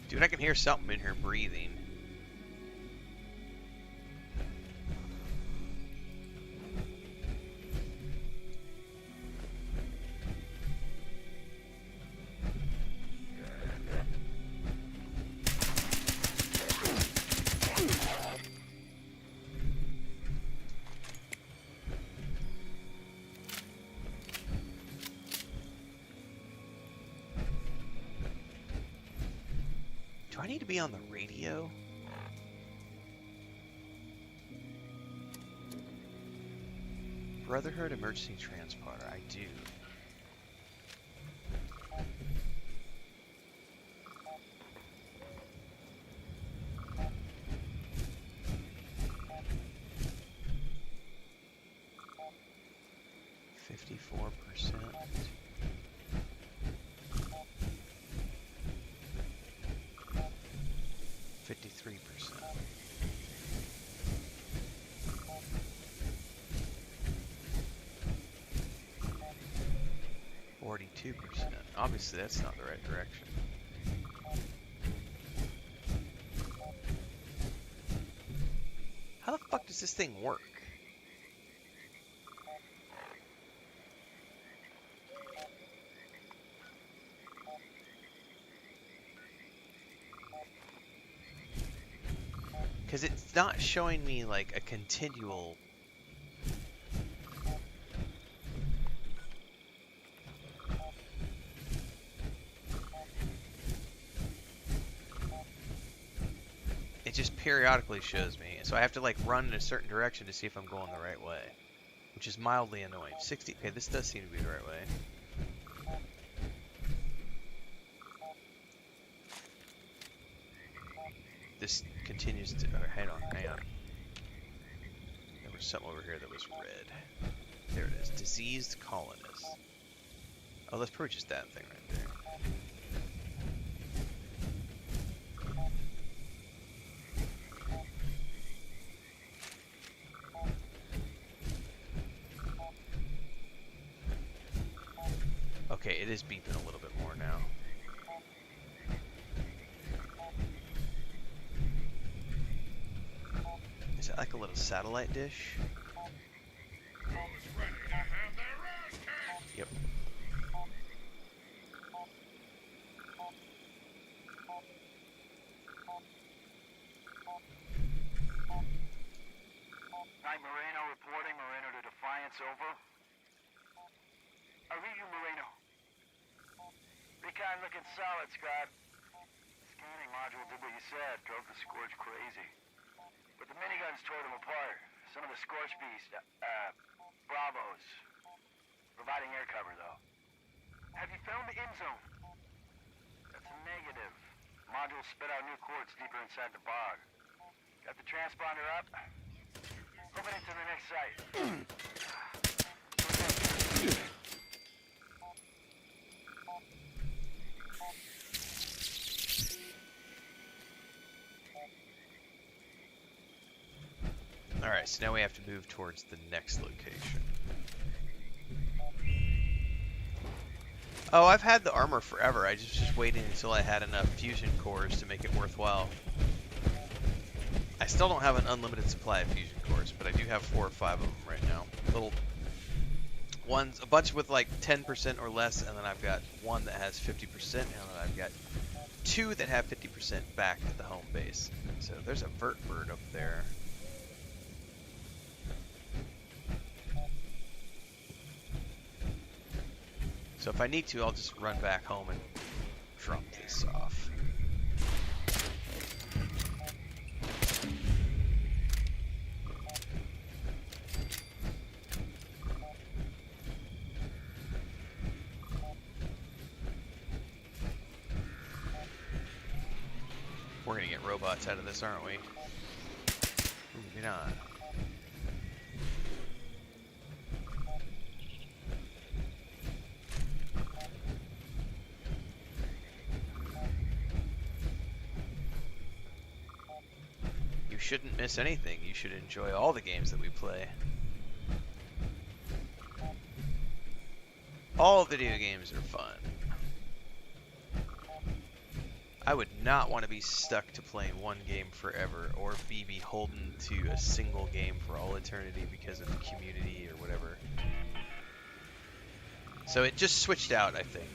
Dude, I can hear something in here breathing. Do I need to be on the radio? Brotherhood Emergency Transporter, I do. %. 53%. 42%. Obviously, that's not the right direction. How the fuck does this thing work? Because it's not showing me like a continual. It just periodically shows me, so I have to like run in a certain direction to see if I'm going the right way, which is mildly annoying. 60. Okay, this does seem to be the right way. This continues to. Oh, hang on. There was something over here that was red. There it is. Diseased colonists. Oh, let's probably just that thing right there. Okay, it is beeping a little bit more now. Is that like a little satellite dish? Yep. Night Moreno reporting. Moreno to Defiance, over. I read you, Moreno. Recon looking solid, Scott. Scanning module did what you said, drove the Scorch crazy. But the miniguns tore them apart. Some of the Scorch beasts, Bravos. Providing air cover, though. Have you found the end zone? That's a negative. Modules spit out new quartz deeper inside the bog. Got the transponder up? Moving into the next site. Alright, so now we have to move towards the next location. Oh, I've had the armor forever. I just waiting until I had enough fusion cores to make it worthwhile. I still don't have an unlimited supply of fusion cores, but I do have 4 or 5 of them right now. Little ones, a bunch with like 10% or less, and then I've got one that has 50%, and then I've got 2 that have 50% back at the home base. So there's a vert bird up there. So if I need to, I'll just run back home and drop this off. We're gonna get robots out of this, aren't we? Ooh, maybe not. You shouldn't miss anything. You should enjoy all the games that we play. All video games are fun. I would not want to be stuck to playing one game forever or be beholden to a single game for all eternity because of the community or whatever. So it just switched out, I think,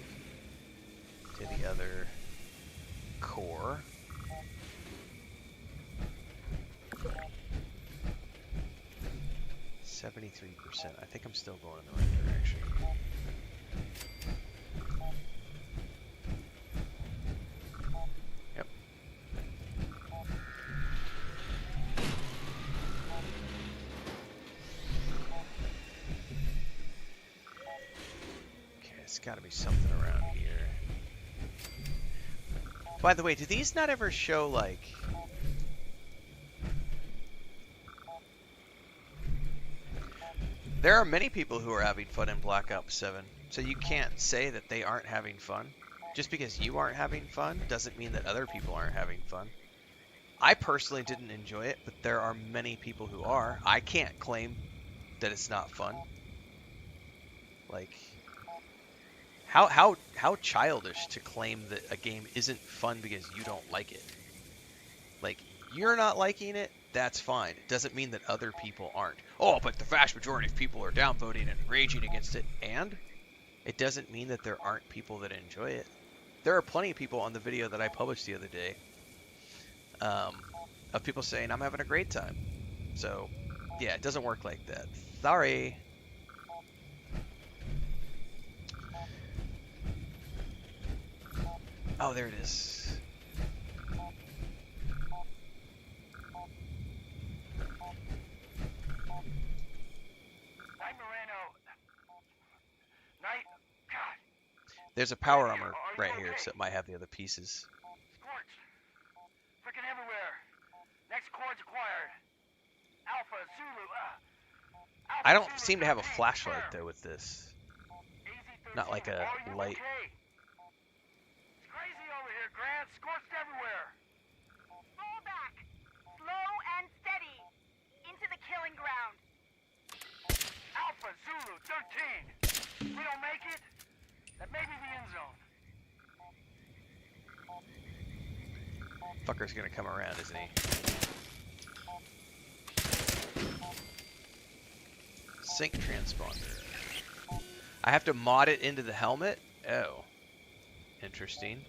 to the other core. $73%. I think I'm still going in the right direction. Yep. Okay, it's got to be something around here. By the way, do these not ever show, like... There are many people who are having fun in Black Ops 7, so you can't say that they aren't having fun. Just because you aren't having fun doesn't mean that other people aren't having fun. I personally didn't enjoy it, but there are many people who are. I can't claim that it's not fun. Like, how childish to claim that a game isn't fun because you don't like it. Like, you're not liking it, that's fine. It doesn't mean that other people aren't. Oh, but the vast majority of people are downvoting and raging against it. And it doesn't mean that there aren't people that enjoy it. There are plenty of people on the video that I published the other day of people saying, I'm having a great time. So, yeah, it doesn't work like that. Sorry. Oh, there it is. There's a power armor right here, so it might have the other pieces. Scorch. Freaking everywhere. Next chord's acquired. Alpha, Zulu, I don't seem to have a flashlight, though, with this. Not like a light. It's crazy over here, Grant. Scorched everywhere. Fall back. Slow and steady. Into the killing ground. Alpha, Zulu, 13. If we don't make it, that may be the end zone. Fucker's gonna come around, isn't he? Sync transponder. I have to mod it into the helmet? Oh. Interesting.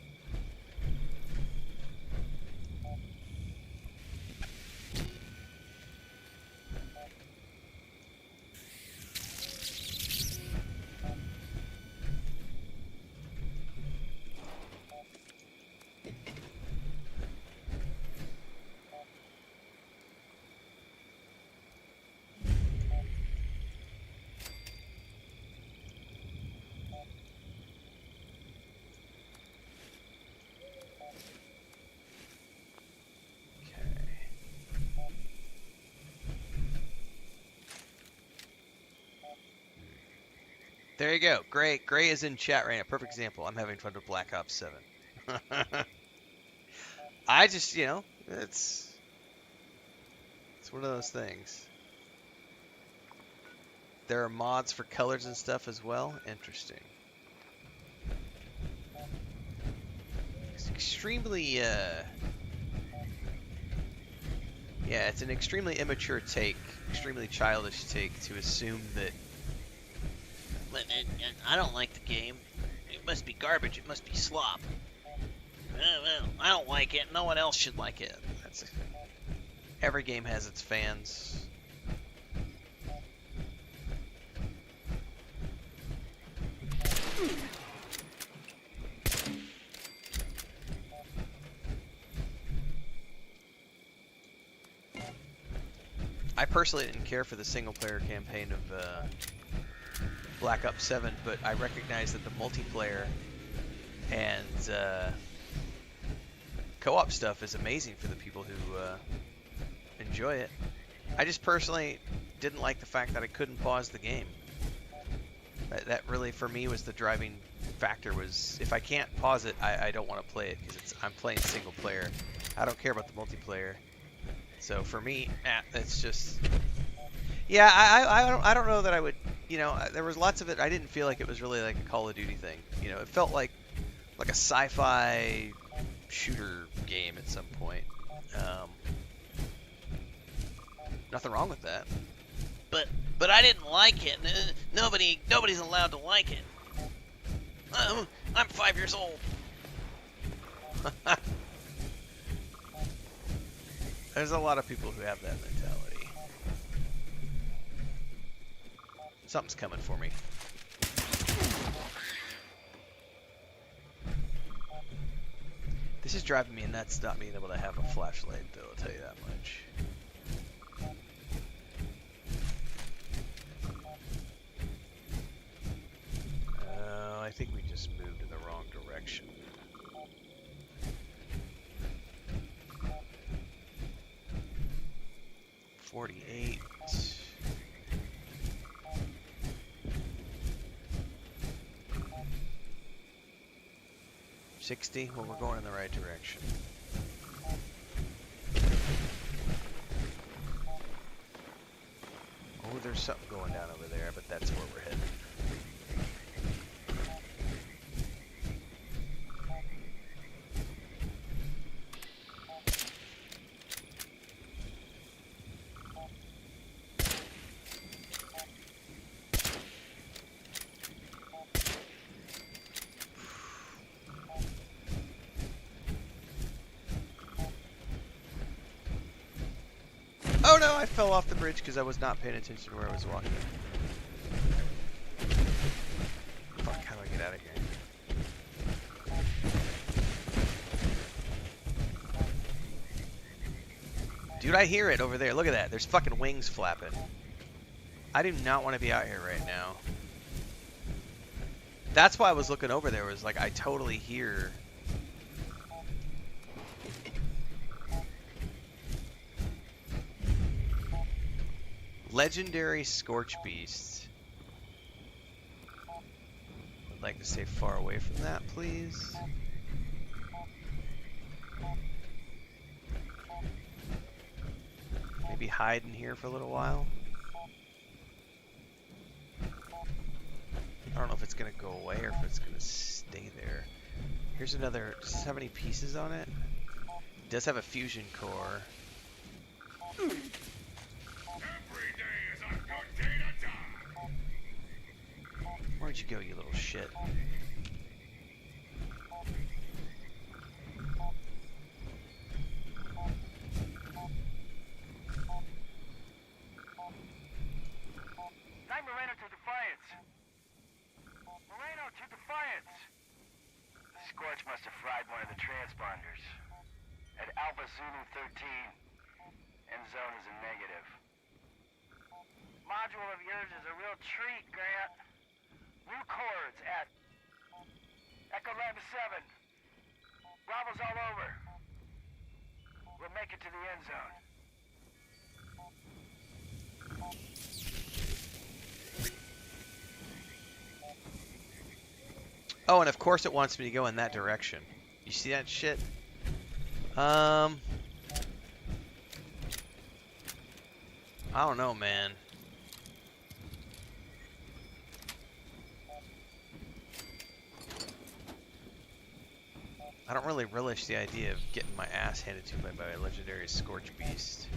There you go. Gray is in chat right now. Perfect example. I'm having fun with Black Ops 7. I just, you know, it's one of those things. there are mods for colors and stuff as well. Interesting. It's extremely, yeah, it's an extremely immature take, extremely childish take to assume that. I don't like the game. It must be garbage. It must be slop. Well, I don't like it. No one else should like it. Every game has its fans. I personally didn't care for the single-player campaign of Black Ops 7, but I recognize that the multiplayer and co-op stuff is amazing for the people who enjoy it. I just personally didn't like the fact that I couldn't pause the game. That really, for me, was the driving factor. Was if I can't pause it, I don't want to play it because I'm playing single player. I don't care about the multiplayer. So for me, it's just, yeah. I don't know that I would. You know, there was lots of it. I didn't feel like it was really like a Call of Duty thing. You know, it felt like a sci-fi shooter game at some point. Nothing wrong with that. But I didn't like it. Nobody's allowed to like it. I'm 5 years old. There's a lot of people who have that mentality. Something's coming for me. This is driving me nuts not being able to have a flashlight, though, I'll tell you that much. I think we just moved in the wrong direction. $48. 60. Well, we're going in the right direction. Oh, there's something going down over there, but that's where we're headed. Oh no, I fell off the bridge because I was not paying attention to where I was walking. Fuck, how do I get out of here? Dude, I hear it over there. Look at that. There's fucking wings flapping. I do not want to be out here right now. That's why I was looking over there. Was like, I totally hear... Legendary Scorch Beast. I'd like to stay far away from that, please. Maybe hide in here for a little while. I don't know if it's going to go away or if it's going to stay there. Here's another. Does this have any pieces on it? It does have a fusion core. Where'd you go, you little shit? Knight Moreno to Defiance. Moreno to Defiance. The Scorch must have fried one of the transponders. At Alpha Zulu 13, end zone is a negative. Module of yours is a real treat, Grant. New chords at Echo Lab 7. Bravo's all over. We'll make it to the end zone. Oh, and of course it wants me to go in that direction. You see that shit? I don't know, man. I don't really relish the idea of getting my ass handed to me by a legendary Scorch Beast.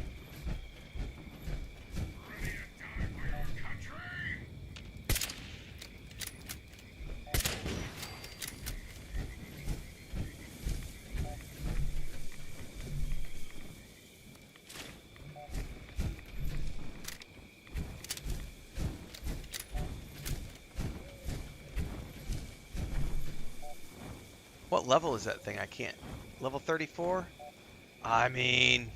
What level is that thing? I can't. Level 34? I mean...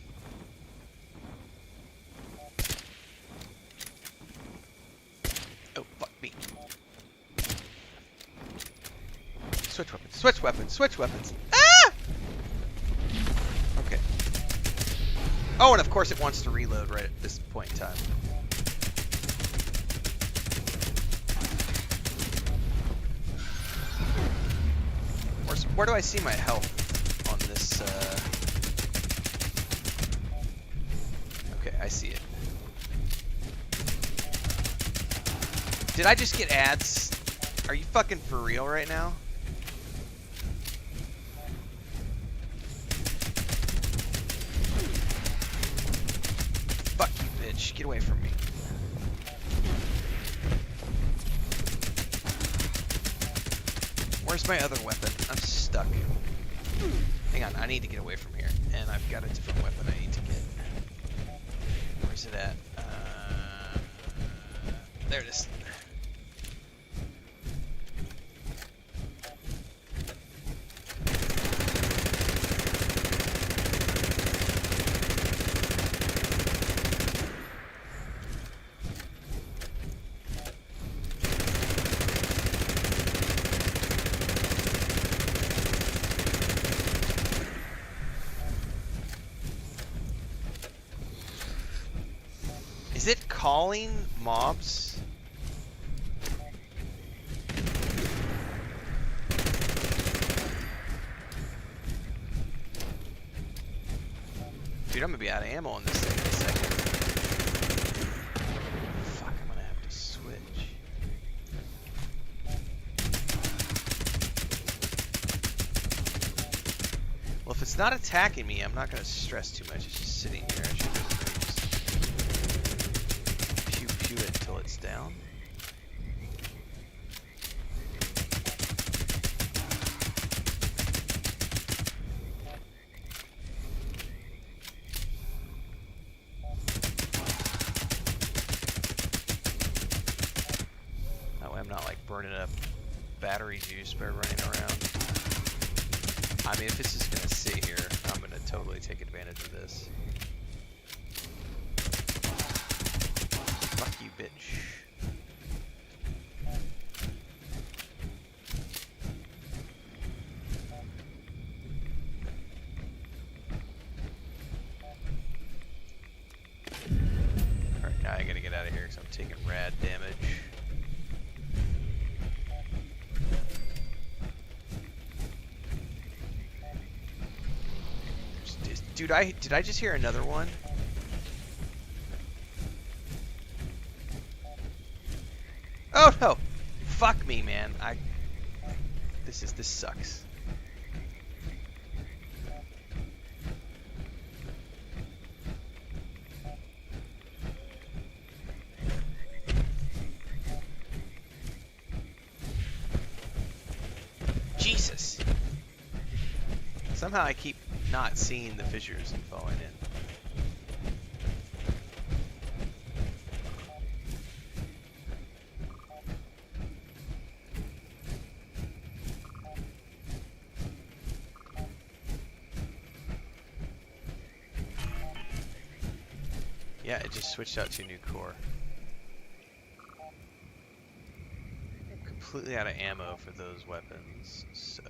Oh, fuck me. Switch weapons, switch weapons, switch weapons. Ah! Okay. Oh, and of course it wants to reload right at this point in time. Where do I see my health on this? Okay, I see it. Did I just get ads? Are you fucking for real right now? Fuck you, bitch. Get away from me. Where's my other weapon? I'm stuck. Hang on, I need to get away from here. And I've got a different weapon I need to get. Where's it at? There it is. Is it calling mobs? Dude, I'm gonna be out of ammo on this thing in a second. Fuck, I'm gonna have to switch. Well, if it's not attacking me, I'm not gonna stress too much. It's just sitting here. I should pew it until it's down. That way I'm not like burning up battery juice by running around. I mean, if it's just gonna sit here, I'm gonna totally take advantage of this. Fuck you, bitch. Alright, now I gotta get out of here because I'm taking rad damage. Dude, did I just hear another one? Oh no! Fuck me, man. This sucks. Jesus! Somehow I keep not seeing the fissures and falling in. Yeah, it just switched out to a new core. I'm completely out of ammo for those weapons, so...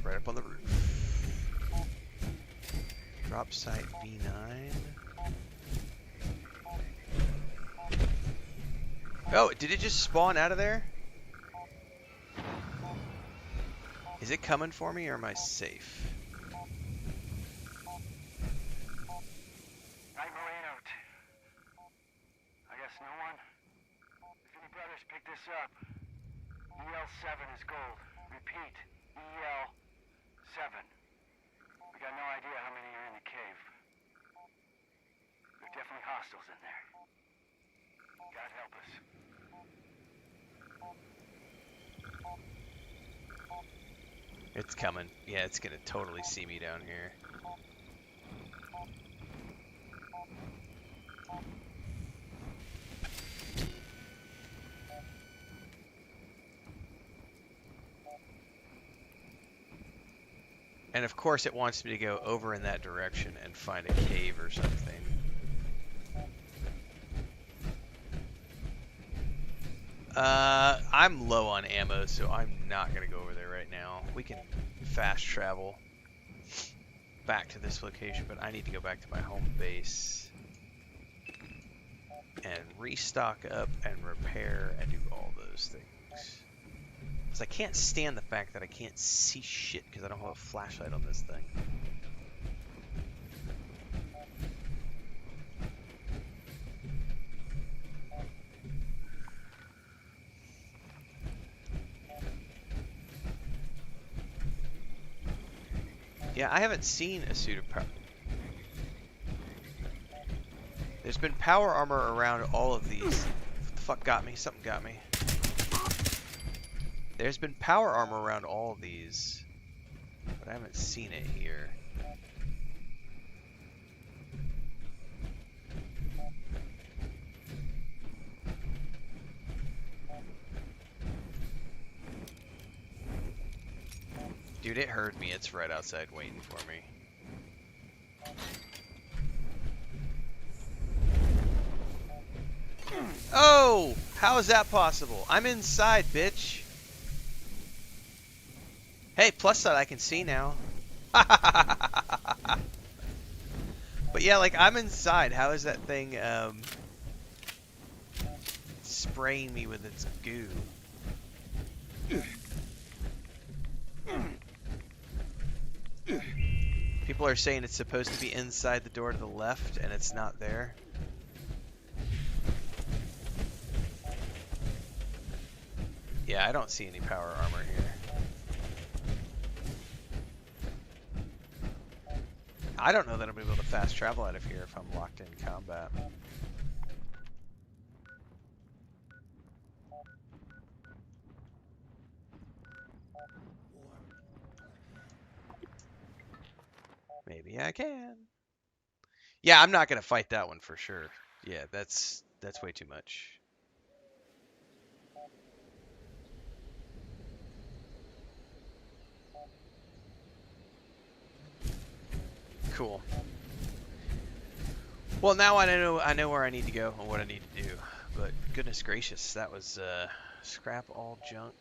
Right up on the roof. Drop site B9. Oh, did it just spawn out of there? Is it coming for me or am I safe? Night Marine out. I guess no one? If any brothers pick this up, EL7 is gold. Repeat, EL7. We got no idea how many are in the cave. There are definitely hostiles in there. God help us. It's coming. Yeah, it's gonna totally see me down here. And of course it wants me to go over in that direction and find a cave or something. I'm low on ammo, so I'm not gonna go over there right now. We can fast travel back to this location, but I need to go back to my home base and restock up and repair and do all those things. Because I can't stand the fact that I can't see shit because I don't have a flashlight on this thing. Yeah, I haven't seen a suit of power. There's been power armor around all of these. What the fuck got me? Something got me. There's been power armor around all of these, but I haven't seen it here. Dude, it heard me. It's right outside waiting for me. Oh! How is that possible? I'm inside, bitch. Hey, plus side I can see now. But yeah, like, I'm inside. How is that thing, spraying me with its goo? People are saying it's supposed to be inside the door to the left, and it's not there. Yeah, I don't see any power armor here. I don't know that I'll be able to fast travel out of here if I'm locked in combat. Maybe I can. Yeah, I'm not gonna fight that one for sure. Yeah, that's way too much. Cool. Well, now I know where I need to go and what I need to do. But goodness gracious, that was scrap all junk.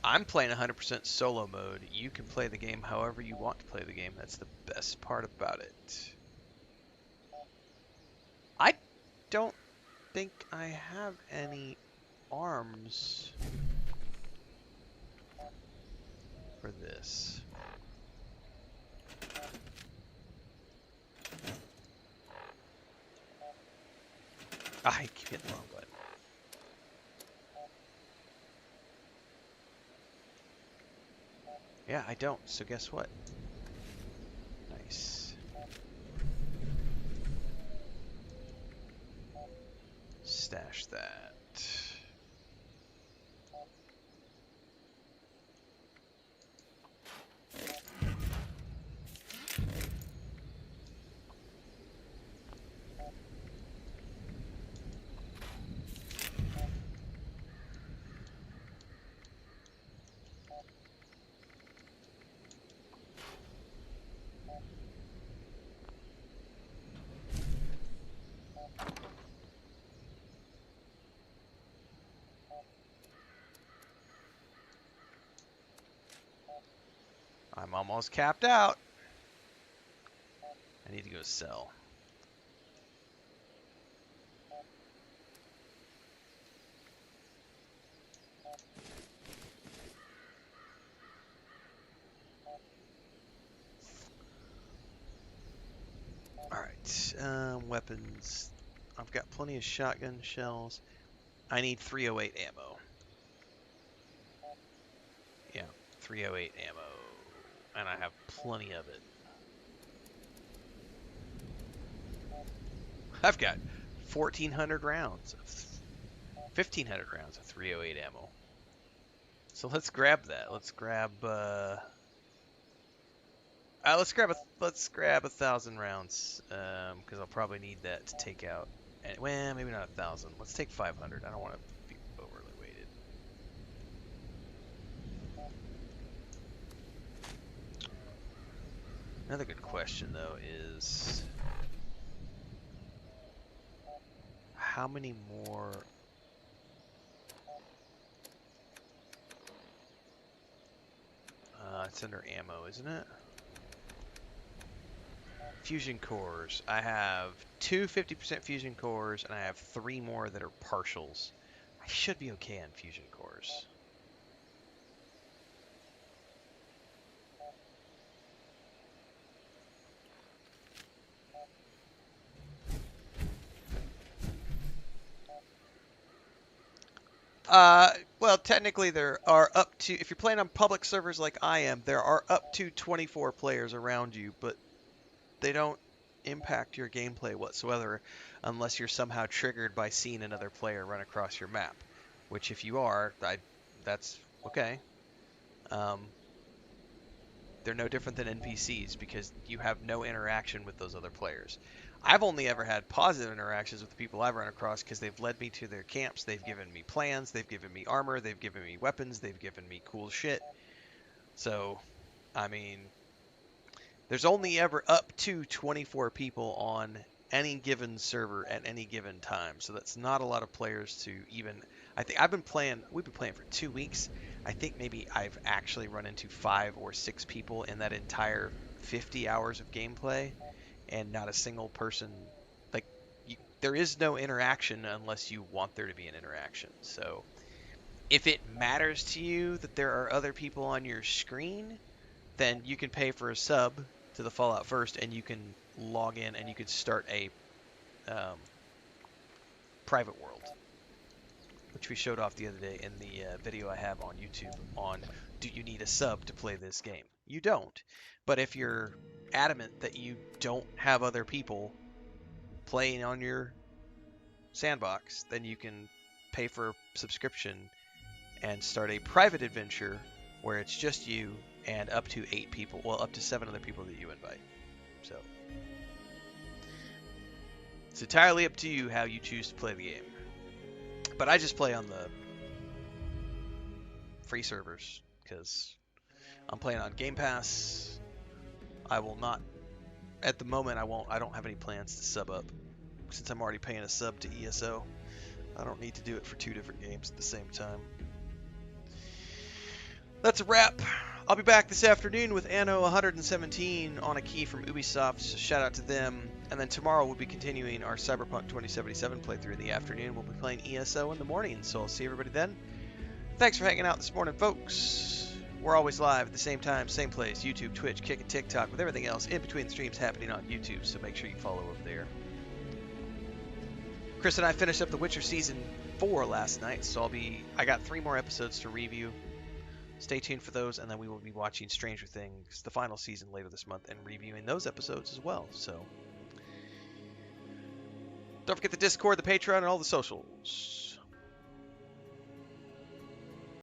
I'm playing 100% solo mode. You can play the game however you want to play the game. That's the best part about it. I don't think I have any arms for this. I keep hitting the wrong button. Yeah, I don't, so guess what? Nice. Stash that. almost capped out. I need to go sell. Alright, weapons. I've got plenty of shotgun shells. I need 308 ammo. Yeah, 308 ammo. And I have plenty of it. I've got 1,400 rounds. 1,500 rounds of 308 ammo. So let's grab that. Let's grab 1,000 rounds, because I'll probably need that to take out. Well, maybe not 1,000. Let's take 500. I don't want to be overly weighted. Another good question though is how many more? It's under ammo, isn't it? Fusion cores. I have two 50% fusion cores, and I have 3 more that are partials. I should be okay on fusion cores. Well, technically there are up to, if you're playing on public servers like I am, there are up to 24 players around you, but they don't impact your gameplay whatsoever unless you're somehow triggered by seeing another player run across your map, which if you are, that's okay. They're no different than NPCs because you have no interaction with those other players. I've only ever had positive interactions with the people I've run across because they've led me to their camps, they've given me plans, they've given me armor, they've given me weapons, they've given me cool shit. So, I mean, there's only ever up to 24 people on any given server at any given time. So that's not a lot of players to even... I think we've been playing for 2 weeks. I think maybe I've actually run into 5 or 6 people in that entire 50 hours of gameplay, and not a single person, like, there is no interaction unless you want there to be an interaction. So if it matters to you that there are other people on your screen, then you can pay for a sub to the Fallout First, and you can log in and you can start a private world, which we showed off the other day in the video I have on YouTube on do you need a sub to play this game? You don't. But if you're adamant that you don't have other people playing on your sandbox, then you can pay for a subscription and start a private adventure where it's just you and up to 8 people, well, up to 7 other people that you invite. So it's entirely up to you how you choose to play the game. But I just play on the free servers because I'm playing on Game Pass. I will not, at the moment, I don't have any plans to sub up. Since I'm already paying a sub to ESO, I don't need to do it for 2 different games at the same time. That's a wrap. I'll be back this afternoon with Anno 117 on a key from Ubisoft. So shout out to them. And then tomorrow we'll be continuing our Cyberpunk 2077 playthrough in the afternoon. We'll be playing ESO in the morning. So I'll see everybody then. Thanks for hanging out this morning, folks. We're always live at the same time, same place. YouTube, Twitch, Kick, and TikTok, with everything else in between the streams happening on YouTube. So make sure you follow over there. Chris and I finished up The Witcher Season 4 last night. So I got 3 more episodes to review. Stay tuned for those, and then we will be watching Stranger Things, the final season, later this month, and reviewing those episodes as well. So don't forget the Discord, the Patreon, and all the socials.